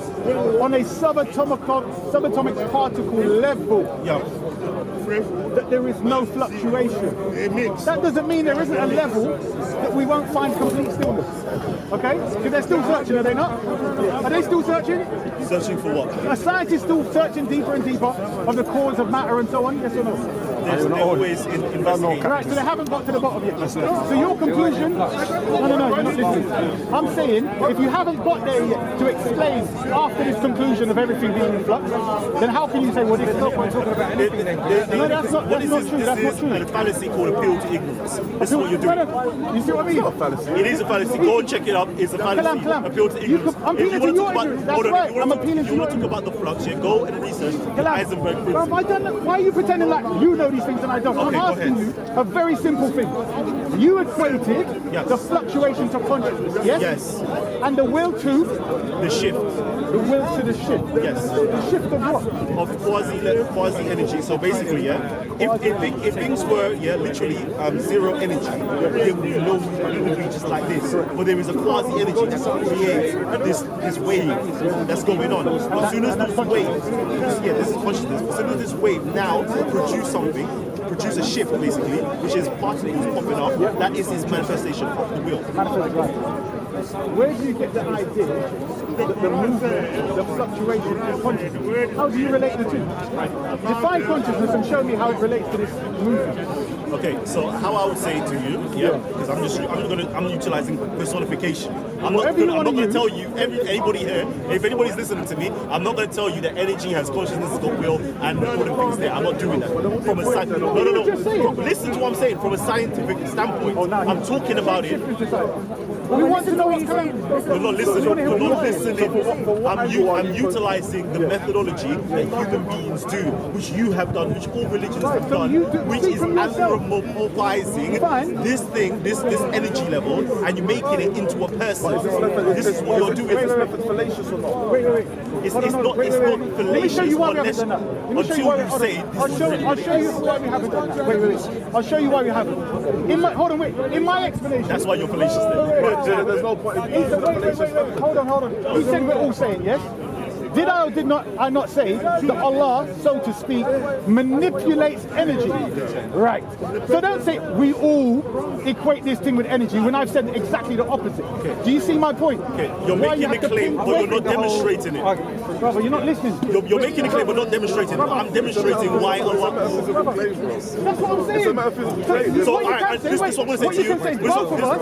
on a subatomic particle level that there is no fluctuation. That doesn't mean there isn't a level that we won't find complete stillness. Okay? Because they're still searching, are they not? Are they still searching? Searching for what? A scientist is still searching deeper and deeper of the cause of matter and so on, yes or no? They're always investigating. Right, so they haven't got to the bottom yet. So your conclusion, no, you're not listening. I'm saying, if you haven't got there yet to explain after this conclusion of everything being in flux, then how can you say, well, this is no point talking about anything then? No, that's not true. That's not true. A fallacy called appeal to ignorance. This is what you're doing. You see what I mean? It's not a fallacy. It is a fallacy. Go and check it up. It's a fallacy. Kalam. Appeal to ignorance. I'm appealing to your ignorance. That's right. I'm appealing to you your want to talk about the flux, go and research the Heisenberg principle. Why are you pretending like you know these things and I don't? Okay, I'm asking you a very simple thing. You equated the fluctuation to consciousness, yes? Yes. And the will to? The shift. The will to the shift. Yes. The shift of what? Of quasi energy. So basically, if things were literally zero energy, then we know it would be just like this. But there is a quasi energy that creates this wave that's going on. As soon as this wave, this is consciousness. As soon as this wave now produce something, produce a shift, basically, which is particles popping up. That is his manifestation of the will. Where do you get the idea that the movement, the fluctuation in consciousness, how do you relate the two? Define consciousness and show me how it relates to this movement. Okay, so how I would say to you, because I'm utilizing personification. I'm not going to tell you, anybody here, if anybody's listening to me, I'm not going to tell you that energy has consciousness, got will, and all the things there. I'm not doing that. From a listen to what I'm saying. From a scientific standpoint, I'm talking about it. We want to know what's coming. You're not listening. You're not listening. I'm utilizing the methodology that human beings do, which you have done, which all religions have done, which is anthropomorphizing this thing, this energy level, and you're making it into a person. This is what you're doing. Is this method fallacious or not? Wait. It's not fallacious unless until you say I'll show you why we haven't done that. Wait. I'll show you why we haven't. Hold on, wait. In my explanation. That's why you're fallacious then. There's no point in wait. Hold on. You said we're all saying yes? Did I or did not I not say that Allah, so to speak, manipulates energy? Right. So don't say we all equate this thing with energy when I've said exactly the opposite. Okay. Do you see my point? Okay. You're making a claim, but you're not demonstrating it. Brother, you're not listening. You're making a claim, but not demonstrating it. I'm demonstrating why Allah. That's what I'm saying. So, alright, this is what I'm going to say to you. This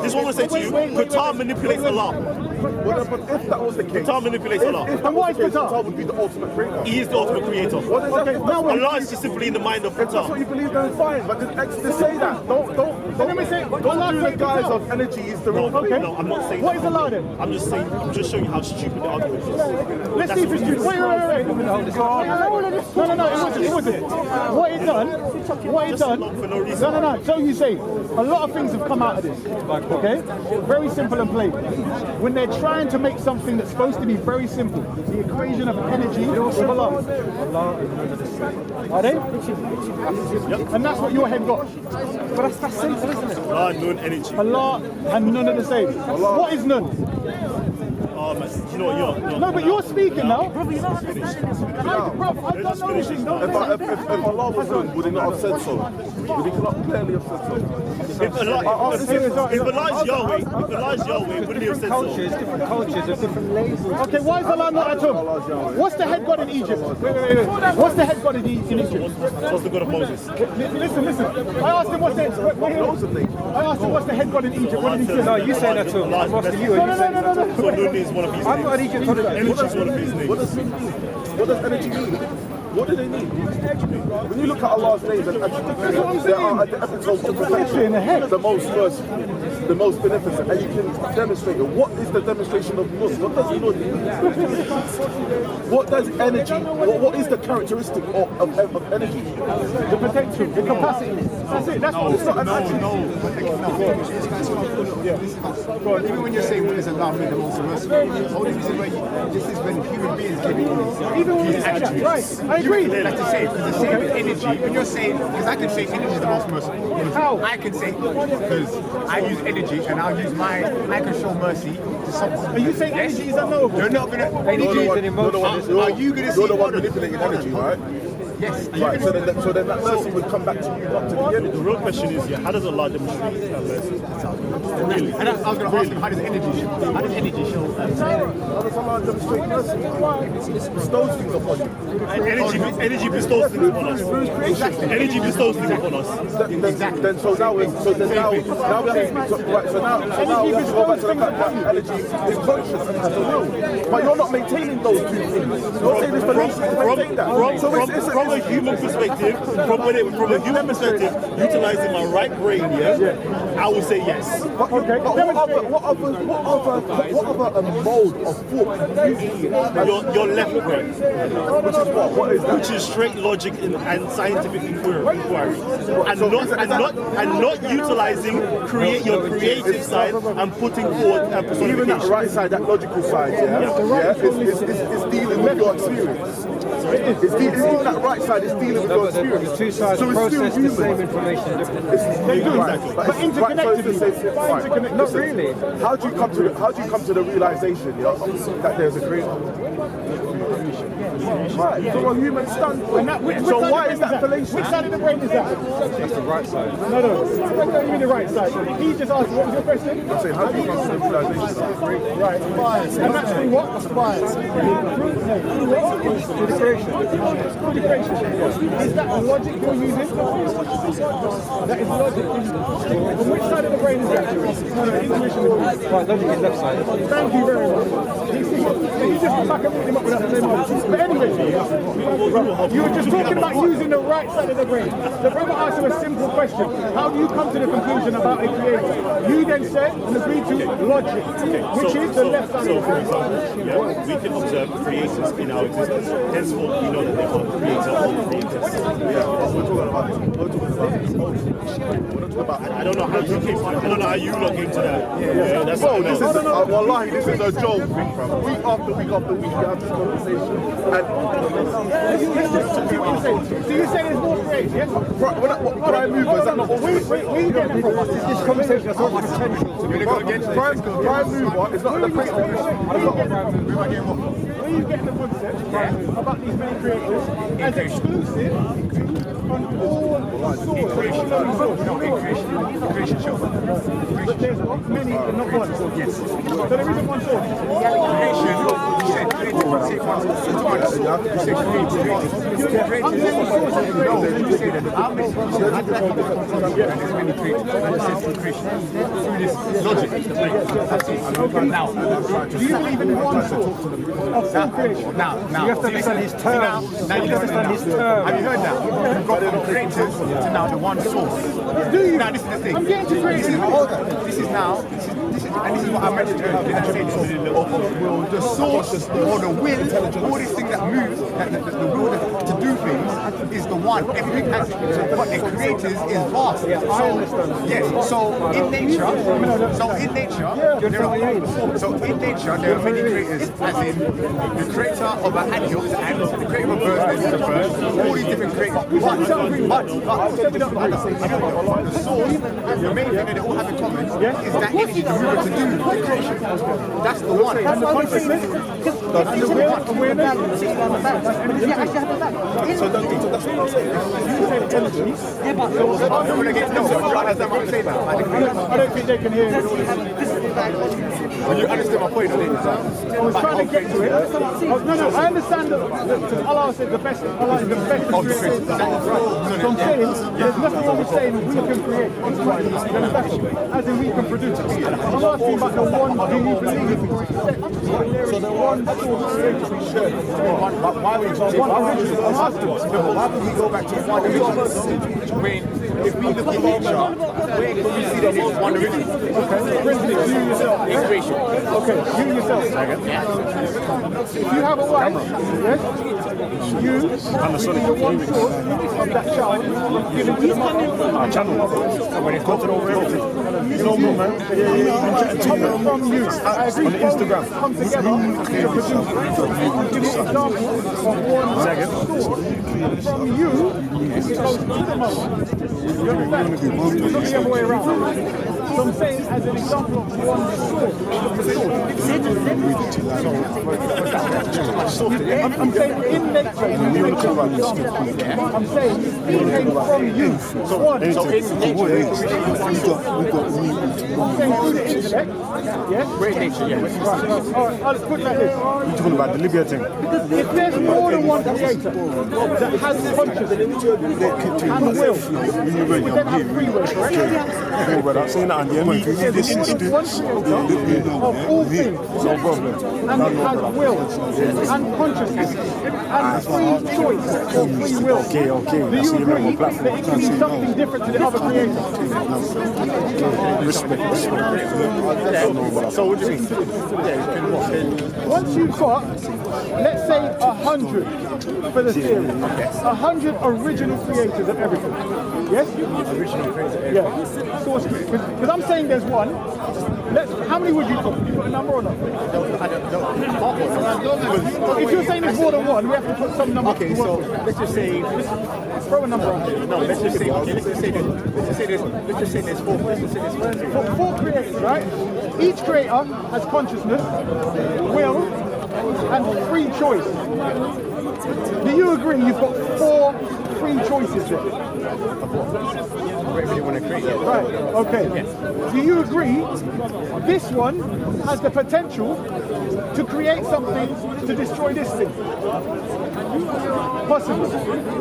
is what I'm going to say to you. Qatar manipulates Allah. But if that was the case, Qatar manipulates Allah. And why is Qatar? Qatar would be the ultimate creator. He is the ultimate creator. Allah is just simply in the mind of Qatar. If that's what you believe, then fine. But to say that, don't do the guise of energy is the real okay. No, I'm not saying what that. is Allah then? I'm just showing you how stupid the argument is. Let's see if it's stupid. Wait. No, it wasn't. What it done. No. So you say, a lot of things have come out of this. Okay? Very simple and plain. When they're trying to make something that's supposed to be very simple, the equation of energy with Allah. Are they? Yep. And that's what your head got. But that's simple, isn't it? Allah, none, energy. Allah and none are the same. What is none? Oh, man, you know what you're... No, but you're speaking now. Bro, you're not understanding this. I've done no anything. If Allah was none, would he not have said so? Would he not clearly have said so? If Allah is Yahweh, wouldn't he have said so? Different cultures have different labels. Okay, why is Allah not at all? What's the head god in Egypt? Wait. What's the head god in Egypt? What's the God of Moses? Listen. I asked him what's the head god in Egypt. What did he say? No, you say that too. I'm asking you. No. So Nun is one of his I'm not Egypt. Energy is one of his names. What does energy mean? What do they mean? When you look at Allah's names and attributes, they are at the epitome of perfection, the most merciful, the most beneficent, and you can demonstrate it. What is the demonstration of Nun? What does Nun mean? What does energy, what is the characteristic of energy? The potential, the capacity. That's it. That's what it's not an attribute. Even when you're saying what is Allah mean the most merciful, the only reason why this is when human beings give it these attributes. Right, I agree. Like to say, because the same with energy, when you're saying, because I can say energy is the most merciful. How? I can say, because I use energy and I'll use I can show mercy to someone. Are you saying energy is unknowable? You're not going to, Energy is an emotion. Are you going to see You're the one manipulating energy, right? Yes. Right, so then that mercy would come back to you, not to the energy. The real question is, how does Allah demonstrate that mercy? Really? And I was going to ask him, how does energy show? How does energy show? How does Allah demonstrate mercy? It bestows things upon you. Energy bestows things upon us. Energy bestows things upon us. Then we have to go back to the fact that energy is conscious and has a will. But you're not maintaining those two things. You're saying it's fallacious to maintain that. From a human perspective, utilizing my right brain, I would say yes. Okay. But what other mode of thought can you use? Your left brain, Which is what? What is that? which is straight logic and scientific inquiry, and not utilizing your creative side and putting forward a personification. Even that right side, that logical side, is dealing with your experience. Even that right side is dealing with your experience. Two sides process the same information differently. Exactly. But interconnected. Not really. How do you come to the realization that there's a creator? Right, from a human standpoint. So why is that fallacious? Which side of the brain is that? That's the right side. No. Don't give me the right side. He just asked, what was your question? I'm saying, how do you consider civilization? Right. And that's through what? Through what? Integration. Is that logic you're using? That is logic. On which side of the brain is that? Intuition. Right, logic is left side. Thank you very much. You just back up him up with that same logic. But anyway, you were just talking about using the right side of the brain. The brother asked you a simple question. How do you come to the conclusion about a creator? You then said and agreed to logic, which is the left side of the brain. We can observe creators in our existence. Henceforth, we know that they are creator of creators. I don't know how you came. I don't know how you look into that. Yeah, that's Bro, this is wallahi, this is a joke, big fam. Week after week after week, we have this conversation. And so you say there's more creators, yes? prime mover, is that not Where are you getting it from? This conversation has got potential to be prime mover is not the creator. Where are you getting the concept about these many creators as exclusive on all sources? Creation show. But there's many, but not one. Yes. So there isn't one source. Now, do you believe in one source of full creation? Now, you have to understand his terms. Now you understand his terms. Have you heard that? We've got from creators to now the one source. Do you? Now this is the thing. I'm getting to creators. This is what I mentioned earlier. The source or the will, all these things that move, the will to do things is the one. Everything has it. But the creators is vast. I understand. Yes. So in nature, there are many creators, as in the creator of an animal is an animal, the creator of a bird is a bird, all these different creators. But the source, the main thing that they all have in common is that energy to move to do the creation. That's the one. And the consciousness? And the will, awareness? So that's what I'm saying. You said energy. I don't think they can hear it. When you understand my point, I was trying to get to it. No, I understand that Allah said the best. Allah is the best creator. So I'm saying there's nothing wrong with saying we can create. As in we can produce. I'm asking about the one. Do you believe? So the one source creator. why would we go back to one original? When if we look at nature, where can we see that there's one original? Okay, for instance, you yourself. Integration. Okay, you yourself. If you have a wife, yes, you will be the one source of that child given to the mother. Our channel. When it's got to know everything. No more, man. Coming from you. I agree. On the Instagram. Come together to produce. I'll give you an example of one source. From you, it goes to the mother. You understand? It's not the other way around. So I'm saying, as an example of one source. I'm saying in nature. I'm saying it came from you. One. So in nature. I'm saying through the intellect. Yes? Great nature, yeah. Right. Alright, let's put it like this. You're talking about the Libya thing. If there's more than one creator that has consciousness and will, we then have free will, correct? Yeah, brother. Saying that on the end. There's more than one creator of all things No problem. and it has will and consciousness and free choice or free will. Okay. Do you agree that it can be something different to the other creator? Respect. So what do you mean? Once you've got, let's say 100 for the theory, 100 original creators of everything. Yes? Original creator. Yeah. Because I'm saying there's one. How many would you put? You put a number or not? If you're saying there's more than one, we have to put some number. Okay, so let's just say, throw a number on it. no, let's just say, okay, let's just say there's four. Four creators, right? Each creator has consciousness, will, and free choice. Do you agree you've got 4 free choices there? Whatever you want to create. Right, okay. Do you agree this one has the potential to create something to destroy this thing? Possibly.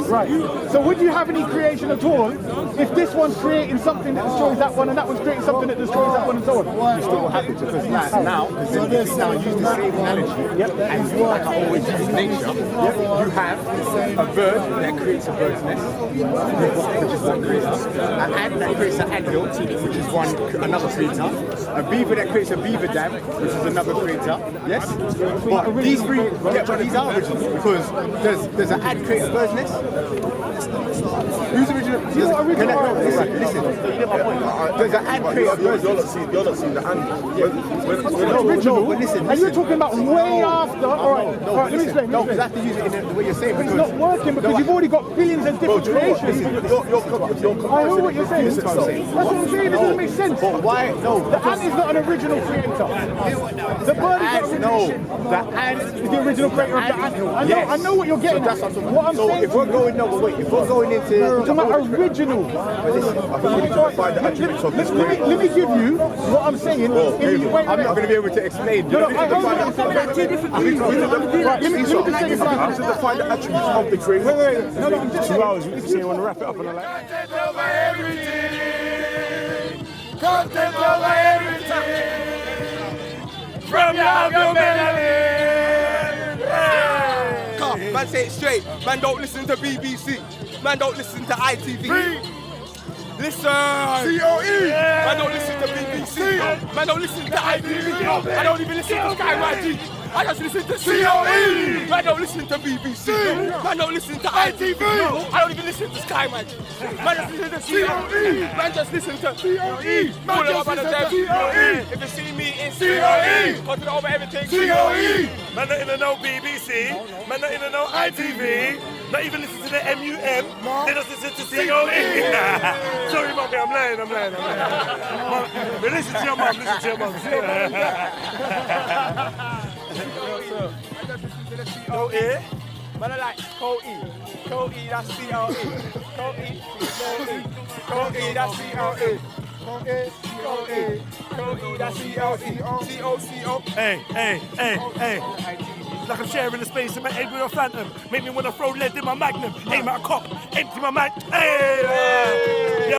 Right. So would you have any creation at all if this one's creating something that destroys that one and that one's creating something that destroys that one and so on? You still will have it because now use the same analogy, and like I always use nature, you have a bird that creates a bird's nest, which is one creator, an ant that creates an anthill, which is another creator, a beaver that creates a beaver dam, which is another creator, yes? But these three, these are original because there's an ant create a bird's nest. Who's original? Listen. There's an ant create a bird's nest. You're not seeing the ant. Original. But listen. And you're talking about way after. Alright, let me explain. No, because I have to use it in the way you're saying. But it's not working because you've already got billions of different creations. I know what you're saying. That's what I'm saying. It doesn't make sense. But why? No. The ant is not an original creator. The bird is not original. The ant is the original creator of the ant. I know what you're getting at. What I'm saying. If we're going into original. Let me give you what I'm saying. I'm not going to be able to explain. No, I heard two different things. Let me just say this. Define the attributes of the creator. Wait. No, I'm just 2 hours. You say you want to wrap it up and I'm like. Content over everything. From your melody. Man, say it straight. Man, don't listen to BBC. Man, don't listen to ITV. Listen. COE. Man, don't listen to BBC. Man, don't listen to ITV. I don't even listen to Sky YG. I just listen to COE. Man, don't listen to BBC. Man, don't listen to ITV. I don't even listen to Sky YG. Man, just listen to COE. Man, just listen to COE. Man, just listen to COE. If you see me in COE, content over everything. COE. Man, not in the no BBC. Man, not in the no ITV. Not even listen to the MUM. They just listen to COE. Sorry, mommy, I'm lying. But listen to your mum. COE. Man, I like COE. COE, that's COE. COE, that's COE. COE, that's COE. COCO. Hey. Like I'm sharing the space in my head with a phantom. Make me want to throw lead in my magnum. Aim at a cop, empty my mag. Hey!